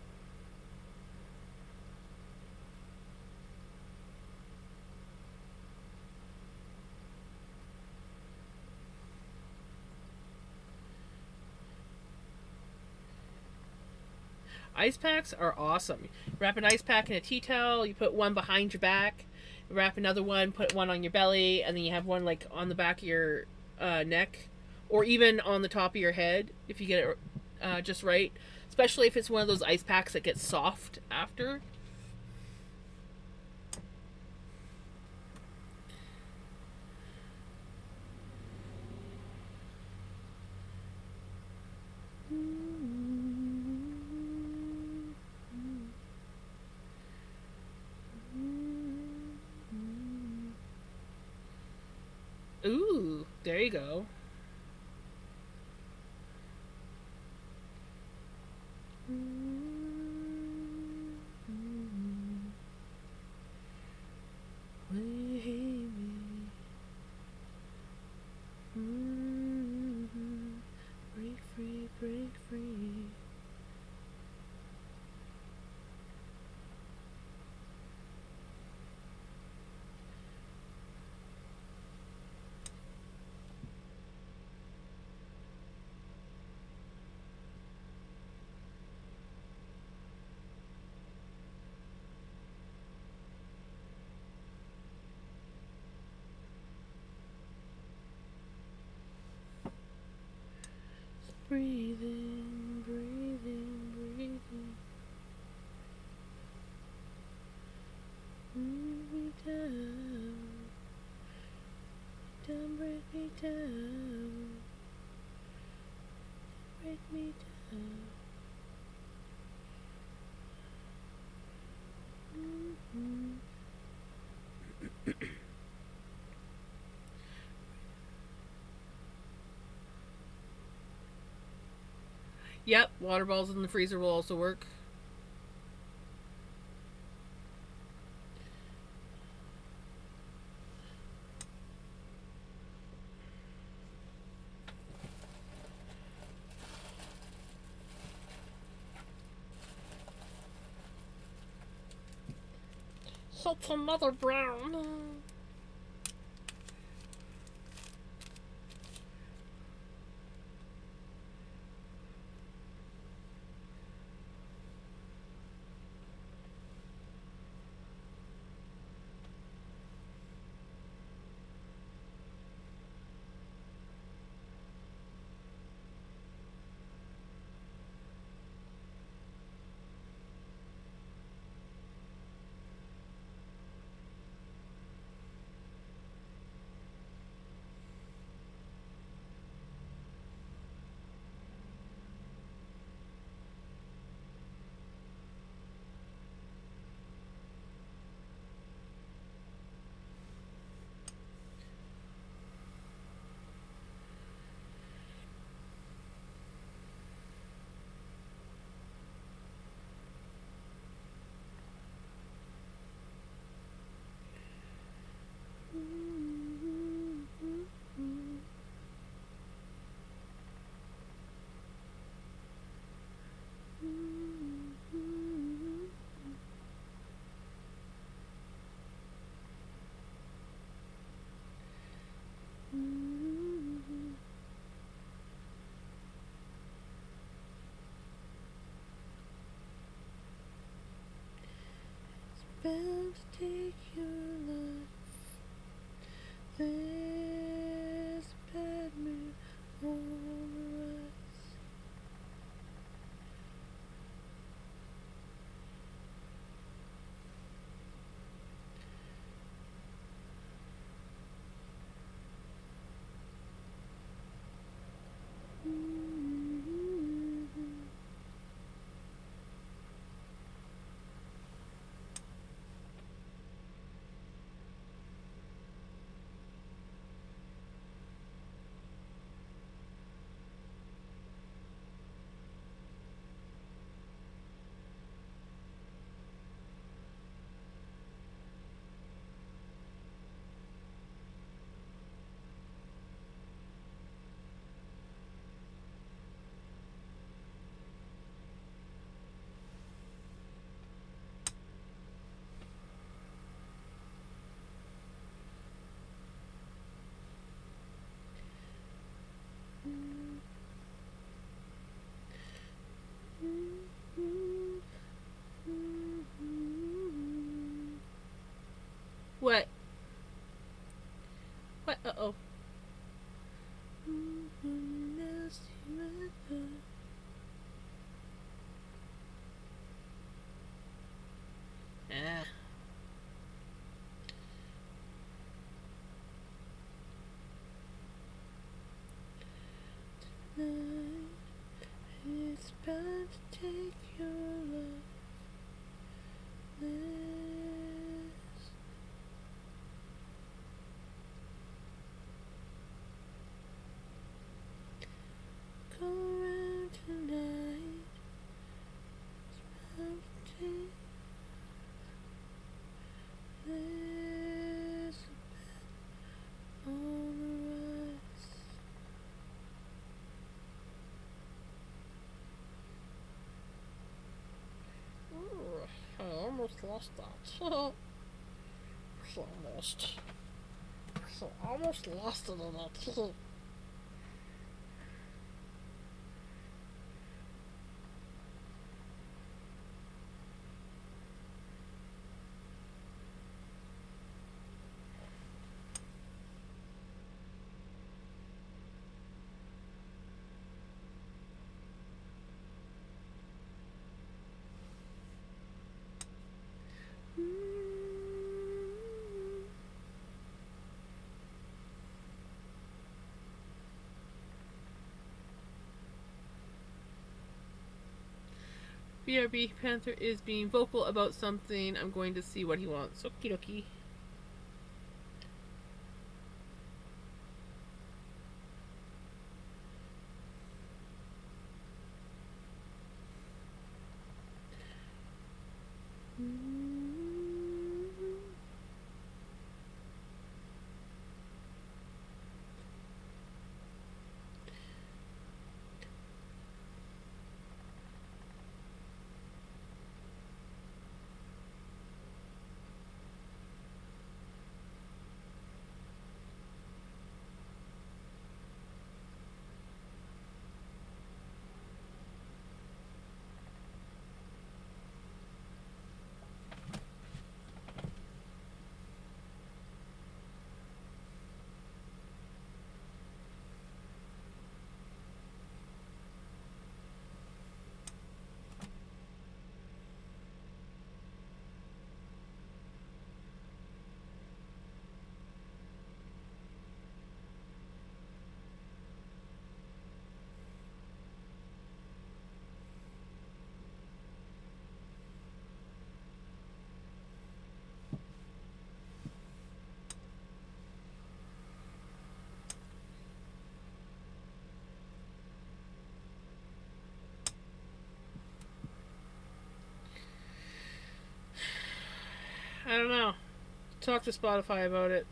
Ice packs are awesome. Wrap an ice pack in a tea towel, you put one behind your back, wrap another one, put one on your belly, and then you have one like on the back of your neck, or even on the top of your head if you get it just right. Especially if it's one of those ice packs that gets soft after. Ooh, there you go. Break free, break free. Breathing, breathing, breathing. Break me down, break me down, break me down. Yep, water balls in the freezer will also work. Such another brown. bound to take your life. There's a bad mood over us. What? What? Uh-oh. Ah. It's bound to take your love. Go around tonight. It's bound to take. There's a bed on the rise. I almost lost that. Almost lost it on that. BRB Panther is being vocal about something. I'm going to see what he wants. Okie dokie. I don't know. Talk to Spotify about it.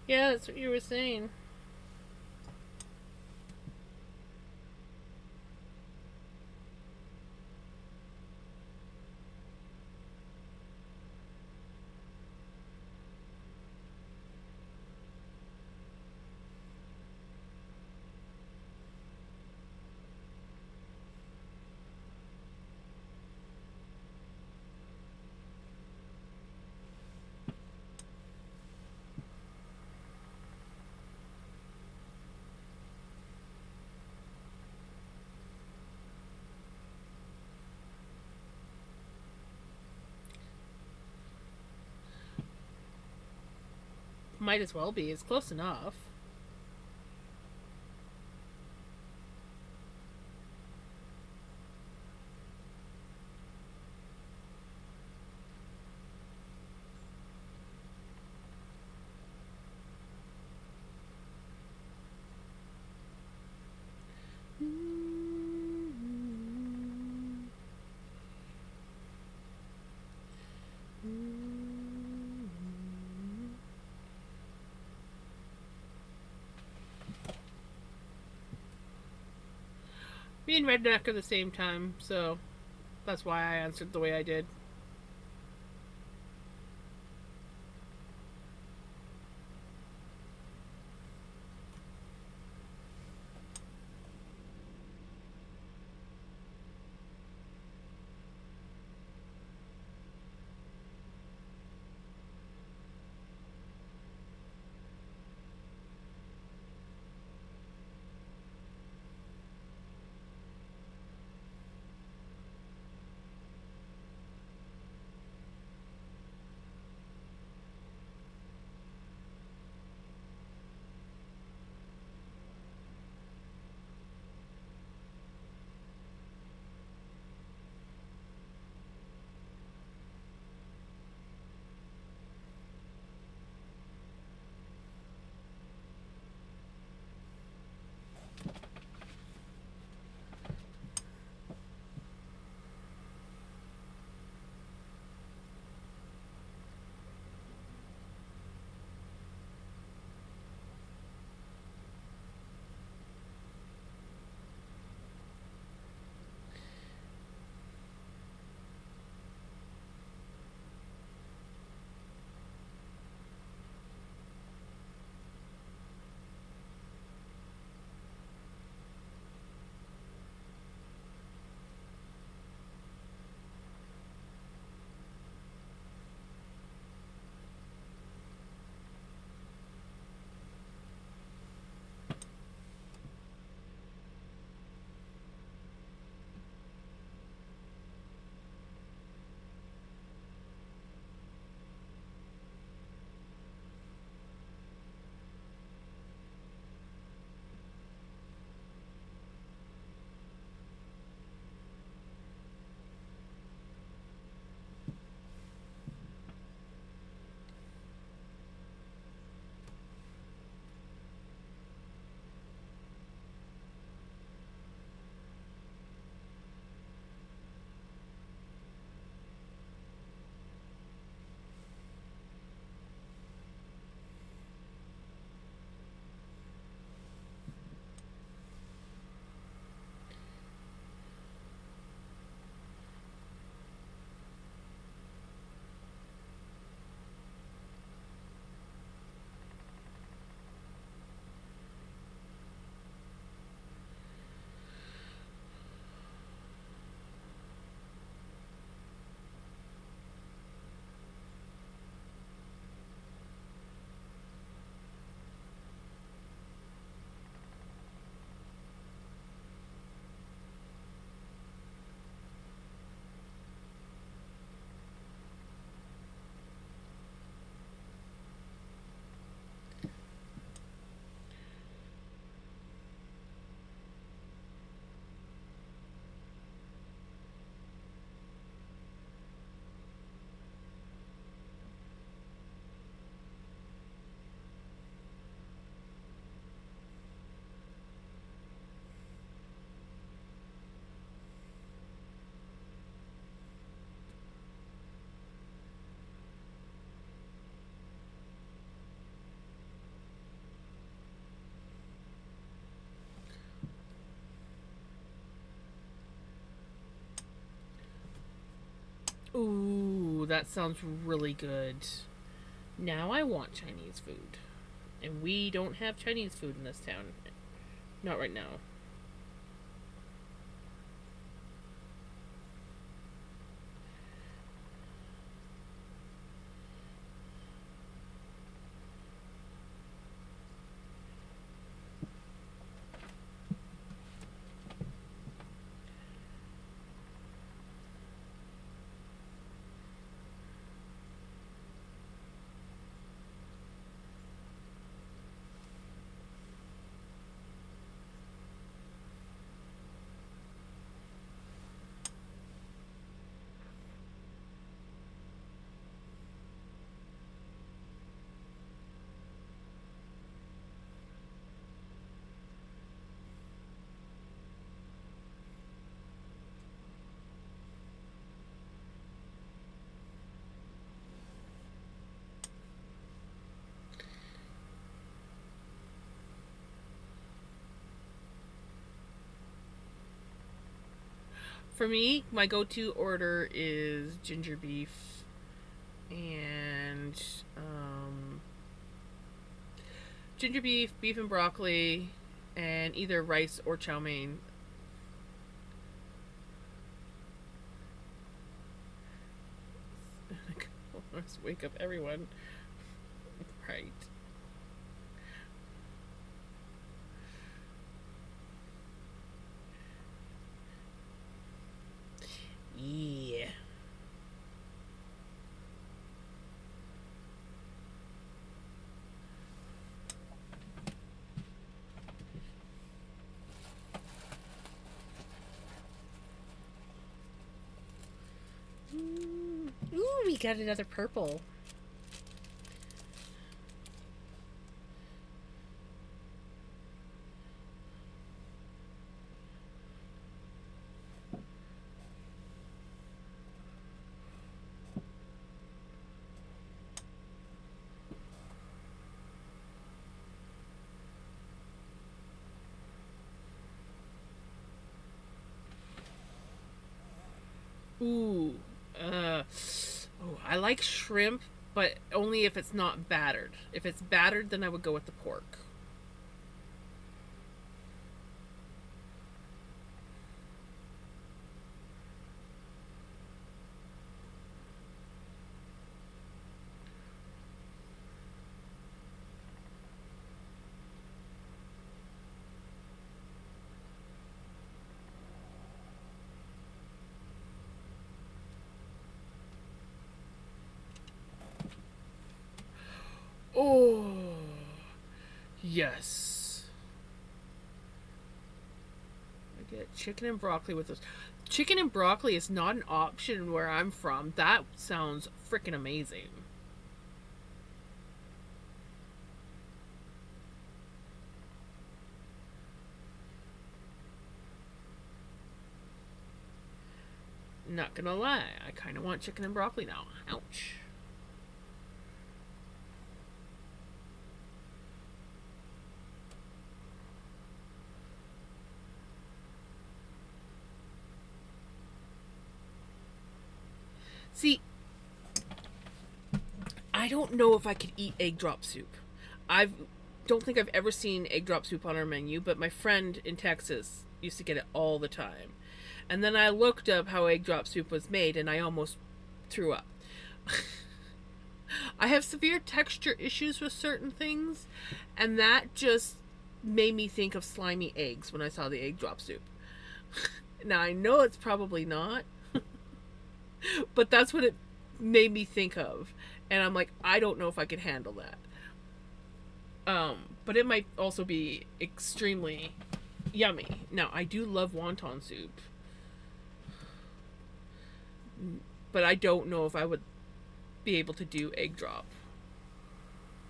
Yeah, that's what you were saying. Might as well be. It's close enough. Me and Redneck are the same time, so that's why I answered the way I did. Ooh, that sounds really good. Now I want Chinese food. And we don't have Chinese food in this town. Not right now. For me, my go-to order is ginger beef and ginger beef, beef and broccoli, and either rice or chow mein. Let's wake up everyone. Right. Yeah. Ooh, we got another purple. Ooh. Uh. Oh, I like shrimp, but only if it's not battered. If it's battered, then I would go with the pork. Oh, yes. I get chicken and broccoli with this. Chicken and broccoli is not an option where I'm from. That sounds freaking amazing. Not gonna lie, I kind of want chicken and broccoli now. Ouch. See, I don't know if I could eat egg drop soup. I don't think I've ever seen egg drop soup on our menu, but my friend in Texas used to get it all the time. And then I looked up how egg drop soup was made and I almost threw up. I have severe texture issues with certain things, and that just made me think of slimy eggs when I saw the egg drop soup. Now I know it's probably not, but that's what it made me think of. And I'm like, I don't know if I could handle that. But it might also be extremely yummy. Now, I do love wonton soup, but I don't know if I would be able to do egg drop.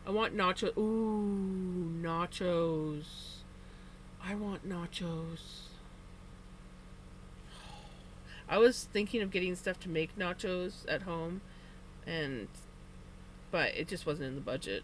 I want nacho. Ooh, nachos. I want nachos. I was thinking of getting stuff to make nachos at home, and but it just wasn't in the budget.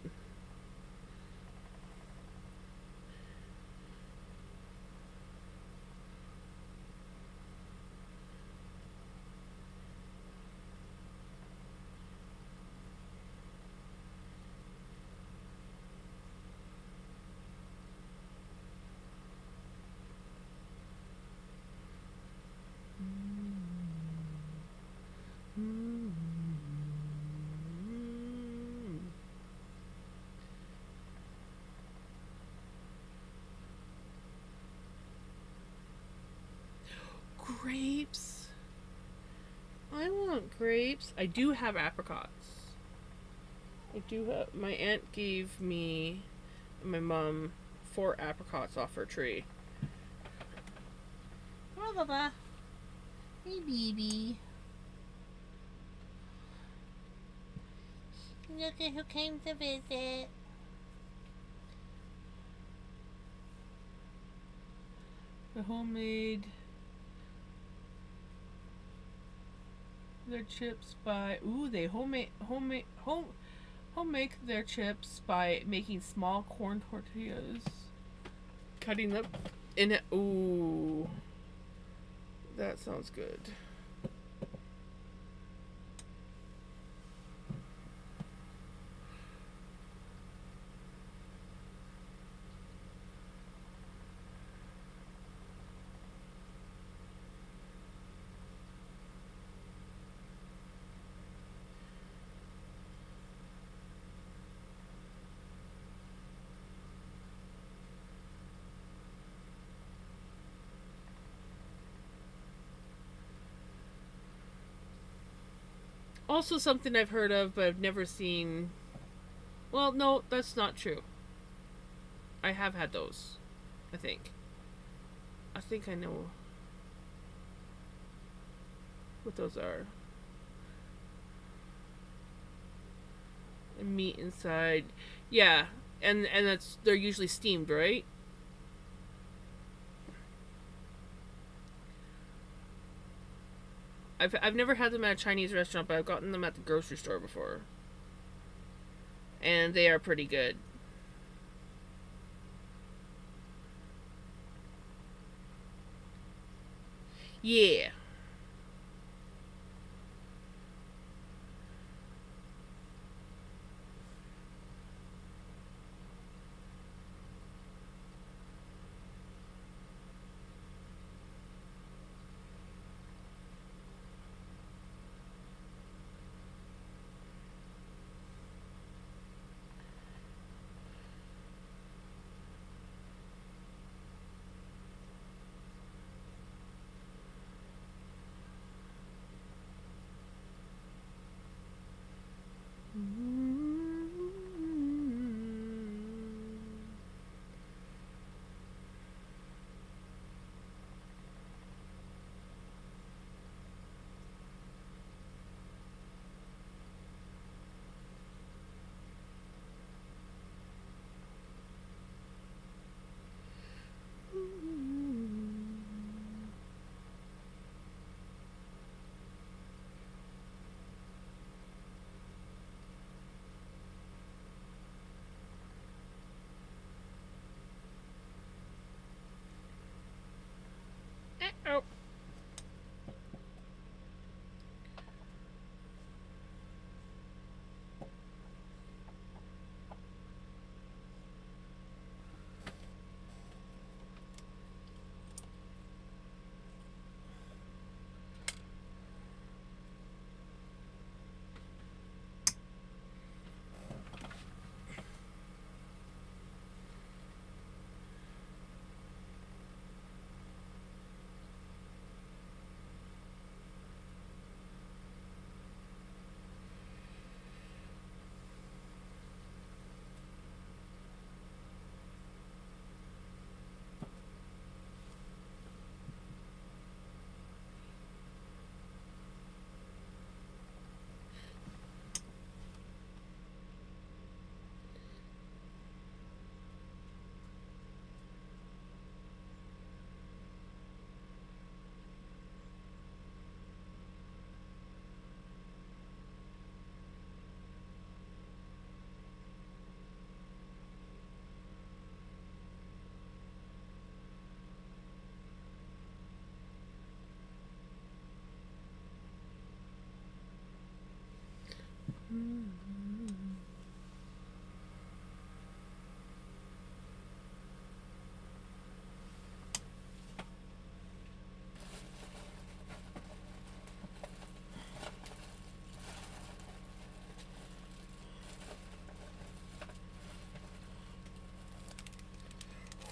grapes. I do have apricots. I do have. My aunt gave me and my mom 4 apricots off her tree. Oh, Baba. Hey, baby. Look at who came to visit. The homemade. Their chips by they home make their chips by making small corn tortillas, cutting them in it. Ooh, that sounds good. Also, something I've heard of, but I've never seen. Well, no, that's not true. I have had those. I think. I think I know what those are. And meat inside. Yeah, and they're usually steamed, right? I've never had them at a Chinese restaurant, but I've gotten them at the grocery store before. And they are pretty good. Yeah. Oh.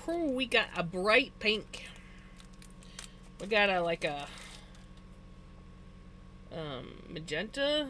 Oh, we got a bright pink. We got a Magenta.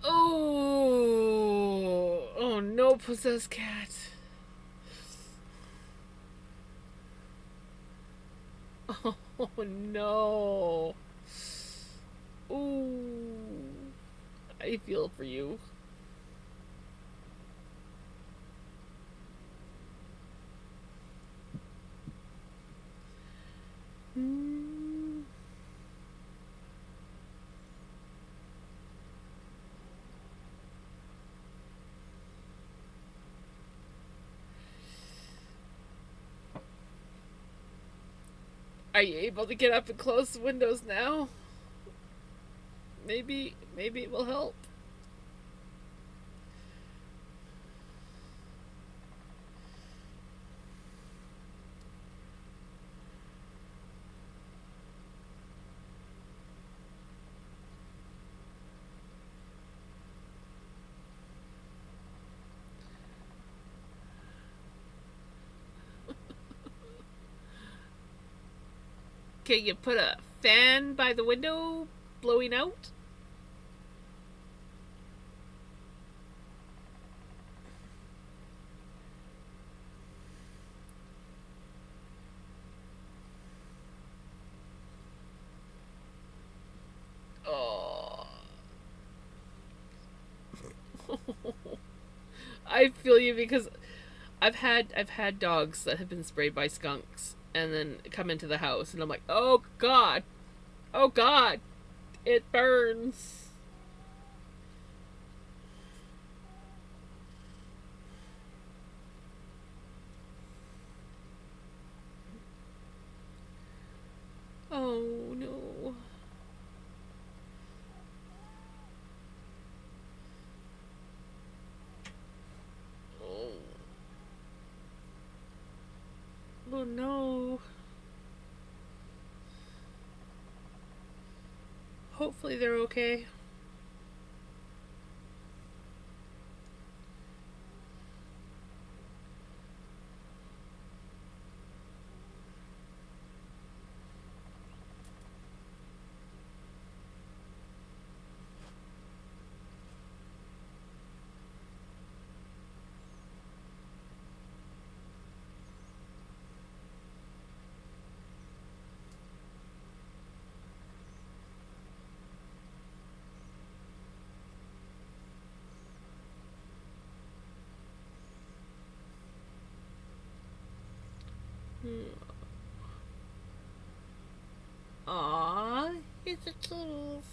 Oh, oh no, possessed cat. Oh no. Ooh, I feel for you. Hmm. Are you able to get up and close the windows now? Maybe it will help. Can you put a fan by the window blowing out? Oh. I feel you because I've had dogs that have been sprayed by skunks and then come into the house and I'm like, "Oh god. Oh god. It burns." Oh no. Oh, oh no. Hopefully they're okay. Aw, it's a toodles.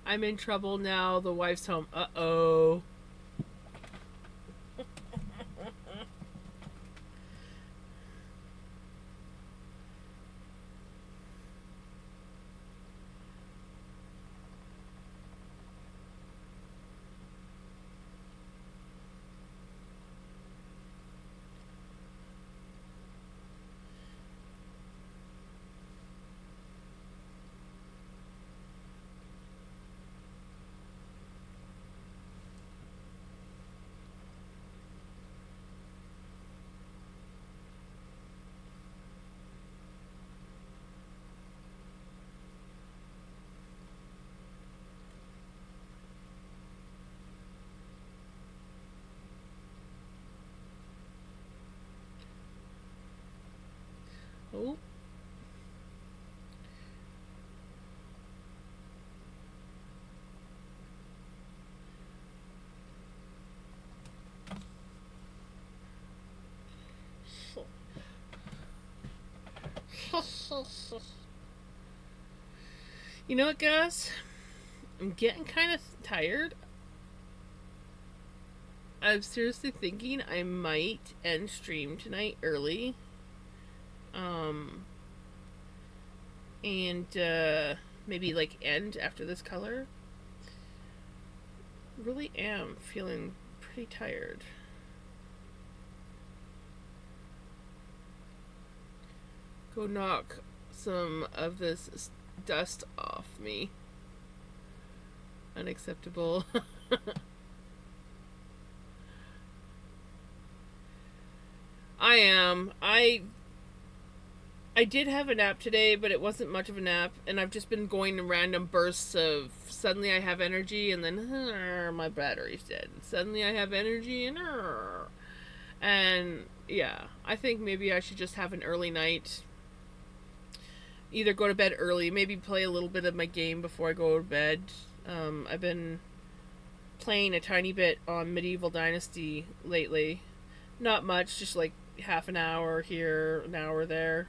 I'm in trouble now. The wife's home. Uh-oh. Oh. You know what, guys? I'm getting kind of tired. I'm seriously thinking I might end stream tonight early. Um, and maybe like end after this color. Really am feeling pretty tired. Go knock some of this dust off me. Unacceptable. I am. I did have a nap today, but it wasn't much of a nap, and I've just been going in random bursts of suddenly I have energy, and then my battery's dead. Suddenly I have energy, and yeah, I think maybe I should just have an early night. Either go to bed early, maybe play a little bit of my game before I go to bed. I've been playing a tiny bit on Medieval Dynasty lately. Not much, just like half an hour here, an hour there.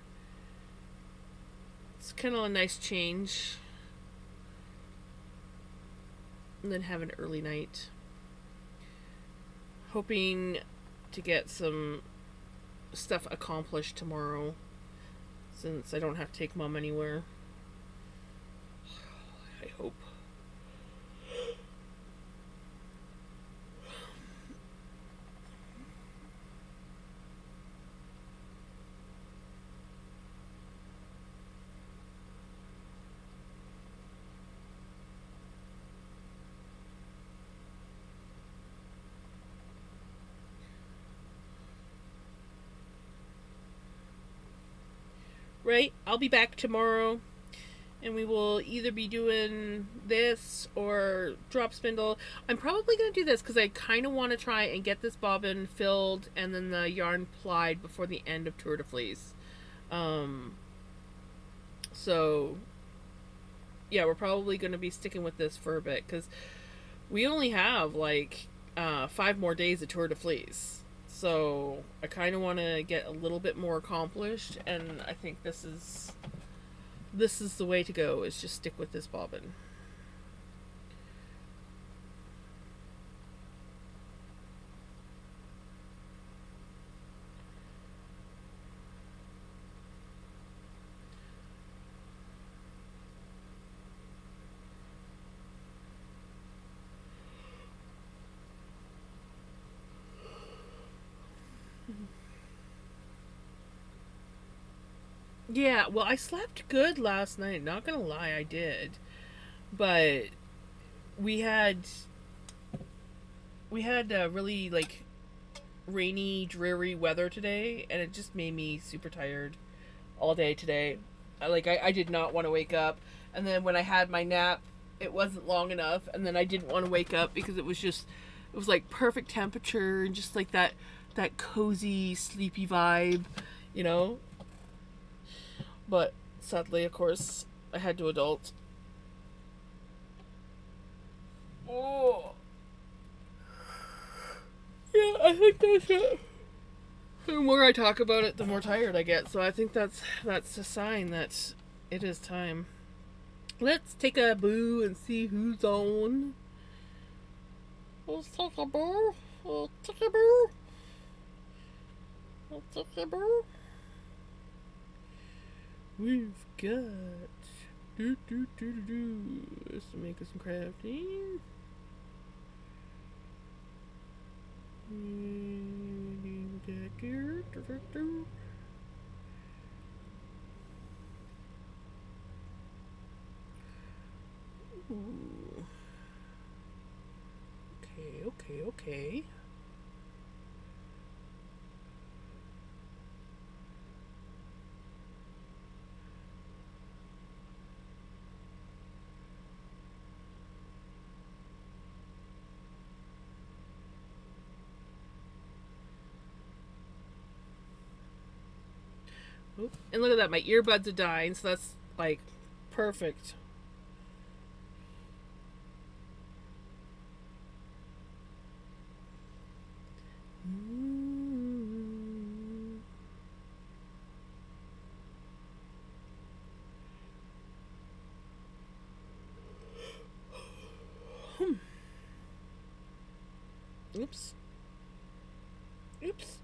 It's kind of a nice change. And then have an early night. Hoping to get some stuff accomplished tomorrow, since I don't have to take Mom anywhere. I hope. Right? I'll be back tomorrow. And we will either be doing this or drop spindle. I'm probably going to do this because I kind of want to try and get this bobbin filled and then the yarn plied before the end of Tour de Fleece. Um, so, yeah, we're probably going to be sticking with this for a bit because we only have like 5 more days of Tour de Fleece. So I kind of want to get a little bit more accomplished, and I think this is the way to go, is just stick with this bobbin. Yeah, well, I slept good last night. Not gonna lie, I did. But we had we had really like rainy, dreary weather today, and it just made me super tired all day today. I did not want to wake up, and then when I had my nap, it wasn't long enough, and then I didn't want to wake up because it was like perfect temperature and just like that cozy, sleepy vibe, you know. But sadly, of course, I had to adult. Oh, yeah, I think that's it. The more I talk about it, the more tired I get. So I think that's a sign that it is time. Let's take a boo and see who's on. Let's take a boo. Let's take a boo. Let's take a boo. We've got Let's make us some crafting. Ooh. Okay. Oop. And look at that, my earbuds are dying, so that's like perfect. Oops. Oops.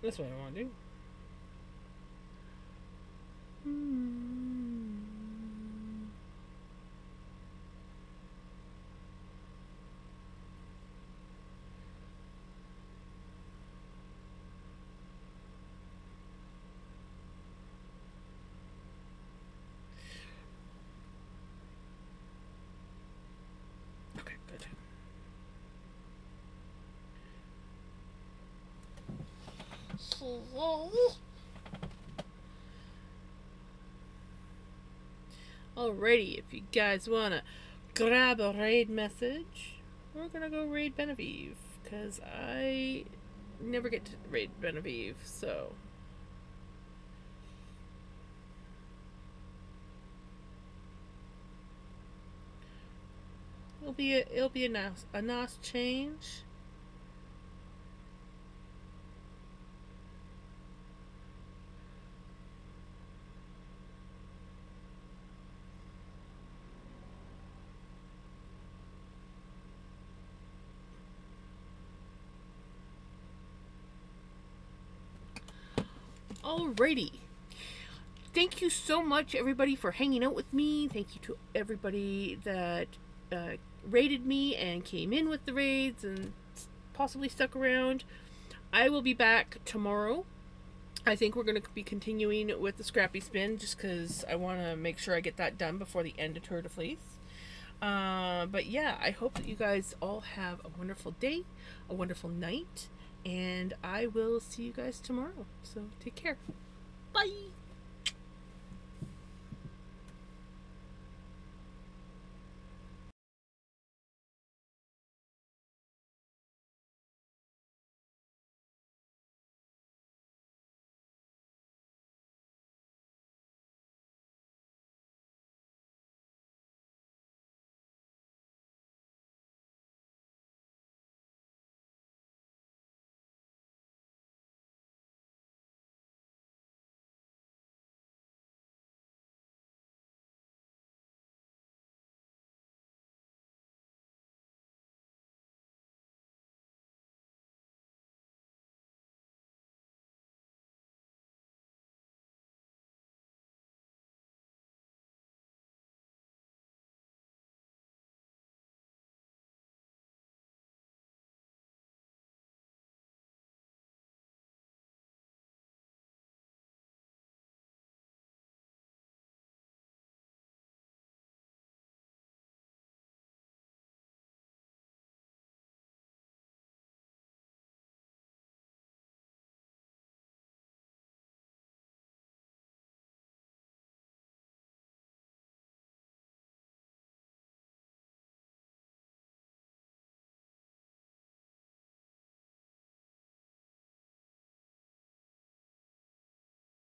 That's what I want to do. Okay, good. Alrighty, if you guys wanna grab a raid message, we're gonna go raid Benevieve, because I never get to raid Benevieve, so. It'll be a nice change. Alrighty. Thank you so much, everybody, for hanging out with me. Thank you to everybody that raided me and came in with the raids and possibly stuck around. I will be back tomorrow. I think we're going to be continuing with the Scrappy Spin just because I want to make sure I get that done before the end of Tour de Fleece. But yeah, I hope that you guys all have a wonderful day, a wonderful night, and I will see you guys tomorrow. So take care. Bye!